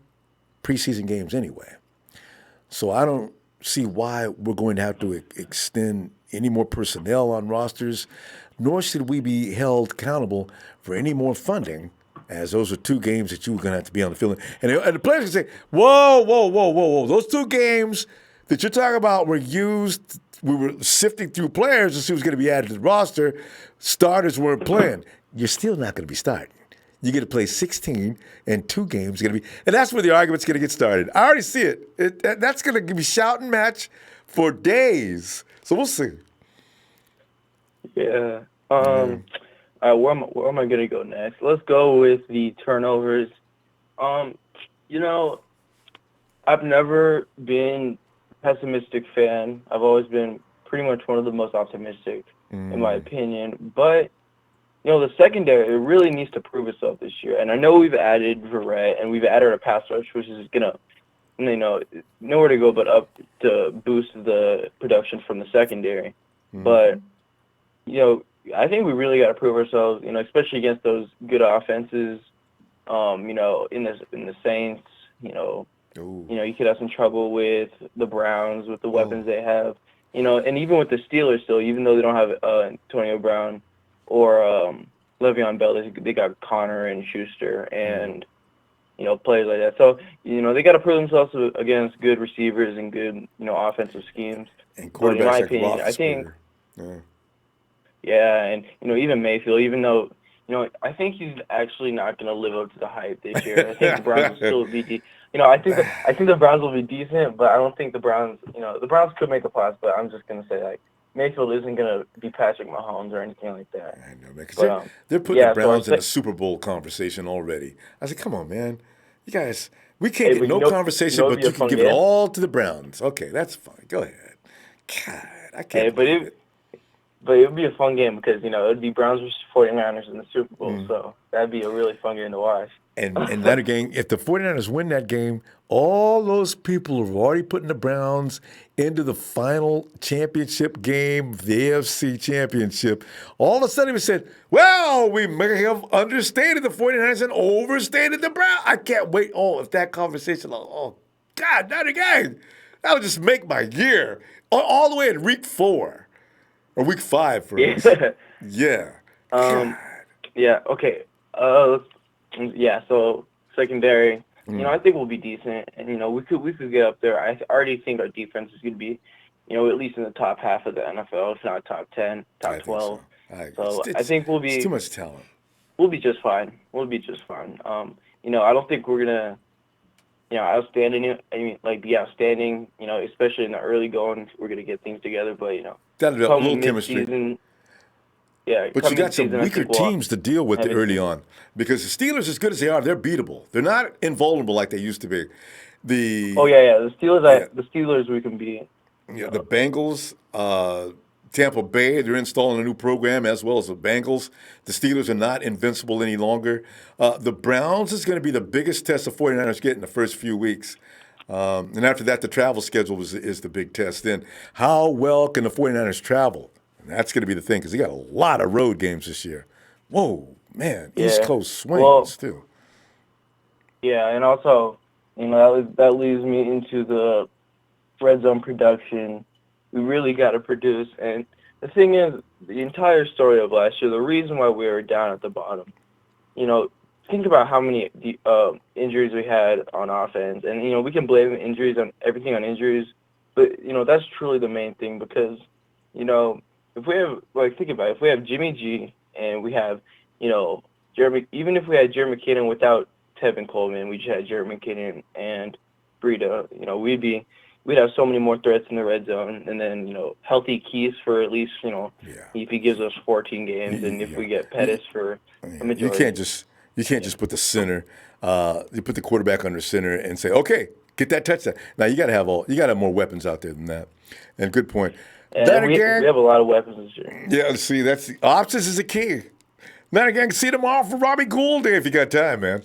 preseason games anyway. So I don't see why we're going to have to extend any more personnel on rosters, nor should we be held accountable for any more funding, as those are 2 games that you were going to have to be on the field. And the players can say, whoa. Those 2 games that you're talking about were used. We were sifting through players to see who's going to be added to the roster. Starters weren't playing. You're still not going to be starting. You get to play 16, and 2 games are going to be. And that's where the argument's going to get started. I already see it. That's going to be shouting match for days. So we'll see. Yeah. Where am I going to go next? Let's go with the turnovers. I've never been a pessimistic fan. I've always been pretty much one of the most optimistic, in my opinion. But, the secondary, it really needs to prove itself this year. And I know we've added Varrett, and we've added a pass rush, which is going to, nowhere to go but up to boost the production from the secondary. But, I think we really got to prove ourselves, especially against those good offenses, in the Saints, you could have some trouble with the Browns with the weapons they have, and even with the Steelers still, even though they don't have Antonio Brown or Le'Veon Bell, they got Connor and Schuster and, players like that. So, they got to prove themselves against good receivers and good, offensive schemes. And but in my quarterbacks opinion, like I think, Roethlisberger. yeah, and, even Mayfield, even though, I think he's actually not going to live up to the hype this year. I think the Browns will still be I think the Browns will be decent, but I don't think the Browns, the Browns could make a pass, but I'm just going to say, Mayfield isn't going to be Patrick Mahomes or anything like that. I know, man, because they're putting the Browns in the Super Bowl conversation already. I said, come on, man. You guys, we can't get no conversation, but you can give it all to the Browns. Okay, that's fine. Go ahead. God, I can't believe it. But it would be a fun game because, it would be Browns versus 49ers in the Super Bowl. So that would be a really fun game to watch. And that game, if the 49ers win that game, all those people who are already putting the Browns into the final championship game of the AFC Championship, all of a sudden we said, well, we may have understated the 49ers and overstated the Browns. I can't wait. Oh, if that conversation, God, not again. That would just make my year. All the way in week 4. Or week 5 for us. Yeah. Yeah, okay. So secondary, I think we'll be decent. And, we could get up there. I already think our defense is going to be, at least in the top half of the NFL, if not top 10, top 12. So I think we'll be... It's too much talent. We'll be just fine. I don't think we're going to, outstanding, outstanding, especially in the early going, we're going to get things together. But, that'll be a little chemistry. Yeah, but you got some weaker teams to deal with early on, because the Steelers, as good as they are, they're beatable. They're not invulnerable like they used to be. The Steelers we can beat. Yeah, the Bengals, Tampa Bay, they're installing a new program as well as the Bengals. The Steelers are not invincible any longer. The Browns is going to be the biggest test the 49ers get in the first few weeks. And after that, the travel schedule is the big test. Then how well can the 49ers travel? And that's going to be the thing, because they got a lot of road games this year. Whoa, man, East Coast swings too. Yeah, and also, that leads me into the red zone production. We really got to produce. And the thing is, the entire story of last year, the reason why we were down at the bottom, think about how many injuries we had on offense. And, we can blame everything on injuries. But that's truly the main thing because if we have think about it, if we have Jimmy G and we have Jeremy, even if we had Jeremy McKinnon without Tevin Coleman, we just had Jeremy McKinnon and Breida, we'd have so many more threats in the red zone, and then healthy Keys for at least if he gives us 14 games, and if we get Pettis for a majority. You can't just put the center, you put the quarterback under center and say, okay, get that touchdown. Now you got to have more weapons out there than that. And good point. And we have a lot of weapons this year. Yeah, see, that's options is a key. Then again, see tomorrow for Robbie Gould if you got time, man.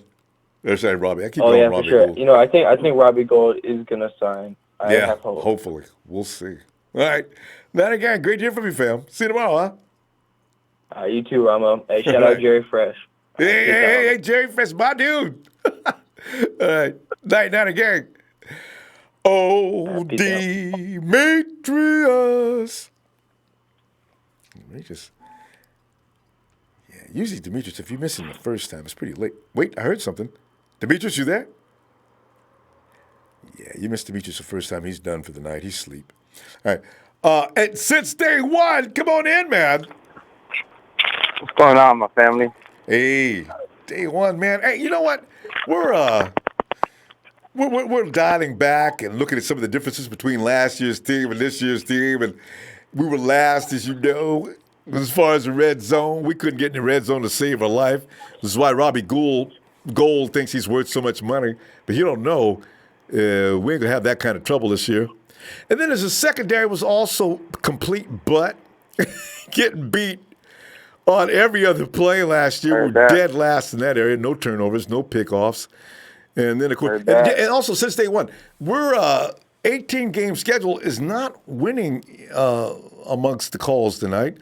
Sorry, Robbie. I keep going Robbie for sure. Gould. I think Robbie Gould is gonna sign. I have hope. Hopefully. We'll see. All right. Then again, great to hear from you, fam. See you tomorrow, huh? You too, Ramo. Hey, shout out Jerry Fresh. Hey, Jerry Fresh, my dude. All right. Night again. Oh, Demetrius. Usually, Demetrius, if you miss him the first time, it's pretty late. Wait, I heard something. Demetrius, you there? Yeah, you missed Demetrius the first time. He's done for the night. He's asleep. All right. And since day one, come on in, man. What's going on, my family? Hey, day one, man. Hey, you know what? We're dialing back and looking at some of the differences between last year's team and this year's team. And we were last, as you know, as far as the red zone. We couldn't get in the red zone to save our life. This is why Robbie Gould thinks he's worth so much money. But you don't know. We ain't going to have that kind of trouble this year. And then as a secondary was also complete butt, getting beat on every other play last year. We were dead last in that area. No turnovers, no pickoffs. And then, of course, and also since day one, we're 18-game schedule is not winning amongst the calls tonight.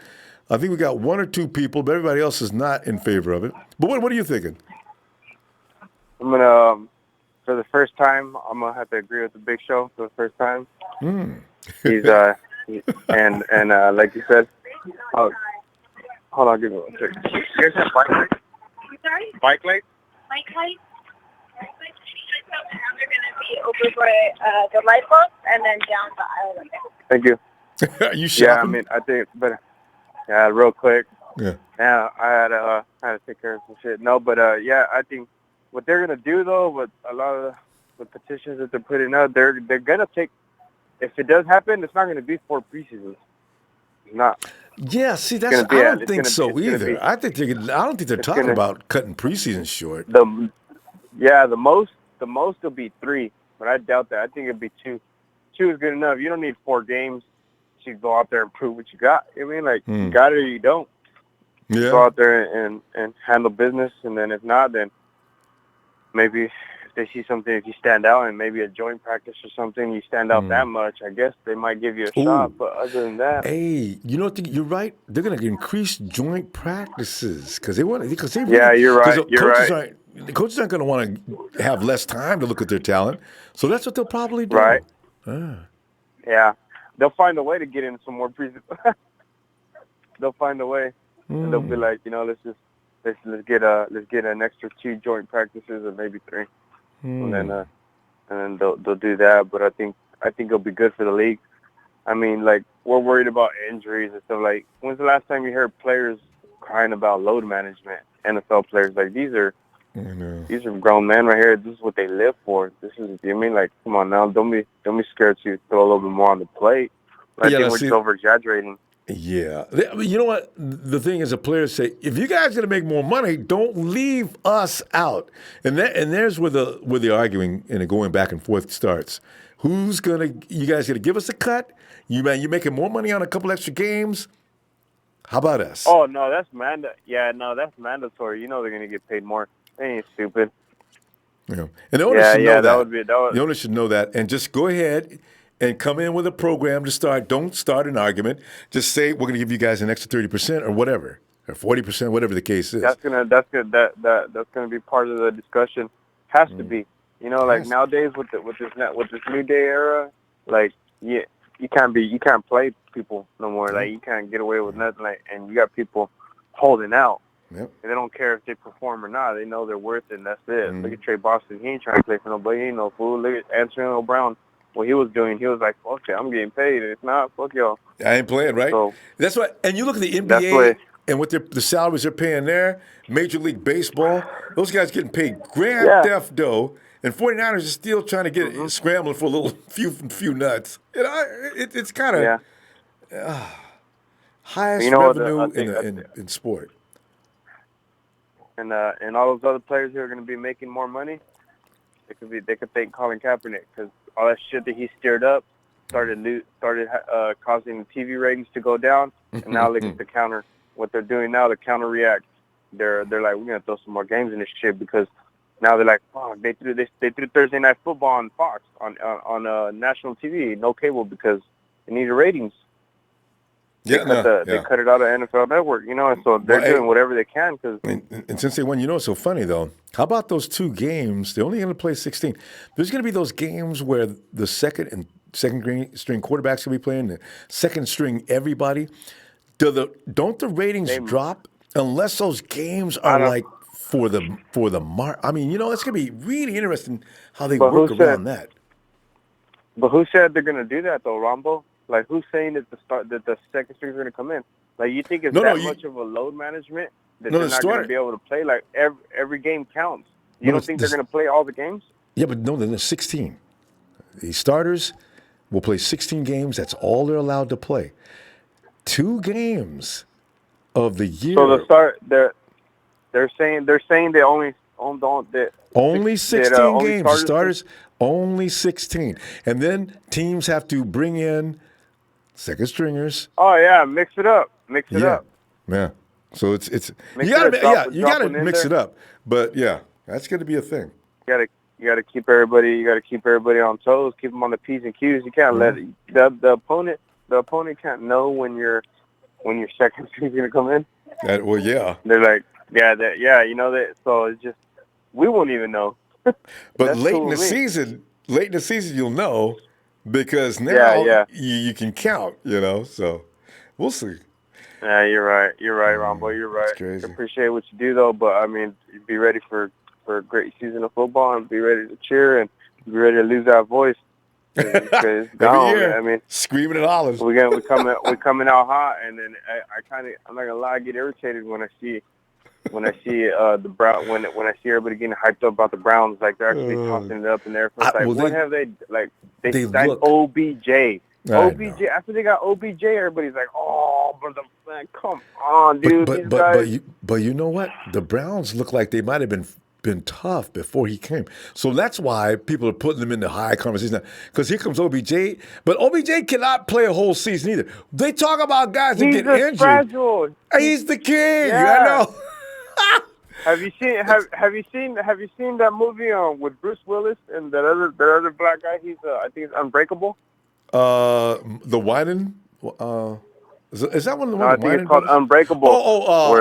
I think we got one or two people, but everybody else is not in favor of it. But what are you thinking? I'm going to, for the first time, I'm going to have to agree with the Big Show for the first time. He's, and like you said, hold on, give me one second. Here's that bike light. Sorry? Bike light? Bike light? They're going to be over by the light post and then down the aisle. Thank you. Are you shopping? Yeah, I mean, I think, but real quick. Yeah. Yeah, I had to take care of some shit. No, but yeah, I think what they're gonna do though, with a lot of the petitions that they're putting out, they're gonna take. If it does happen, it's not gonna be 4 preseasons. It's not. Yeah, see, I don't think so either. I don't think they're talking about cutting preseason short. The most will be 3, but I doubt that. I think it'd be 2. 2 is good enough. You don't need 4 games to go out there and prove what you got. I mean, like, you got it or you don't. Yeah. Go out there and handle business, and then if not, then maybe if they see something, if you stand out and maybe a joint practice or something, you stand out that much, I guess they might give you a shot. But other than that, hey, you know what? You're right. They're going to increase joint practices because they want. Yeah, you're right. The coaches aren't going to want to have less time to look at their talent, so that's what they'll probably do. Right. Yeah. They'll find a way to get in some more preseason. They'll find a way, and they'll be like, let's get an extra 2 joint practices or maybe 3, and then they'll do that. But I think it'll be good for the league. I mean, like, we're worried about injuries and stuff. Like, when's the last time you heard players crying about load management? NFL players, like, these are grown men right here. This is what they live for. This is, like, come on now, don't be scared to throw a little bit more on the plate. I think we're just over exaggerating. Yeah. You know what? The thing is, the players say, if you guys are going to make more money, don't leave us out. And there's where the arguing and going back and forth starts. You guys going to give us a cut? You making more money on a couple extra games? How about us? Oh, no, that's that's mandatory. They're going to get paid more. They ain't stupid. Yeah. And the owner should know that. The owner should know that. And just go ahead and come in with a program to start. Don't start an argument. Just say we're going to give you guys an extra 30% or whatever, or 40%, whatever the case is. That's gonna be part of the discussion. Has to be. Like nowadays with this new day era, like you can't play people no more. Like you can't get away with nothing. Like, and you got people holding out. Yep. And they don't care if they perform or not. They know their worth, and that's it. Look at Trey Boston. He ain't trying to play for nobody. He ain't no fool. Look at Antonio Brown. what he was doing, he was like, "Fuck it, I'm getting paid. If not, fuck y'all." I ain't playing, right? So that's what. And you look at the that's NBA what. and what the salaries they're paying there, Major League Baseball, those guys getting paid grand Yeah. theft dough, and 49ers are still trying to get scrambling for a little few nuts. You know, it's kind of highest revenue in sport. And all those other players who are going to be making more money, they could thank Colin Kaepernick, because all that shit that he stirred up started causing the TV ratings to go down, and now look at the counter. What they're doing now, the counter react. They're like, we're gonna throw some more games in this shit, because now they're like, fuck, they threw Thursday Night Football on Fox on national TV, no cable, because they needed ratings. They cut it out of NFL Network, you know, and so they're doing whatever they can. And since they won, you know, it's so funny though. How about those 2 games? They're only going to play 16. There's going to be those games where the second string quarterbacks will be playing, the second string everybody. Don't the ratings drop unless those games are like for the mark? I mean, you know, it's going to be really interesting how they work around that. But who said they're going to do that though, Ronbo? Like, who's saying that the second string's going to come in? Like, you think it's much of a load management that they're not going to be able to play? Like, every game counts. You don't think they're going to play all the games? Yeah, but no, then there's 16. The starters will play 16 games. That's all they're allowed to play. 2 games of the year. So they're saying they only 16 games. Starters only 16, and then teams have to bring in second stringers. Oh yeah, mix it up. Yeah. So it's you gotta mix it up. But yeah, that's going to be a thing. You gotta keep everybody. You gotta keep everybody on toes. Keep them on the P's and Q's. You can't let the opponent. The opponent can't know when your second string's gonna come in. Well, yeah. They're like, you know that. So it's just we won't even know. But late in the season, you'll know, because now you can count. You know, so we'll see. Yeah, you're right, Ronbo. You're right. It's crazy. Appreciate what you do though, but I mean, be ready for a great season of football and be ready to cheer and be ready to lose that voice. It's gone. Every year, I mean, screaming at olives. We're coming out hot, and then I'm not gonna lie, I get irritated when I see the Brown when I see everybody getting hyped up about the Browns, like they're actually tossing it up in there. What have they like? They signed OBJ. OBJ. After they got OBJ, everybody's like, "Oh, brother, man, come on, dude." But you know what? The Browns look like they might have been tough before he came. So that's why people are putting them in the high conversation now. Because here comes OBJ. But OBJ cannot play a whole season either. They talk about guys that get injured. Fragile. He's the king. Yeah. I know. Have you seen that movie with Bruce Willis and that other black guy? He's I think it's Unbreakable. The Wyden. Is that one of the ones? I think it's called Unbreakable.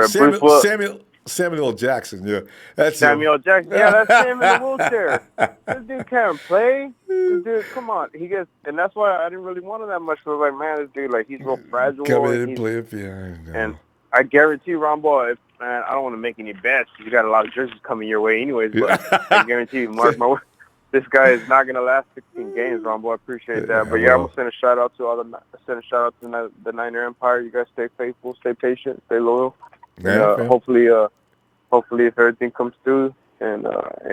Samuel Jackson, yeah. That's Samuel Jackson. Yeah, that's him in the wheelchair. This dude can't play. This dude, come on. And that's why I didn't really want him that much. I was like, man, this dude, like, he's real fragile. Come in and play it behind. And I guarantee, Ronbo, man, I don't want to make any bets. You got a lot of jerseys coming your way anyways, but I guarantee you, mark my word, this guy is not going to last 16 games, Ronbo. I appreciate that. But yeah, I'm going to send a shout out to the Niner Empire. You guys stay faithful, stay patient, stay loyal. And, hopefully, if everything comes through and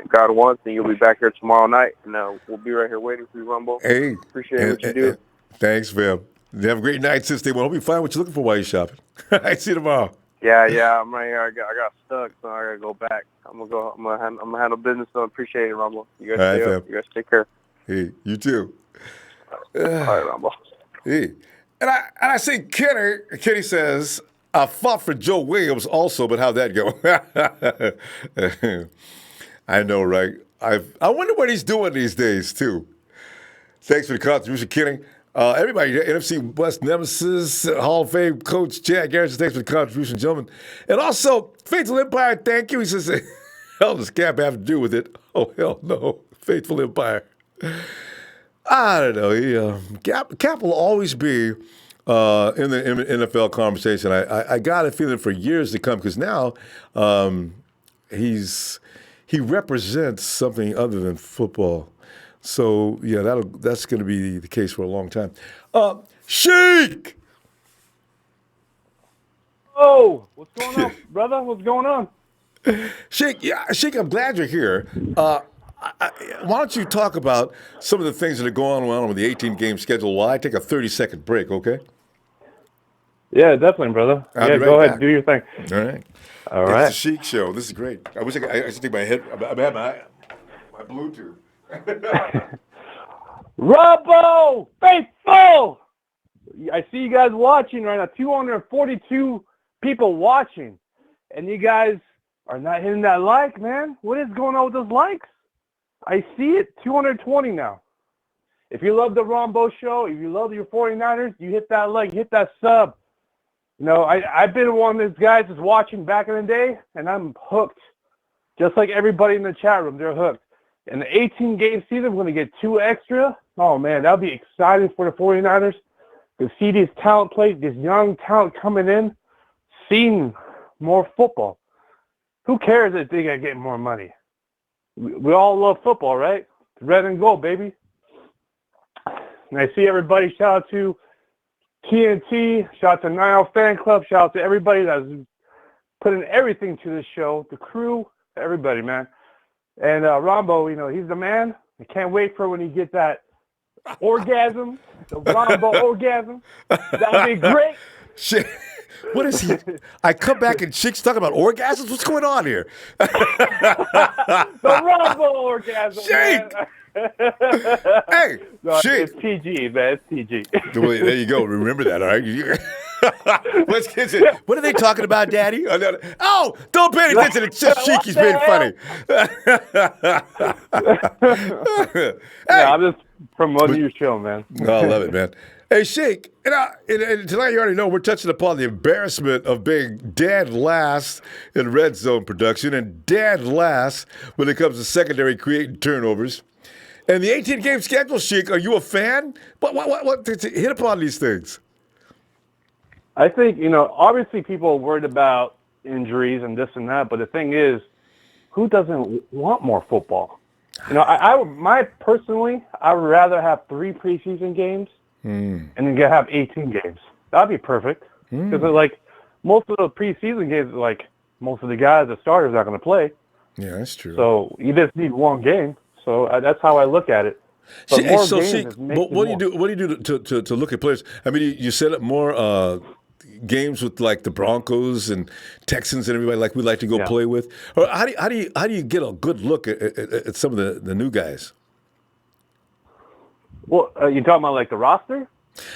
God wants, then you'll be back here tomorrow night, and we'll be right here waiting for you, Ronbo. Hey, appreciate what you do. Thanks, fam. You have a great night, sister. Well, hope you find what you're looking for while you're shopping. I see you tomorrow. Yeah, I'm right here. I got stuck, so I gotta go back. I'm gonna handle business. So appreciate it, Ronbo. You guys stay up. You guys take care. Hey, you too. All right, Ronbo. Hey, and I see Kenny says, I fought for Joe Williams also, but how'd that go? I know, right? I wonder what he's doing these days, too. Thanks for the contribution, Kenny. Everybody, NFC West Nemesis, Hall of Fame coach Chad Garrison, thanks for the contribution, gentlemen. And also, Faithful Empire, thank you. He says, hell does Cap have to do with it? Oh, hell no. Faithful Empire. I don't know. Cap will always be in the NFL conversation. I got a feeling for years to come, because now he represents something other than football. So, yeah, that's going to be the case for a long time. Sheik! Oh, what's going on, brother? What's going on? Sheik, I'm glad you're here. Why don't you talk about some of the things that are going on with the 18-game schedule while I take a 30-second break, okay? Yeah, definitely, brother. I'll be right go back. ahead, do your thing. All right. All right. It's the Sheik Show. This is great. I wish I should take my head. I have my Bluetooth. Ronbo, faithful! I see you guys watching right now. 242 people watching. And you guys are not hitting that like, man. What is going on with those likes? I see it. 220 now. If you love the Ronbo Show, if you love your 49ers, you hit that like, hit that sub. You know, I've been one of those guys that's watching back in the day, and I'm hooked. Just like everybody in the chat room, they're hooked. In the 18-game season, we're going to get 2 extra. Oh, man, that'll be exciting for the 49ers to see these talent plays, this young talent coming in, seeing more football. Who cares if they got to get more money? We all love football, right? Red and gold, baby. And I see everybody. Shout out to TNT. Shout out to Nile Fan Club. Shout out to everybody that's putting everything to this show, the crew, everybody, man. And Ronbo, you know, he's the man. I can't wait for when he gets that orgasm, the Ronbo orgasm. That'll be great. Shit. What is he? I come back and Sheik's talking about orgasms? What's going on here? The Ronbo orgasm, Sheik! Hey, no, Sheik. It's PG, man. It's PG. There you go. Remember that, all right? Let's get it. What are they talking about, Daddy? Oh, don't pay attention. It's just Sheik. He's being funny. Yeah, I'm just promoting your show, man. I love it, man. Hey, Sheik, and tonight you already know we're touching upon the embarrassment of being dead last in red zone production and dead last when it comes to secondary creating turnovers. And the 18-game schedule, Sheik, are you a fan? What hit upon these things? I think, you know, obviously people are worried about injuries and this and that, but the thing is, who doesn't want more football? You know, I would rather have 3 preseason games and then have 18 games. That'd be perfect. Because, like, most of the preseason games, like, most of the guys, the starters, are going to play. Yeah, that's true. So you just need one game. So that's how I look at it. But more games what do you do? What do you do to look at players? I mean, you set up more games with like the Broncos and Texans and everybody like we like to go play with. Or how do you get a good look at some of the new guys? Well, you talking about like the roster?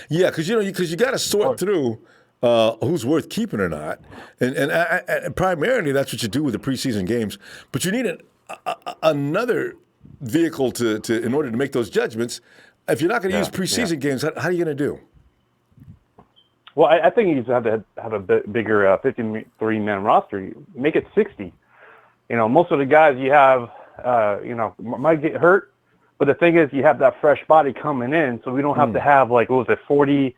Yeah, because you got to sort through who's worth keeping or not, and primarily that's what you do with the preseason games. But you need another vehicle to in order to make those judgments. If you're not going to use preseason games, how are you going to do? Well, I think you just have to have a bigger 53-man roster. You make it 60. You know, most of the guys you have, might get hurt, but the thing is, you have that fresh body coming in, so we don't have to have 48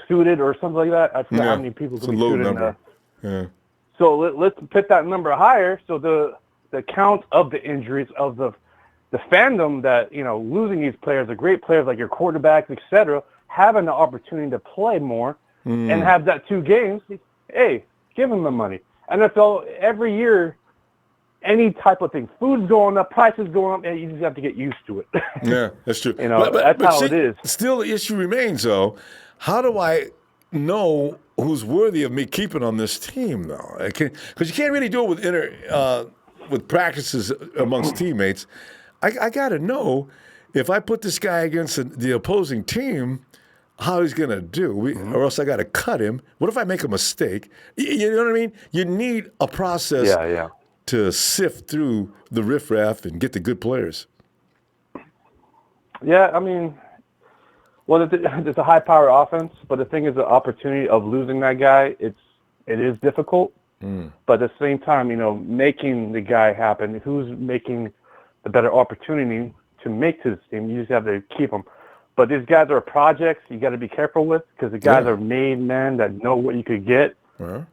suited or something like that. I forgot how many people could be suited. Number. Yeah. So let's put that number higher. So the count of the injuries of the fandom that, you know, losing these players, the great players like your quarterbacks, etc., having the opportunity to play more and have that 2 games, hey, give them the money. NFL, every year, any type of thing, food's going up, prices going up, and you just have to get used to it. Yeah, that's true. You know, that's how it is. Still, the issue remains, though. How do I know who's worthy of me keeping on this team, though? Because you can't really do it with practices amongst teammates. I got to know if I put this guy against the opposing team, how he's going to do, or else I got to cut him. What if I make a mistake? You know what I mean? You need a process to sift through the riffraff and get the good players. Yeah, I mean, well, it's a high-power offense, but the thing is the opportunity of losing that guy, it is difficult. But at the same time, you know, making the guy happen, who's making the better opportunity to make to this team, you just have to keep them. But these guys are projects you got to be careful with because the guys are made men that know what you could get. For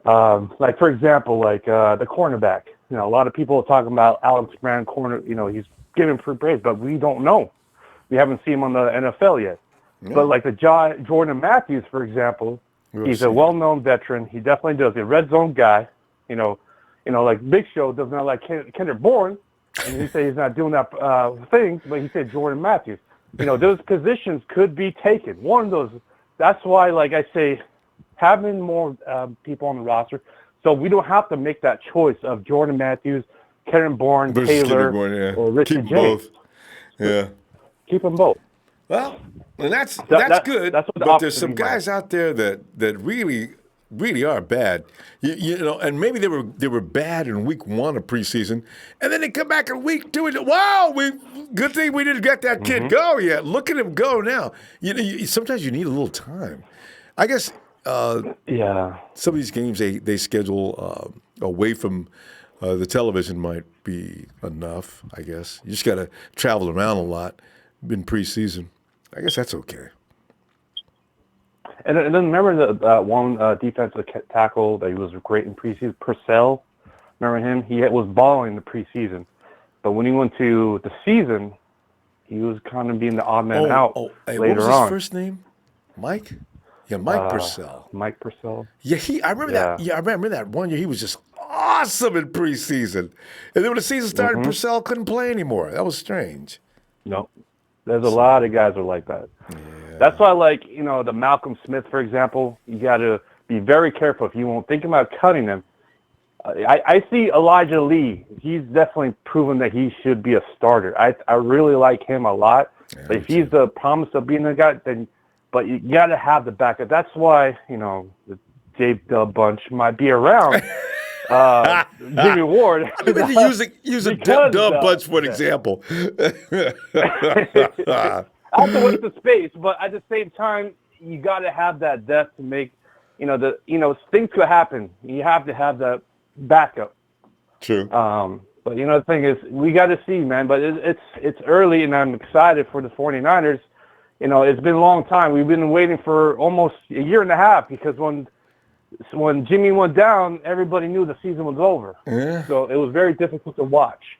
example, the cornerback. You know, a lot of people are talking about Alex Brown corner. You know, he's give him free praise, but we don't know. We haven't seen him on the NFL yet. Yeah. But like the Jordan Matthews, for example, he's a well-known veteran. He definitely does. A red zone guy. Like Big Show does not like Kendrick Bourne, and he said he's not doing that thing, but he said Jordan Matthews. Those positions could be taken. One of those. That's why, like I say, having more people on the roster, so we don't have to make that choice of Jordan Matthews, Kendrick Bourne, Taylor, or Richard James. Both. Yeah. Keep them both. Well, and that's good. That's but there's some guys out there that really are bad. And maybe they were bad in week 1 of preseason, and then they come back in week 2 and wow, good thing we didn't get that kid go yet. Look at him go now. Sometimes you need a little time. I guess. Some of these games they schedule away from the television might be enough. I guess you just got to travel around a lot in preseason. I guess that's okay. And then remember that one defensive tackle that he was great in preseason, Purcell. Remember him? He was balling in the preseason, but when he went to the season, he was kind of being the odd man out Hey, later what was on. his first name? Mike? Yeah, Mike Purcell. Mike Purcell. Yeah, I remember that. Yeah, I remember that one year he was just awesome in preseason, and then when the season started, Purcell couldn't play anymore. That was strange. No, there's a lot of guys who are like that. Yeah. That's why, the Malcolm Smith, for example, you got to be very careful if you won't think about cutting him. I see Elijah Lee. He's definitely proven that he should be a starter. I really like him a lot. Yeah, but if he's the promise of being a guy, but you got to have the backup. That's why, the J-Dub bunch might be around. Jimmy Ward. I mean, use a Dub bunch for an example. I have to wait the space, but at the same time, you got to have that depth to make, things could happen. You have to have that backup. True. But the thing is, we got to see, man. But it's early, and I'm excited for the 49ers. It's been a long time. We've been waiting for almost a year and a half because when Jimmy went down, everybody knew the season was over. Yeah. So it was very difficult to watch.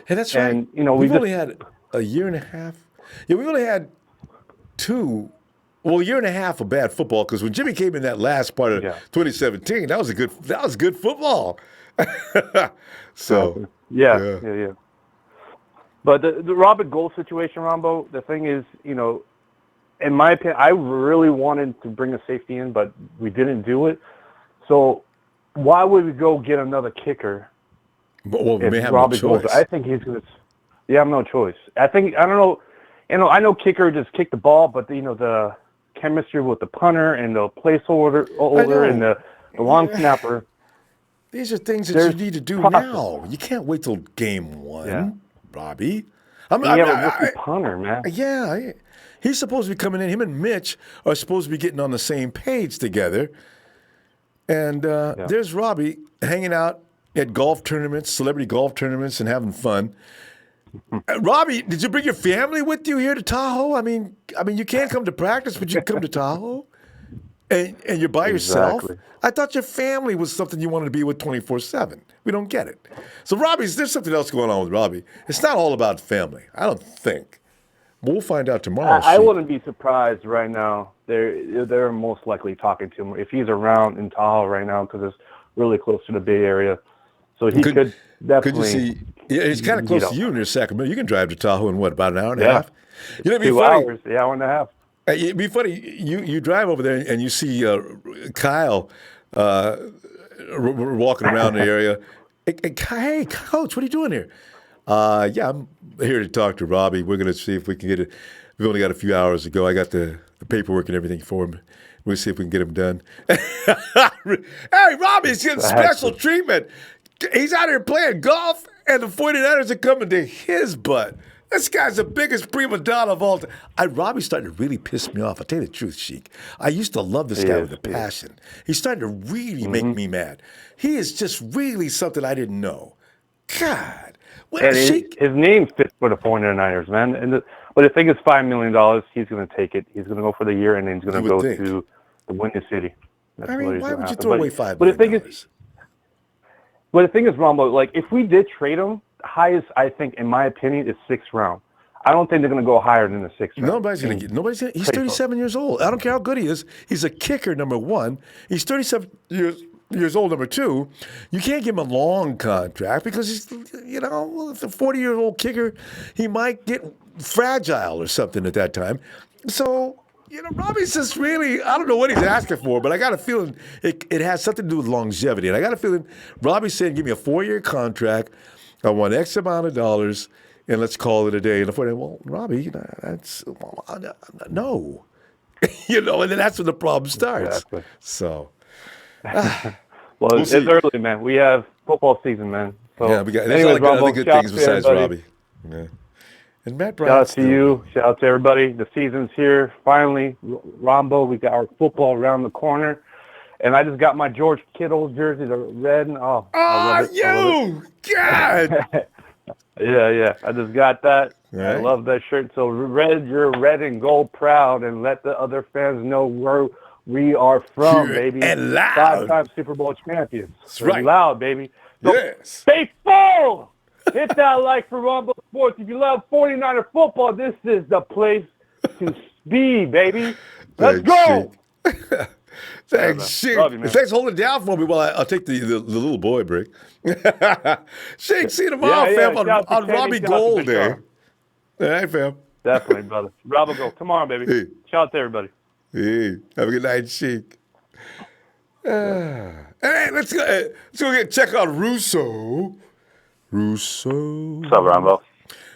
Hey, that's right. And, we've only had a year and a half. Yeah, we've only had a year and a half of bad football because when Jimmy came in that last part of 2017, that was good football. So yeah. But the Robert Gold situation, Ronbo, the thing is, in my opinion, I really wanted to bring a safety in, but we didn't do it. So why would we go get another kicker? Well, we may have Robert no choice. Gold, I think he's going to. Yeah, I have no choice. I don't know. I know kicker just kick the ball, but the chemistry with the punter and the placeholder and the long snapper. These are things that you need to do now. You can't wait till game 1, Robbie. What's the punter, man? Yeah, he's supposed to be coming in. Him and Mitch are supposed to be getting on the same page together. And there's Robbie hanging out at golf tournaments, celebrity golf tournaments, and having fun. Robbie, did you bring your family with you here to Tahoe? I mean, you can't come to practice, but you come to Tahoe, and you're by yourself. I thought your family was something you wanted to be with 24/7. We don't get it. So, there's something else going on with Robbie. It's not all about family, I don't think. But we'll find out tomorrow. I wouldn't be surprised right now. They're most likely talking to him if he's around in Tahoe right now because it's really close to the Bay Area. So he could definitely. Could you see? Yeah, it's kind of close to you near Sacramento. You can drive to Tahoe in about an hour and a half? It'd be 2 funny. hours, hour and a half. It'd be funny. You drive over there and you see Kyle walking around the area. Hey, Coach, what are you doing here? I'm here to talk to Robbie. We're going to see if we can get it. We've only got a few hours to go. I got the paperwork and everything for him. We'll see if we can get him done. Hey, Robbie's getting special treatment. He's out here playing golf, and the 49ers are coming to his butt. This guy's the biggest prima donna of all time. Robbie's starting to really piss me off. I'll tell you the truth, Sheik. I used to love this guy with a passion. He's starting to really make me mad. He is just really something I didn't know. God. And his name fits for the 49ers, man. But the thing is, $5 million, he's going to take it. He's going to go for the year, and then he's going to go to the winning city. That's why would you throw away $5 million? But the thing is, Ronbo, if we did trade him, highest, I think, in my opinion, is 6th round. I don't think they're going to go higher than the 6th round. Nobody's going to get. He's 37 years old. I don't care how good he is. He's a kicker, number one. He's 37 years old, number two. You can't give him a long contract because he's, if a 40-year-old kicker, he might get fragile or something at that time. So, Robbie's just really, I don't know what he's asking for, but I got a feeling it has something to do with longevity. And I got a feeling Robbie's saying, give me a 4-year contract. I want X amount of dollars. And let's call it a day. And well, Robbie, that's no, and then that's when the problem starts. Exactly. So, well, it's early, man. We have football season, man. So, yeah, we got anyways, other good things besides Robbie. Yeah. And Matt Bryant. Shout out to you. Shout out to everybody. The season's here. Finally, Ronbo, we got our football around the corner. And I just got my George Kittle jersey, the red. Oh, you! God! Yeah. I just got that. Right. I love that shirt. So you're red and gold proud, and let the other fans know where we are from, baby. And loud. 5-time Super Bowl champions. That's right. Loud, baby. So yes. Faithful! Hit that like for Ronbo Sports. If you love 49er football, this is the place to be, baby. Let's go! Thanks, Shake. Thanks for holding it down for me while I'll take the little boy break. Shake, see you tomorrow, fam, on Robbie Gold Day. All right, fam. Definitely, brother. Robbie Gold. Tomorrow, baby. Hey. Shout out to everybody. Hey, have a good night, Shake. Hey, let's go check out Russo. What's up, Ronbo?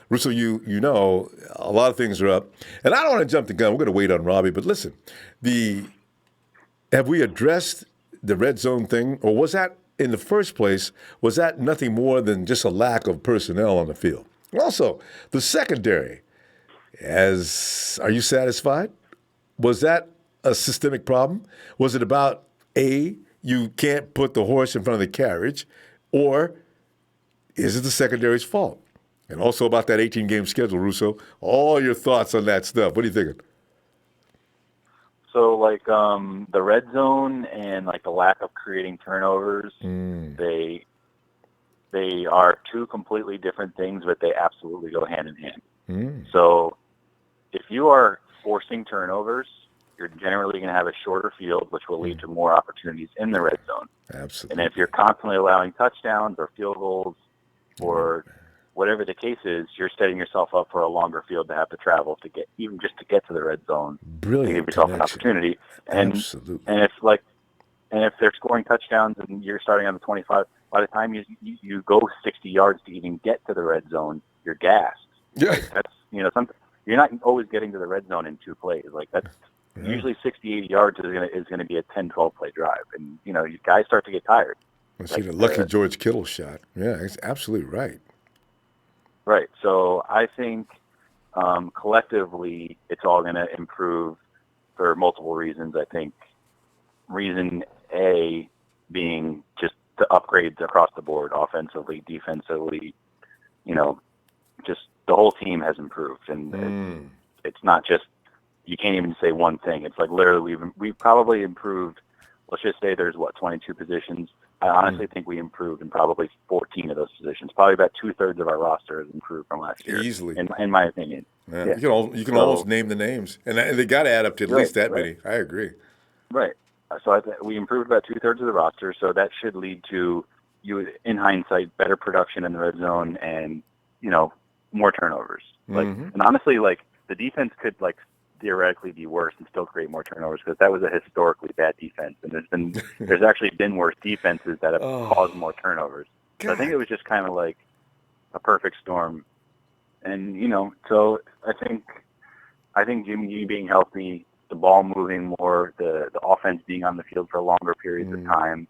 Russo, you know, a lot of things are up. And I don't want to jump the gun. We're going to wait on Robbie. But listen, have we addressed the red zone thing? Or was that, in the first place, was that nothing more than just a lack of personnel on the field? Also, the secondary, are you satisfied? Was that a systemic problem? Was it about, A, you can't put the horse in front of the carriage, or is it the secondary's fault? And also about that 18-game schedule, Russo. All your thoughts on that stuff. What are you thinking? So, the red zone and, the lack of creating turnovers, they are two completely different things, but they absolutely go hand in hand. So, if you are forcing turnovers, you're generally going to have a shorter field, which will lead to more opportunities in the red zone. Absolutely. And if you're constantly allowing touchdowns or field goals or whatever the case is, you're setting yourself up for a longer field to have to travel to get to the red zone. Brilliant. To give yourself an opportunity. Absolutely. And if they're scoring touchdowns and you're starting on the 25, by the time you go 60 yards to even get to the red zone, you're gassed. Yeah. That's you're not always getting to the red zone in 2 plays. That's usually 60, 80 yards is gonna be a 10, 12 play drive, and you guys start to get tired. I see the lucky George Kittle shot. Yeah, it's absolutely right. Right. So I think collectively it's all going to improve for multiple reasons. I think reason A being just the upgrades across the board, offensively, defensively, just the whole team has improved. And it's not just, you can't even say one thing. It's literally we've probably improved. Let's just say there's 22 positions. I honestly think we improved in probably 14 of those positions. Probably about 2/3 of our roster has improved from last year. Easily, in my opinion. Yeah. You can almost name the names, and they got to add up to at least that many. I agree. Right. So we improved about 2/3 of the roster. So that should lead to in hindsight, better production in the red zone and more turnovers. And honestly, the defense could theoretically be worse and still create more turnovers because that was a historically bad defense, and there's actually been worse defenses that have caused more turnovers. So I think it was just kind of like a perfect storm, and so I think Jimmy G being healthy, the ball moving more, the offense being on the field for longer periods of time,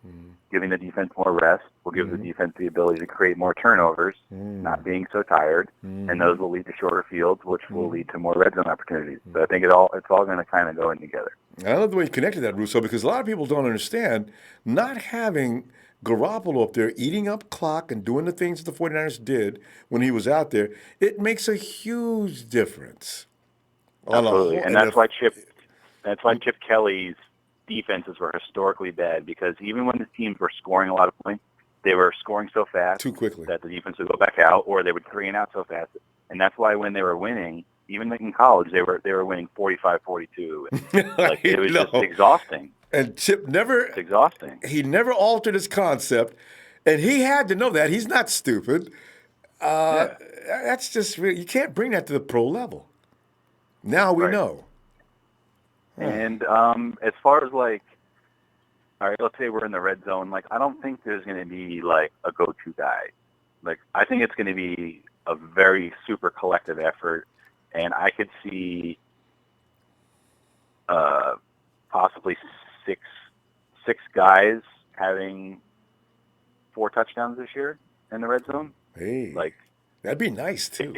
giving the defense more rest will give the defense the ability to create more turnovers, not being so tired, and those will lead to shorter fields, which will lead to more red zone opportunities. So I think it's all going to kind of go in together. I love the way you connected that, Russo, because a lot of people don't understand not having Garoppolo up there eating up clock and doing the things that the 49ers did when he was out there. It makes a huge difference. Absolutely, and that's why Chip Kelly's defenses were historically bad, because even when the teams were scoring a lot of points, they were scoring so fast too quickly that the defense would go back out, or they would 3-and-out so fast. And that's why when they were winning, even in college, they were winning 45-42. Like, it was just exhausting. And Chip never it's exhausting. He never altered his concept, and he had to know that. He's not stupid. That's just really, you can't bring that to the pro level. Now we know. And as far as like, all right, let's say we're in the red zone. Like, I don't think there's going to be like a go-to guy. Like, I think it's going to be a very super collective effort, and I could see possibly six guys having 4 touchdowns this year in the red zone. Hey, like that'd be nice too.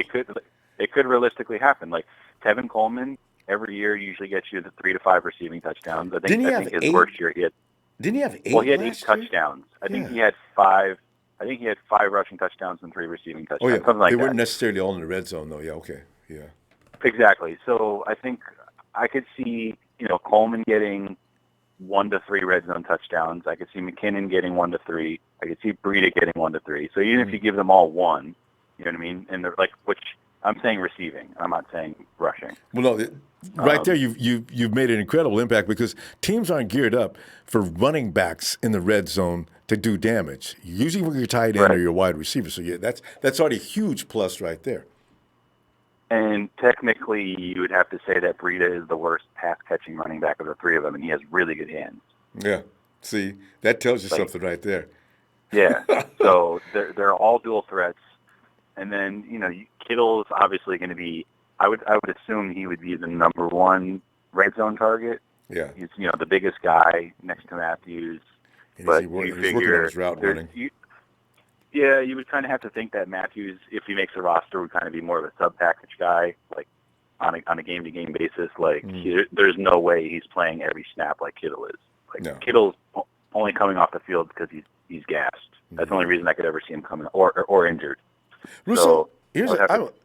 It could realistically happen. Like Tevin Coleman every year usually gets you the 3 to 5 receiving touchdowns. I think his 8? worst year he had. Didn't he have 8? Well, he had 8 touchdowns. I think he had 5. I think he had 5 rushing touchdowns and 3 receiving touchdowns. Oh yeah, something like they that. weren't necessarily all in the red zone though. Yeah, okay, yeah. Exactly. So I think I could see Coleman getting 1 to 3 red zone touchdowns. I could see McKinnon getting 1 to 3. I could see Breida getting 1 to 3. So even if you give them all 1, you know what I mean? And they're like, which I'm saying receiving. I'm not saying rushing. Well, no, right there you've made an incredible impact because teams aren't geared up for running backs in the red zone to do damage. Usually when you're tight end or your wide receiver. So yeah, that's already a huge plus right there. And technically, you would have to say that Breida is the worst pass-catching running back of the 3 of them, and he has really good hands. Yeah. See, that tells you something right there. Yeah. So they're all dual threats. And then, Kittle is obviously going to be, I would assume he would be the number 1 red zone target. Yeah. He's, the biggest guy next to Matthews. And but he's you working figure on his route running. Yeah, you would kind of have to think that Matthews, if he makes a roster, would kind of be more of a sub-package guy, like on a game-to-game basis. Like, there's no way he's playing every snap like Kittle is. Like, Kittle's only coming off the field because he's gassed. That's the only reason I could ever see him coming or injured. Russo, so here's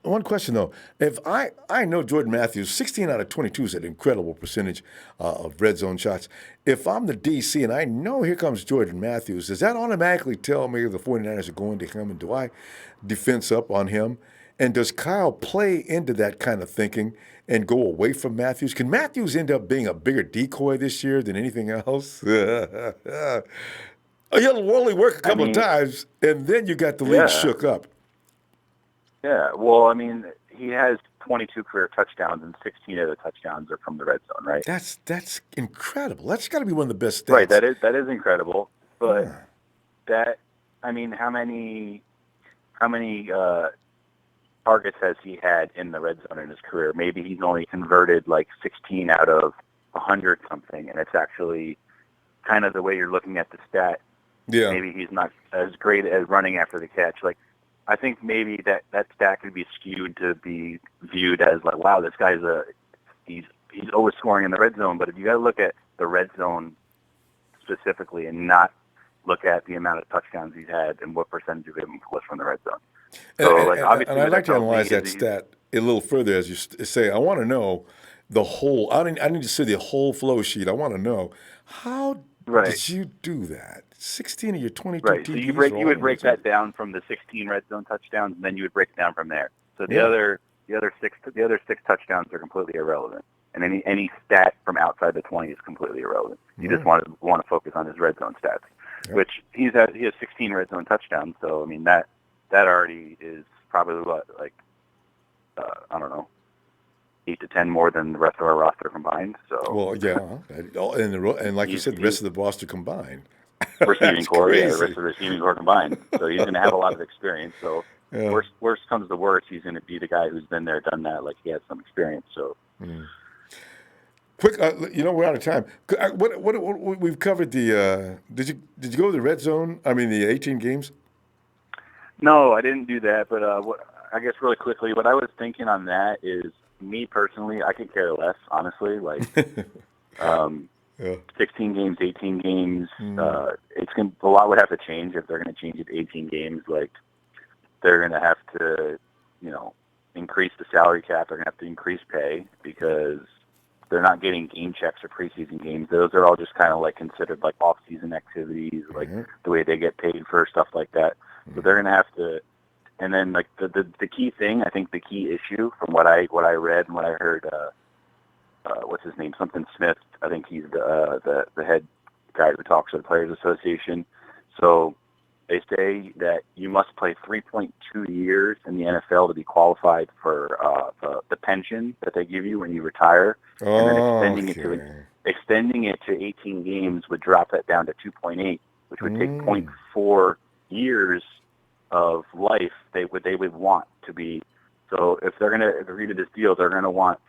one question, though. If I know Jordan Matthews, 16 out of 22 is an incredible percentage of red zone shots. If I'm the DC and I know here comes Jordan Matthews, does that automatically tell me the 49ers are going to him, and do I defense up on him? And does Kyle play into that kind of thinking and go away from Matthews? Can Matthews end up being a bigger decoy this year than anything else? He'll only work a couple of times, and then you got the league shook up. Yeah, well, I mean, he has 22 career touchdowns, and 16 of the touchdowns are from the red zone, right? That's incredible. That's got to be one of the best stats. Right, that is incredible. But how many targets has he had in the red zone in his career? Maybe he's only converted like 16 out of 100 something, and it's actually kind of the way you're looking at the stat. Yeah. Maybe he's not as great as running after the catch. Like, I think maybe that stat could be skewed to be viewed as like, wow, this guy's he's always scoring in the red zone. But if you got to look at the red zone specifically and not look at the amount of touchdowns he's had and what percentage of him was from the red zone. So, obviously, and I'd like to analyze that stat a little further as you say. I want to know the whole. I need to see the whole flow sheet. I want to know how did you do that? 16 of your 22 right. So TDs you would break that down from the 16 red zone touchdowns, and then you would break it down from there. So the other 6 touchdowns are completely irrelevant, and any stat from outside the 20 is completely irrelevant. You just want to focus on his red zone stats, which he has 16 red zone touchdowns. So I mean that already is probably I don't know, 8 to 10 more than the rest of our roster combined. So and like you said, the rest of the roster combined. Receiving core, the rest of the receiving core combined. So he's going to have a lot of experience. So worst comes to worst, he's going to be the guy who's been there, done that. Like, he has some experience. So quick, we're out of time. What we've covered the. Did you go to the red zone? I mean, the 18 games. No, I didn't do that. But I guess really quickly, what I was thinking on that is, me personally, I could care less, honestly. Like, 16 games, 18 games. A lot would have to change if they're going to change it to 18 games. Like, they're going to have to, increase the salary cap. They're going to have to increase pay because they're not getting game checks or preseason games. Those are all just kind of like considered like off-season activities, like the way they get paid for stuff like that. So they're going to have to. And then like the key thing, I think the key issue from what I read and what I heard, what's his name? Something Smith. I think he's the head guy who talks to the Players Association. So they say that you must play 3.2 years in the NFL to be qualified for the pension that they give you when you retire, and then extending it to 18 games would drop that down to 2.8, which would take 0.4 years of life they would want to be. So if they're going to agree to this deal, they're going to want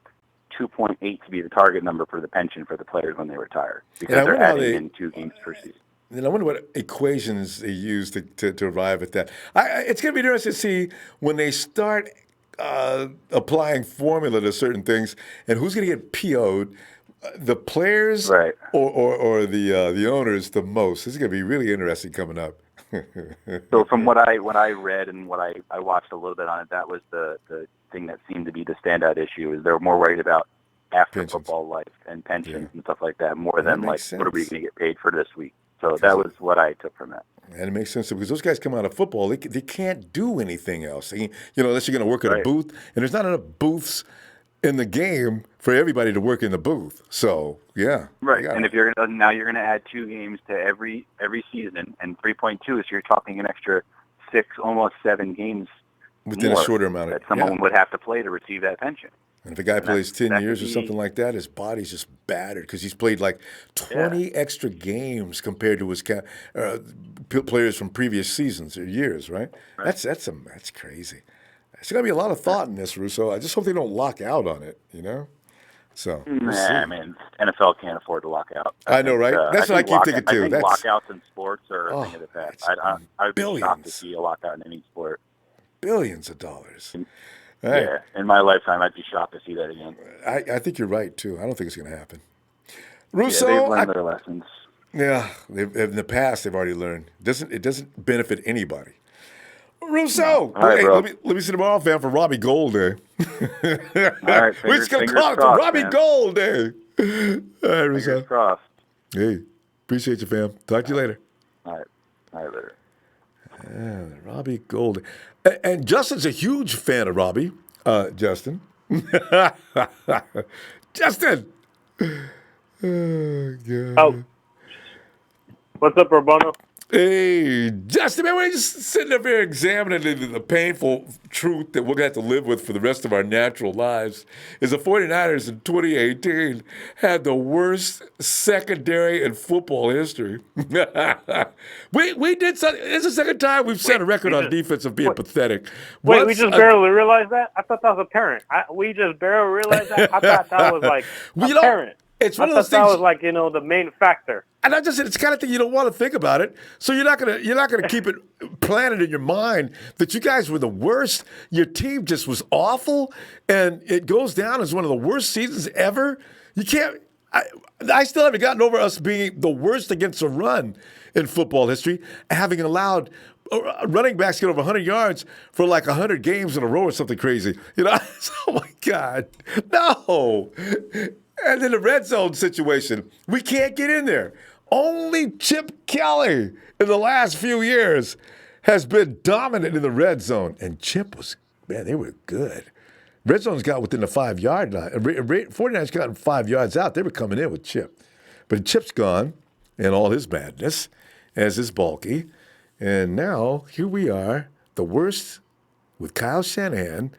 2.8 to be the target number for the pension for the players when they retire, because they're adding in 2 games per season. And I wonder what equations they use to arrive at that. It's going to be interesting to see when they start applying formula to certain things, and who's going to get PO'd, the players or the owners the most. This is going to be really interesting coming up. So from what I read and what I watched a little bit on it, that was the thing that seemed to be the standout issue, is they're more worried about after football life and pensions and stuff like that, more than like what are we going to get paid for this week. So that was what I took from that. And it makes sense because those guys come out of football, they can't do anything else. Unless you're going to work at a booth, and there's not enough booths in the game for everybody to work in the booth. So yeah, And if you're going to add 2 games to every season, and 3.2, so you're talking an extra 6, almost 7 games within a shorter amount that someone would have to play to receive that pension. And if a guy plays 10 years or something like that, his body's just battered because he's played like 20 extra games compared to his players from previous seasons or years, right? That's crazy. There's going to be a lot of thought in this, Russo. I just hope they don't lock out on it, So, I mean, NFL can't afford to lock out. I know, right? That's what I keep thinking, too. I think lockouts in sports are a thing of the past. I'd be shocked to see a lockout in any sport. Billions of dollars. Yeah, in my lifetime, I'd be shocked to see that again. I think you're right, too. I don't think it's going to happen. Russo, they've learned their lessons. Yeah, in the past, they've already learned. It doesn't benefit anybody. Russo, all right, hey, bro. let me see tomorrow, fam, for Robbie Gold Day. All right, we're just going to call it the Robbie Gold Day. All right, Russo. Fingers crossed. Hey, appreciate you, fam. Talk to you later. All right, later. Robbie Gold. And Justin's a huge fan of Robbie. Justin. Justin. Oh, God. Oh. What's up, Robono? Hey, Justin, man, we're just sitting up here examining the painful truth that we're going to have to live with for the rest of our natural lives. Is the 49ers in 2018 had the worst secondary in football history. we did something. It's the second time we've set a record on defense of being pathetic. Wait, we just barely realized that? I thought that was apparent. We just barely realized that? I thought that was like apparent. It's one of those things. That was like the main factor. And I just said it's the kind of thing you don't want to think about it. So you're not gonna keep it planted in your mind that you guys were the worst. Your team just was awful, and it goes down as one of the worst seasons ever. You can't. I still haven't gotten over us being the worst against the run in football history, having allowed running backs get over 100 yards for like 100 games in a row or something crazy. Oh my God, no. And then the red zone situation, we can't get in there. Only Chip Kelly in the last few years has been dominant in the red zone. And Chip was, man, they were good. Red zone's got within the 5-yard line. 49ers got 5 yards out. They were coming in with Chip. But Chip's gone and all his madness, as is bulky. And now here we are, the worst with Kyle Shanahan,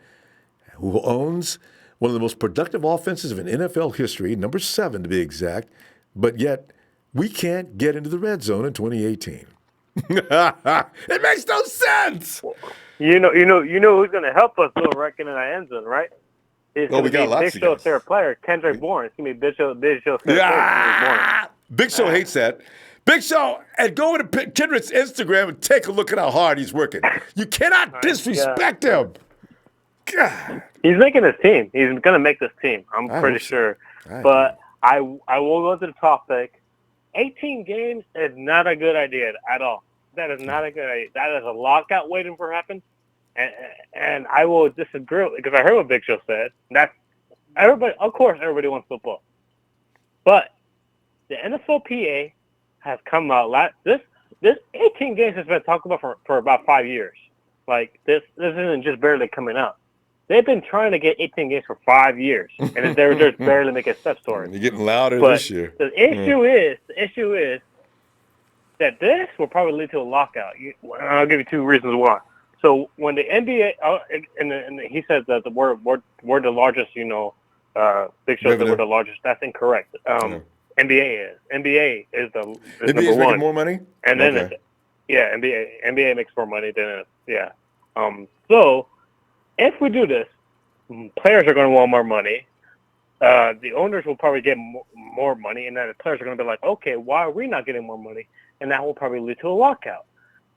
who owns one of the most productive offenses of an NFL history, number 7 to be exact, but yet we can't get into the red zone in 2018. It makes no sense. You know who's going to help us though, reckon in our end zone, right? It's going to be Big Show's favorite player, Kendrick Bourne. It's going to be Big Show's favorite player, Big Show hates that. Big Show, and go to Kendrick's Instagram and take a look at how hard he's working. You cannot disrespect him. God. He's making his team. He's going to make this team. I'm pretty sure. But I will go to the topic. 18 games is not a good idea at all. That is not a good idea. That is a lockout waiting for happen. And I will disagree because I heard what Big Show said. That's everybody. Of course, everybody wants football. But the NFLPA has come out this 18 games has been talked about for about 5 years. Like this isn't just barely coming out. They've been trying to get 18 games for 5 years, and they're just barely making steps towards it. You're getting louder but this year. The issue is that this will probably lead to a lockout. I'll give you 2 reasons why. So when the NBA and he says that we're the largest, big shows that we're the largest. That's incorrect. NBA is the NBA's number one. Making more money, and then NBA makes more money than So if we do this, players are going to want more money. The owners will probably get more money, and then the players are going to be like, okay, why are we not getting more money? And that will probably lead to a lockout.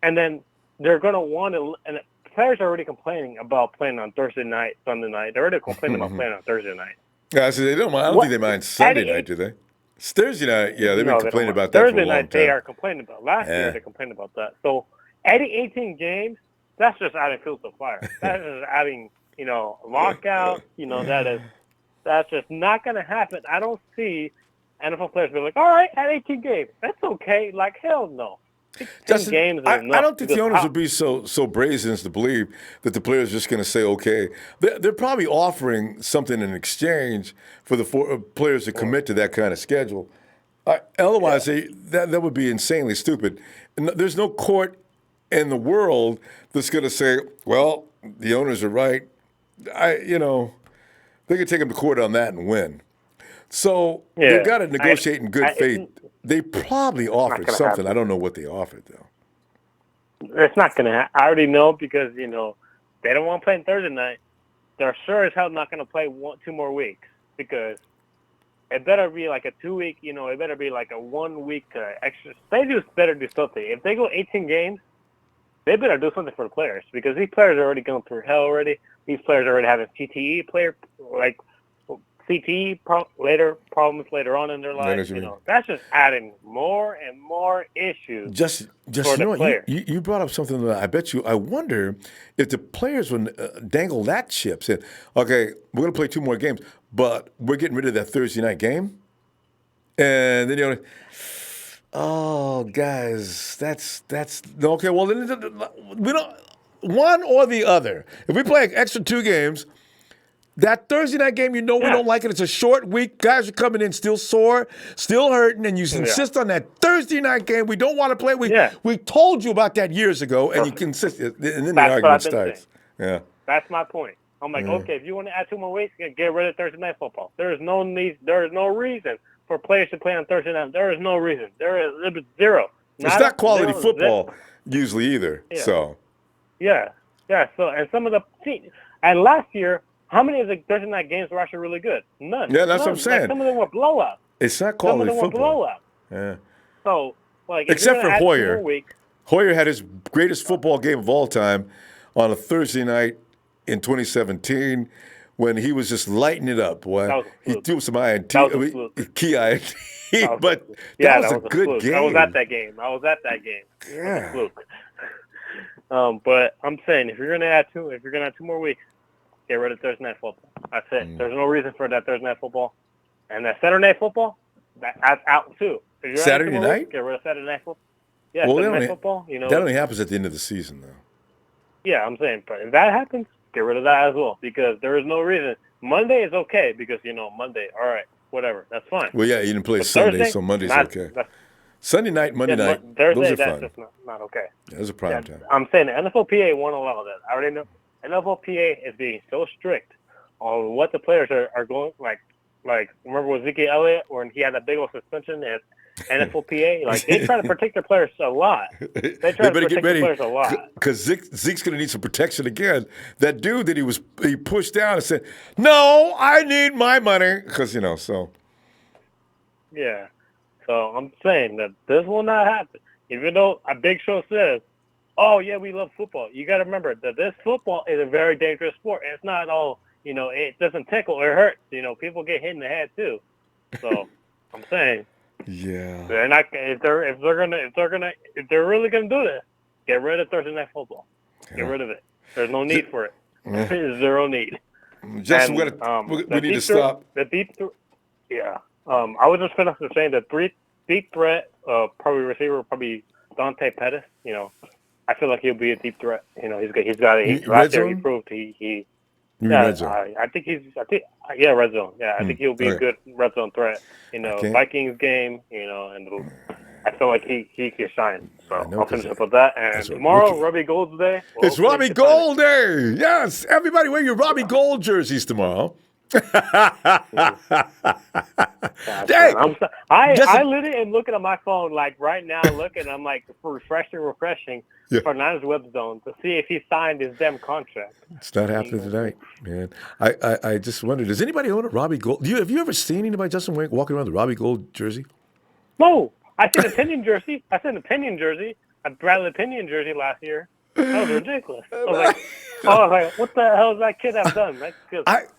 And then they're going to want to, and the players are already complaining about playing on Thursday night, Sunday night. They're already complaining about playing on Thursday night. Yeah, so they don't mind. I don't think they mind Sunday night, do they? It's Thursday night. Yeah, they've been complaining about that Thursday for a long night, time. they are complaining about. Last year, they complained about that. So adding 18 games, that's just adding fuel to the fire. That is adding, lockout. That's just not going to happen. I don't see NFL players being like, all right, add 18 games. That's okay. Like, hell no. Justin, games is I enough. don't think the owners would be so brazen as to believe that the players are just going to say, okay. They're probably offering something in exchange for the players to commit to that kind of schedule. Otherwise, that would be insanely stupid. And there's no court in the world that's going to say, well, the owners are right. They could take them to court on that and win. So they've got to negotiate in good faith. They probably offered something. Happen. I don't know what they offered, though. It's not going to happen. I already know because, they don't want to play on Thursday night. They're sure as hell not going to play 2 more weeks because it better be like a 2-week, it better be like a 1 week extra. They just better do something. If they go 18 games, they better do something for the players because these players are already going through hell already. These players are already having CTE problems later on in their lives. That's just adding more and more issues. Just for the players. You brought up something that I wonder if the players would dangle that chip, say, okay, we're going to play 2 more games, but we're getting rid of that Thursday night game, and then oh guys, that's okay. Well, then we don't one or the other. If we play an extra 2 games. That Thursday night game, we don't like it. It's a short week. Guys are coming in still sore, still hurting, and you insist on that Thursday night game. We don't want to play. We told you about that years ago, and you insist, and then the argument starts. Yeah, that's my point. I'm like, okay, if you want to add 2 more weeks, get rid of Thursday night football. There is no need. There is no reason for players to play on Thursday night. There is no reason. There is zero. It's not quality football usually either. Yeah. So. Yeah. So and some of the teams, and last year. How many of the Thursday night games were actually really good? None. Yeah, that's what I'm saying. Like, some of them were blowouts. It's not quality football. Some of them were blowouts. Yeah. So, except for Hoyer. Hoyer had his greatest football game of all time on a Thursday night in 2017 when he was just lighting it up. Boy, he threw some key INT, but that was a good game. I was at that game. Yeah. It was a fluke. But I'm saying if you're gonna add 2 more weeks. Get rid of Thursday night football. That's it. There's no reason for that Thursday night football. And that Saturday night football, that's out too. Saturday night? Get rid of Saturday night football. Yeah, well, Saturday night football. That only happens at the end of the season, though. Yeah, I'm saying, but if that happens, get rid of that as well because there is no reason. Monday is okay because, Monday, all right, whatever. That's fine. Well, yeah, you didn't play Sunday, so Monday's okay. Sunday night, Monday night, Thursday, those are that's fun. just not okay. Yeah, those are prime time. I'm saying the NFLPA won't allow that. I already know. NFLPA is being so strict on what the players are going like remember with Zeke Elliott when he had that big old suspension at NFLPA? They try to protect their players a lot. They try to protect their players a lot. Because Zeke's going to need some protection again. That dude that he pushed down and said, "No, I need my money." Because so. Yeah, so I'm saying that this will not happen. Even though a Big Show says, "Oh yeah, we love football." You got to remember that this football is a very dangerous sport. It's not all it doesn't tickle or hurt. People get hit in the head too. So I'm saying, they're not if they're really gonna do this, get rid of Thursday night football. Get rid of it. There's no need for it. There's zero need. Justin, we need to stop. The deep, yeah. I was just finished with saying that deep threat, probably receiver, probably Dante Pettis. You know, I feel like he'll be a deep threat. You know, last year he proved he. Red zone. I think red zone. Yeah, I think he'll be a good red zone threat. You know, Vikings game. You know, and I feel like he can shine. So I'll finish up with that. And tomorrow, Robbie Gold's day. It's Robbie Gold Day. Yes, everybody wear your Robbie Gold jerseys tomorrow. I literally am looking at my phone like right now, I'm like refreshing for Niners web zone to see if he signed his damn contract. It's not happening tonight, man. I just wondered, does anybody own a Robbie Gold? Have you ever seen anybody, Justin, walking around with a Robbie Gold jersey? No, I seen a Pinion jersey. A Bradley Pinion jersey last year. That was ridiculous. I was like, what the hell has that kid have done?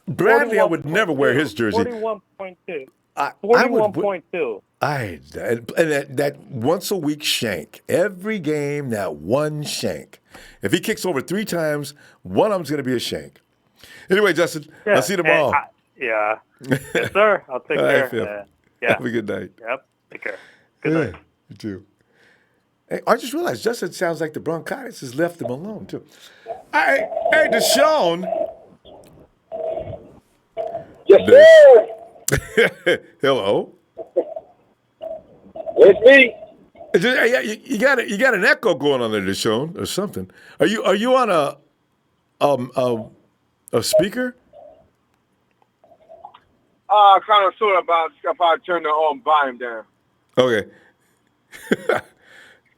Bradley, I would never wear his jersey. 41.2. 41.2. And that once a week shank. Every game, that one shank. If he kicks over 3 times, one of them's going to be a shank. Anyway, Justin, I'll see you tomorrow. Yes, sir. I'll take care. Yeah. Have a good night. Yep. Take care. Good night. You too. Hey, I just realized Justin sounds like the bronchitis has left him alone, too. Hey, Deshaun. Yes, sir. Hello. It's me. You got an echo going on there, Deshaun, or something. Are you on a speaker? Kind of sort of about if I turn the volume down. Okay.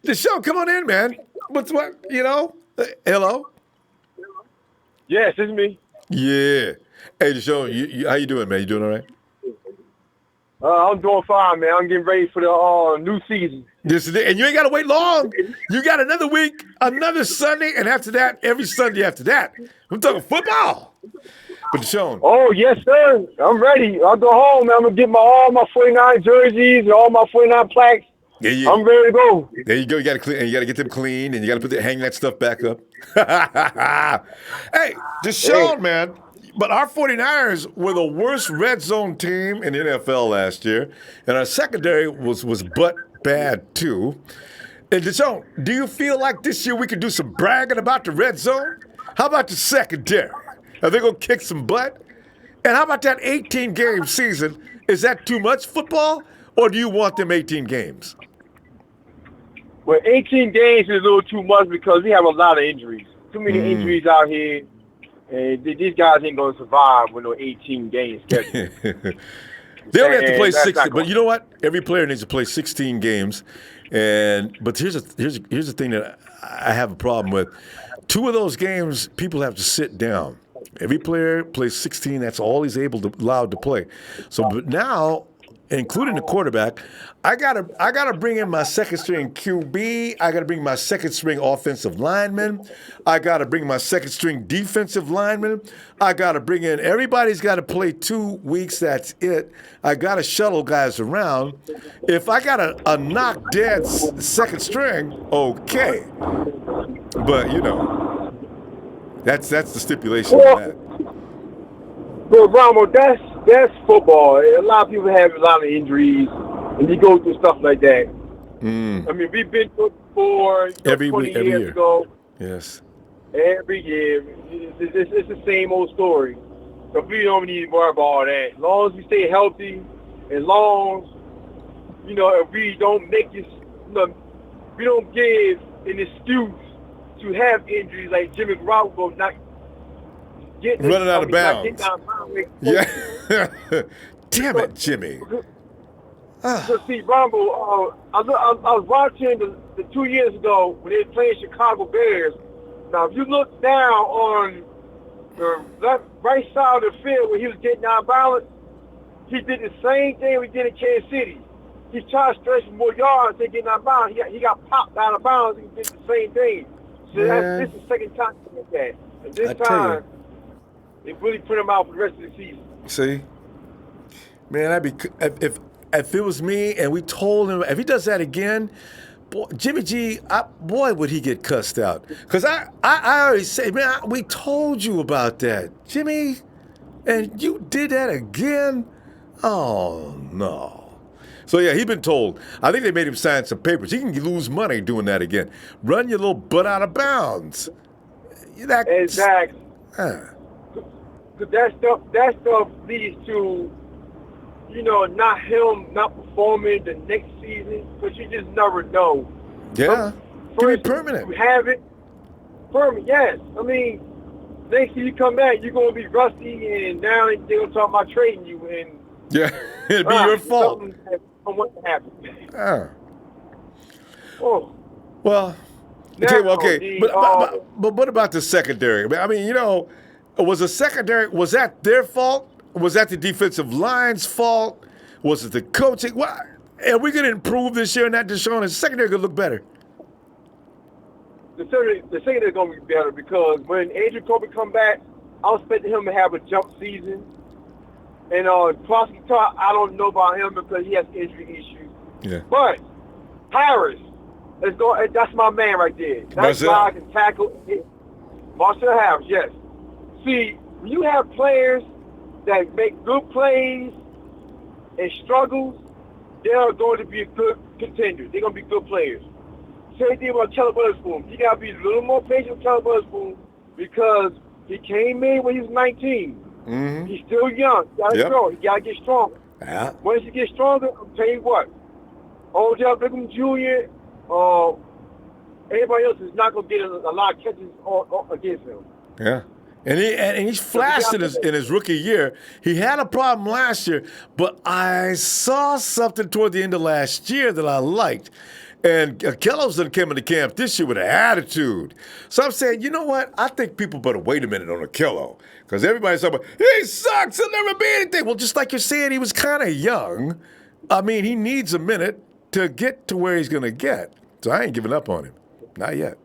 Deshaun, come on in, man. Hello? Yes, it's me. Yeah. Hey, Deshaun, how you doing, man? You doing all right? I'm doing fine, man. I'm getting ready for the new season. And you ain't got to wait long. You got another week, another Sunday, and after that, every Sunday after that. I'm talking football. But Deshaun. Oh, yes, sir. I'm ready. I'll go home, man. I'm going to get all my 49 jerseys and all my 49 plaques. Yeah. I'm ready to go. There you go. You got to get them clean, and you got to hang that stuff back up. Hey, Deshaun, man. But our 49ers were the worst red zone team in the NFL last year, and our secondary was butt bad too. And Deshaun, do you feel like this year we could do some bragging about the red zone? How about the secondary? Are they going to kick some butt? And how about that 18-game season? Is that too much football, or do you want them 18 games? Well, 18 games is a little too much because we have a lot of injuries. Too many injuries out here. And these guys ain't going to survive with no 18 games schedule. They only have to play 16. But you know what? Every player needs to play 16 games. But here's the thing that I have a problem with. 2 of those games, people have to sit down. Every player plays 16. That's all he's allowed to play. So, but now, including the quarterback, I gotta bring in my second string QB. I gotta bring my second string offensive lineman. I gotta bring my second string defensive lineman. I gotta bring in everybody's got to play 2 weeks. That's it. I gotta shuttle guys around. If I got a knock dead second string, okay. But that's the stipulation of that. But Ronbo, that's football. A lot of people have a lot of injuries, and you go through stuff like that. I mean, we've been through it before. Every 20 year. years ago. Yes. Every year. It's the same old story. So we don't need to worry about all that. As long as we stay healthy, as long as, if we don't we don't give an excuse to have injuries like Jimmy Garoppolo not running out of bounds. Yeah. Damn it, Jimmy. So see, Ronbo, I was watching the 2 years ago when they were playing Chicago Bears. Now, if you look down on the right side of the field where he was getting out of balance, he did the same thing we did in Kansas City. He tried to stretch for more yards and getting out of bounds. He got popped out of bounds and did the same thing. So this is the second time he did that. And this time, they really put him out for the rest of the season. See? Man, if it was me and we told him, if he does that again, boy, Jimmy G, would he get cussed out. Because I already said, man, we told you about that, Jimmy, and you did that again? Oh, no. So, yeah, he's been told. I think they made him sign some papers. He can lose money doing that again. Run your little butt out of bounds. Exactly. That stuff leads to, not him not performing the next season, because you just never know. Yeah. First, permanent. You have it. Permanent, yes. I mean, next year you come back, you're going to be rusty, and now they're going to talk about trading you. And yeah, it'd be your fault. What happened? Well, okay, but what about the secondary? I mean, was the secondary, was that their fault? Was that the defensive line's fault? Was it the coaching? What? Are we going to improve this year in that, Deshaun? Is the secondary going to look better? The secondary is going to be better because when Adrian Kobe come back, I expecting him to have a jump season. And Crosby Talk, I don't know about him because he has injury issues. Yeah. But Harris, that's my man right there. That guy can tackle it. Marcel Harris, yes. See, when you have players that make good plays and struggles, they are going to be a good contender. They're going to be good players. Same thing about Kelly Witherspoon. You got to be a little more patient with Kelly Witherspoon because he came in when he was 19. Mm-hmm. He's still young. He got to grow. He got to get stronger. Yeah. Once he gets stronger, I'll tell you what. Odell Beckham Jr., everybody else is not going to get a lot of catches against him. Yeah. And he's flashed in his rookie year. He had a problem last year, but I saw something toward the end of last year that I liked. And Kello's done came into camp this year with an attitude. So I'm saying, you know what? I think people better wait a minute on Kello. Because everybody's talking about, he sucks, he'll never be anything. Well, just like you're saying, he was kind of young. I mean, he needs a minute to get to where he's going to get. So I ain't giving up on him. Not yet.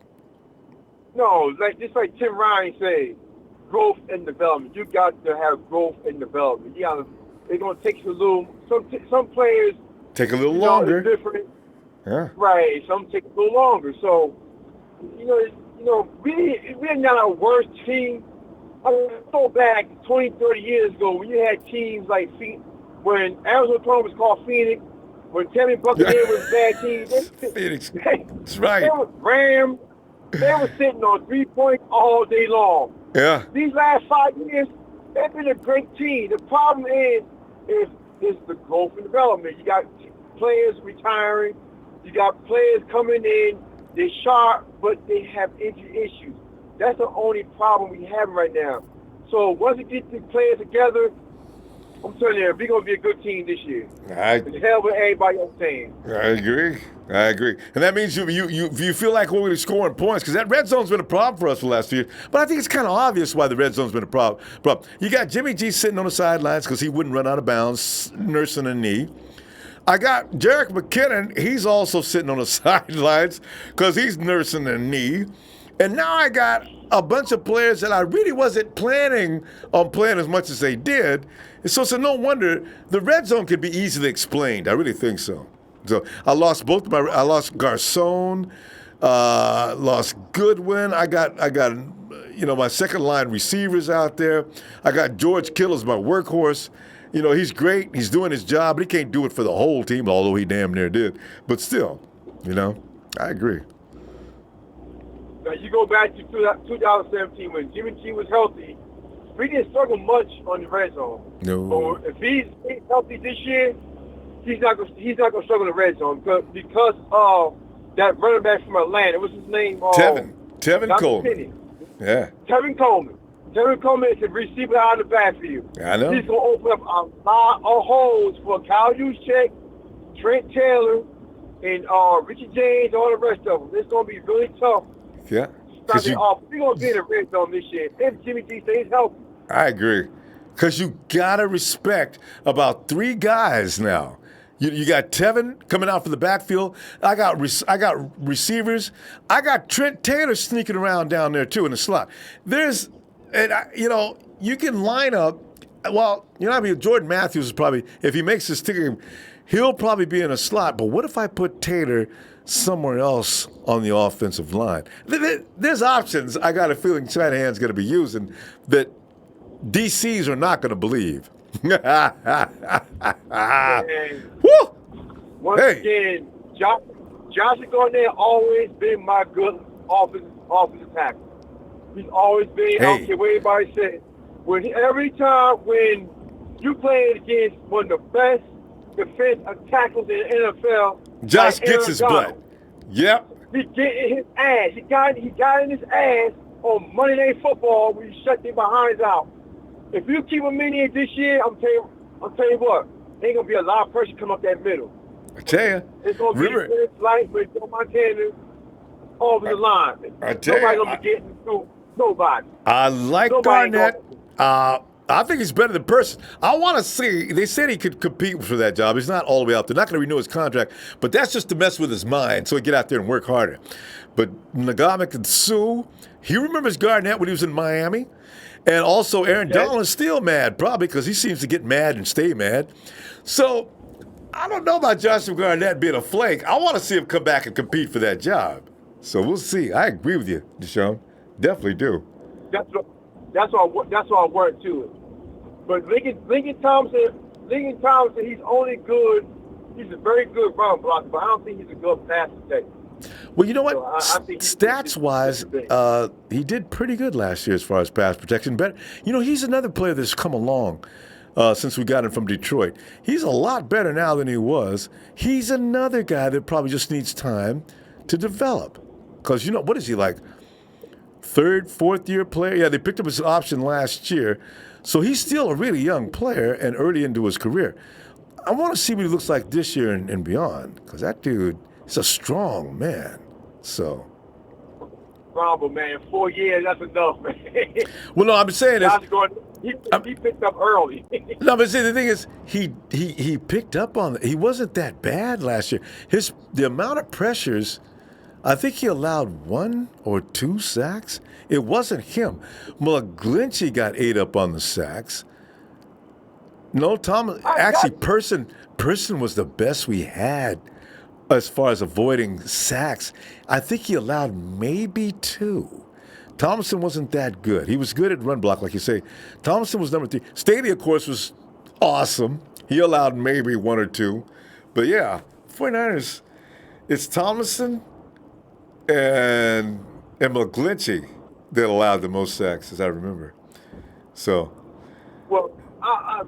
No, just like Tim Ryan said, growth and development. You got to have growth and development. They're going to take you a little. Some players take a little longer. It's different. Yeah. Right. Some take a little longer. So, we're not our worst team. I mean, go back 20, 30 years ago when you had teams like when Arizona was called Phoenix, when Tammy Buccaneers was a bad team. Phoenix. That's right. They were Rams. They were sitting on 3 points all day long. Yeah. These last 5 years, they've been a great team. The problem is the growth and development. You got players retiring. You got players coming in. They're sharp, but they have injury issues. That's the only problem we have right now. So once we get these players together, I'm telling you, we're going to be a good team this year. And hell with everybody else saying. I agree. And that means you feel like we're going to score points because that red zone's been a problem for us for the last few years. But I think it's kind of obvious why the red zone's been a problem. You got Jimmy G sitting on the sidelines because he wouldn't run out of bounds, nursing a knee. I got Jerick McKinnon. He's also sitting on the sidelines because he's nursing a knee. And now I got a bunch of players that I really wasn't planning on playing as much as they did. And so it's no wonder the red zone could be easily explained. I really think so. So I lost I lost Garcon, lost Goodwin. I got my second line receivers out there. I got George Kittle as my workhorse. He's great. He's doing his job, but he can't do it for the whole team, although he damn near did. But still, I agree. Now, you go back to 2017 when Jimmy G was healthy, we didn't struggle much on the red zone. No. So if he's healthy this year, he's not going to struggle in the red zone because of that running back from Atlanta. What's his name? Tevin Coleman. Yeah. Tevin Coleman. Tevin Coleman is a receiver out of the backfield. I know. He's going to open up a lot of holes for Kyle Juszczyk, Trent Taylor, and Richie James, all the rest of them. It's going to be really tough. Yeah. We're going to be in the red zone this year if Jimmy G stays healthy. I agree. Because you got to respect about 3 guys now. You got Tevin coming out from the backfield. I got receivers. I got Trent Taylor sneaking around down there, too, in the slot. You can line up. Well, Jordan Matthews is probably, if he makes his ticket, he'll probably be in a slot. But what if I put Taylor somewhere else on the offensive line? There's options. I got a feeling Shanahan's going to be using that DCs are not going to believe. Woo! Once again, Josh Garnett always been my good offensive tackle. He's always been. I don't care what anybody says. Every time when you playing against one of the best defensive tackles in the NFL, Josh like gets his butt. Yep. He get in his ass. He got in his ass on Monday Night Football when you shut their behinds out. If you keep him in here this year, I'm telling you what, ain't gonna be a lot of pressure come up that middle. I tell you. It's gonna be like with Joe Montana over the line. Nobody's gonna be getting through nobody. I like Garnett. I think he's better than Person. I want to see. They said he could compete for that job. He's not all the way out there. Not going to renew his contract, but that's just to mess with his mind, so he get out there and work harder. But Ndamukong and Suh, he remembers Garnett when he was in Miami, and also Aaron Donald is still mad, probably because he seems to get mad and stay mad. So I don't know about Joshua Garnett being a flake. I want to see him come back and compete for that job. So we'll see. I agree with you, Deshaun. Definitely do. That's what I work to it. But Lincoln Thompson, he's only good. He's a very good run blocker, but I don't think he's a good pass protector. Well, you know what? Stats-wise, he did pretty good last year as far as pass protection. Better, he's another player that's come along since we got him from Detroit. He's a lot better now than he was. He's another guy that probably just needs time to develop. Because, what is he like? Third, fourth-year player? Yeah, they picked up his option last year. So he's still a really young player and early into his career. I want to see what he looks like this year and beyond, because that dude is a strong man. So. Ronbo, man, 4 years, that's enough, man. Well, no, I'm saying is. He picked up early. No, but see, the thing is, he picked up on it. He wasn't that bad last year. The amount of pressures, I think he allowed 1 or 2 sacks. It wasn't him. McGlinchey got 8 up on the sacks. No, Person was the best we had as far as avoiding sacks. I think he allowed maybe 2. Thompson wasn't that good. He was good at run block, like you say. Thompson was number 3. Staley, of course, was awesome. He allowed maybe 1 or 2. But yeah, 49ers, it's Thompson and McGlinchey that allowed the most sacks, as I remember. So. Well,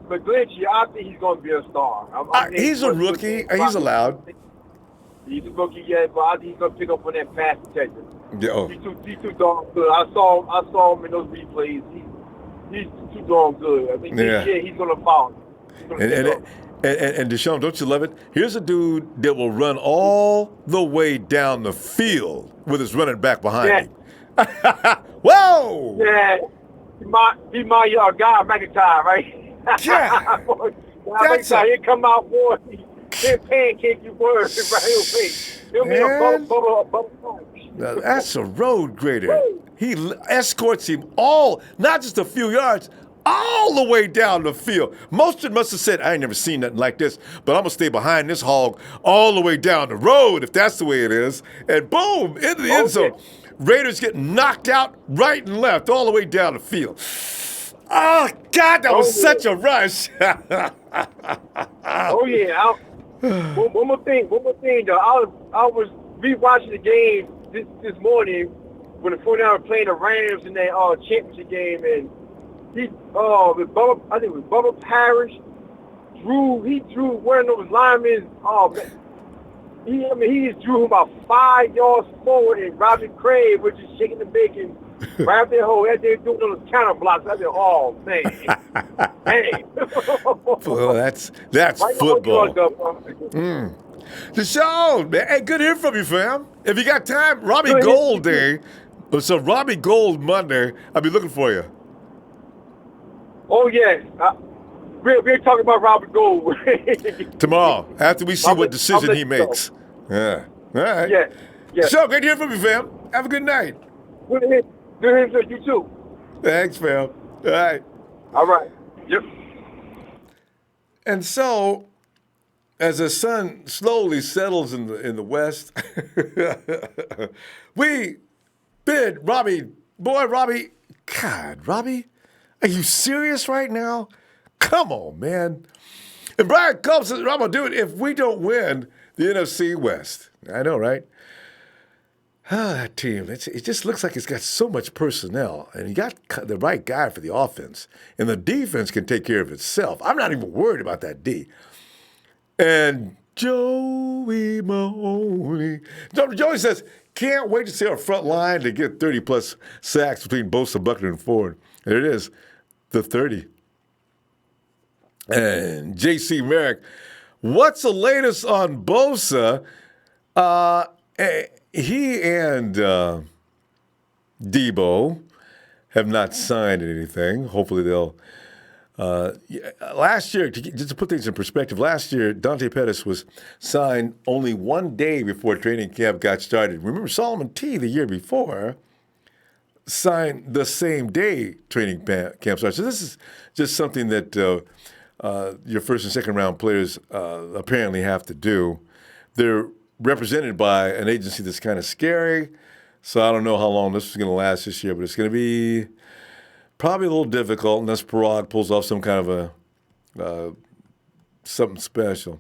McGlinchey, I think he's going to be a star. He's a rookie. He's allowed. He's a rookie, yeah, but I think he's going to pick up on that pass protection. Yeah. He's too darn good. I saw him in those replays. He's too darn good. I think this year he's going to fall. And Deshaun, don't you love it? Here's a dude that will run all the way down the field with his running back behind him. Whoa! Yeah. He my guy, McIntyre, right? Yeah. McIntyre, he'll come out, boy. He'll pancake you words right away. He'll be a bubble. Now, that's a road grader. He escorts him not just a few yards, all the way down the field. Mostert must have said, I ain't never seen nothing like this, but I'm going to stay behind this hog all the way down the road, if that's the way it is. And boom, into the end zone. Raiders get knocked out right and left all the way down the field. Oh, God, that was such a rush. Oh, yeah. One more thing, though. I was rewatching the game this morning when the 49ers were playing the Rams in that championship game, and I think it was Bubba Parrish drew one of those linemen. Oh man, he just drew him about 5 yards forward, and Robbie Craig was just shaking the bacon right up their hole as they were doing those counter blocks. I said, oh man, well, that's football. Deshaun, man, hey, good to hear from you, fam. If you got time, Robbie Gold Day. So Robbie Gold Monday, I'll be looking for you. Oh, yes. We're talking about Robert Gold. Tomorrow, after we see what decision he makes. Yeah. All right. Yeah. So, great to hear from you, fam. Have a good night. Good to hear from you, too. Thanks, fam. All right. All right. Yep. And so, as the sun slowly settles in the west, we bid Robbie. God, Robbie, are you serious right now? Come on, man. And Brian Combs says, Ronbo, dude, if we don't win the NFC West, I know, right? That team, it just looks like it's got so much personnel, and you got the right guy for the offense, and the defense can take care of itself. I'm not even worried about that D. And Joey Mahoney. Joey says, can't wait to see our front line to get 30-plus sacks between Bosa, Buckner, and Ford. There it is, the 30. And J.C. Merrick, what's the latest on Bosa? He and Debo have not signed anything. Hopefully they'll. Last year, just to put things in perspective, last year, Dante Pettis was signed only one day before training camp got started. Remember, Solomon T, the year before, signed the same day training camp started. So this is just something that your first and second round players apparently have to do. They're represented by an agency that's kind of scary, so I don't know how long this is going to last this year, but it's going to be probably a little difficult unless Parag pulls off some kind of a something special.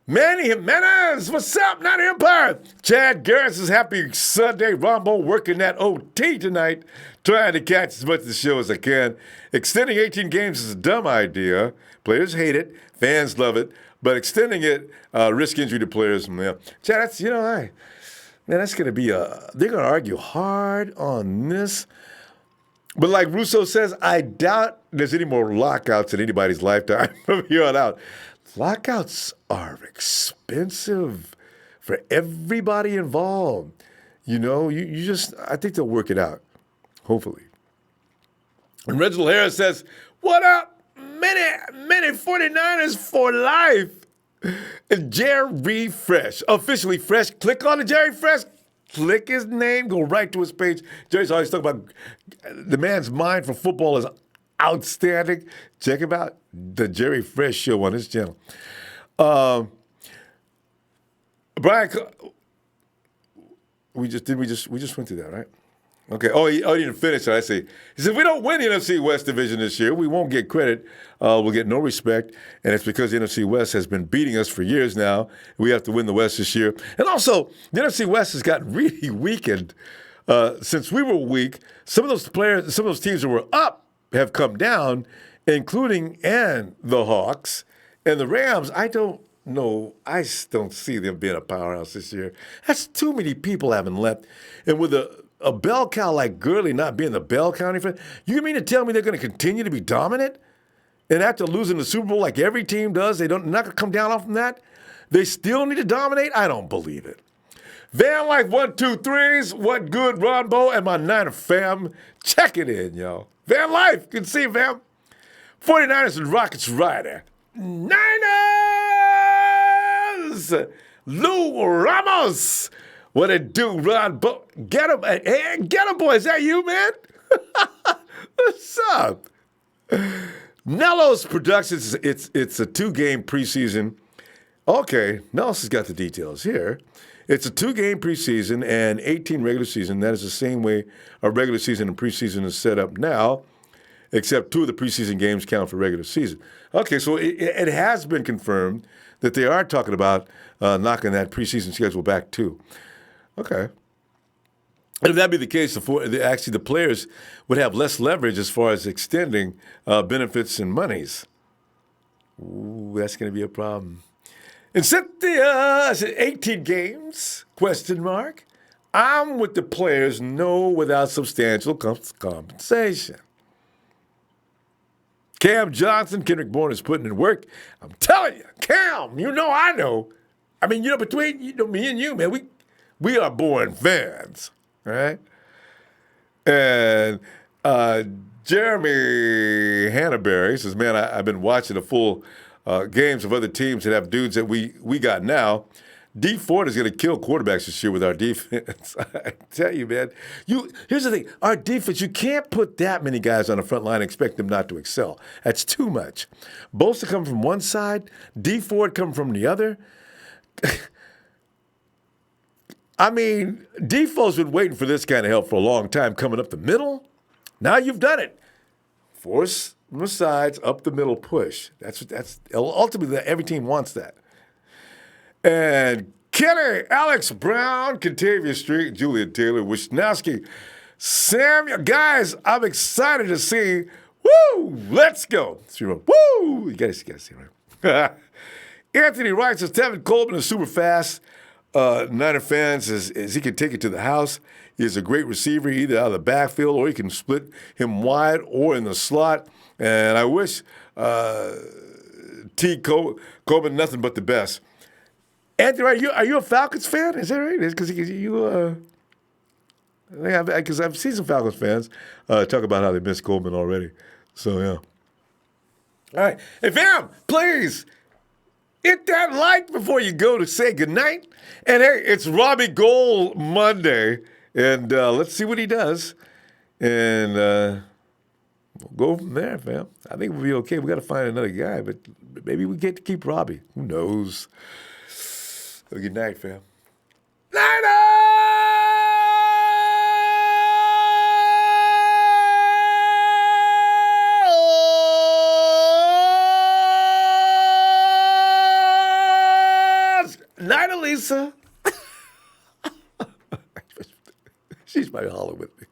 Manny Jimenez, what's up, Not Empire? Chad Garris is happy Sunday. Ronbo working that OT tonight, trying to catch as much of the show as I can. Extending 18 games is a dumb idea. Players hate it. Fans love it. But extending it, risk injury to players. Yeah. Chad, that's, that's going to be they're going to argue hard on this. But like Russo says, I doubt there's any more lockouts in anybody's lifetime from here on out. Lockouts are expensive for everybody involved. You just, I think they'll work it out, hopefully. And Reginald Harris says, what up? Many 49ers for life. And Jerry Fresh, officially fresh. Click on the Jerry Fresh. Click his name. Go right to his page. Jerry's always talking about the man's mind for football is outstanding. Check him out. The Jerry Fresh Show on his channel. Brian, we just went through that, right? Okay. Oh, he didn't finish it. I see. He said, if we don't win the NFC West division this year, we won't get credit. We'll get no respect. And it's because the NFC West has been beating us for years now. We have to win the West this year. And also, the NFC West has gotten really weakened since we were weak. Some of those teams that were up have come down, including the Hawks. And the Rams, I don't know. I don't see them being a powerhouse this year. That's too many people haven't left. And with a bell cow like Gurley not being the bell cow, you mean to tell me they're going to continue to be dominant? And after losing the Super Bowl like every team does, they're not going to come down off from that? They still need to dominate? I don't believe it. Van Life 1, 2, 3s, what good, Ronbo, and my Niner fam. Check it in, y'all. Van Life, good to see you, fam. 49ers and Rockets Rider. Niners! Lou Ramos. What it do, Ronbo? Get him, hey, get him, boy. Is that you, man? What's up? Nello's Productions, it's a 2-game preseason. Okay, Nelson has got the details here. It's a 2-game preseason and 18 regular season. That is the same way our regular season and preseason is set up now, except 2 of the preseason games count for regular season. Okay, so it has been confirmed that they are talking about knocking that preseason schedule back too. Okay. And if that be the case, actually the players would have less leverage as far as extending benefits and monies. Ooh, that's going to be a problem. And Cynthia said 18 games, ? I'm with the players, no without substantial compensation. Cam Johnson, Kendrick Bourne is putting in work. I'm telling you, Cam, I know. I mean, between me and you, man, we are Bourne fans. Right? And Jeremy Hannaberry says, man, I've been watching the full games of other teams that have dudes that we got now. D Ford is going to kill quarterbacks this year with our defense. I tell you, man. Here's the thing. Our defense, you can't put that many guys on the front line and expect them not to excel. That's too much. Bosa come from one side, D Ford come from the other. I mean, Defoe's been waiting for this kind of help for a long time coming up the middle. Now you've done it. Force from the sides, up the middle push. That's ultimately every team wants that. And Kenny, Alex Brown, Contavious Street, Julian Taylor, Wisnowski, Samuel. Guys, I'm excited to see. Woo! Let's go. Woo! You gotta see, right? Anthony Wright says Tevin Coleman is super fast. Niner fans as he can take it to the house. He is a great receiver, either out of the backfield or he can split him wide or in the slot. And I wish Coleman nothing but the best. Anthony, are you a Falcons fan? Is that right? Because because I've seen some Falcons fans talk about how they miss Coleman already. So, yeah. All right. Hey, fam, please hit that like before you go to say goodnight. And, hey, it's Robbie Gold Monday. And let's see what he does. And we'll go from there, fam. I think we'll be okay. We got to find another guy, but maybe we get to keep Robbie. Who knows? Good night, fam. Night, Lisa. She's probably hollering with me.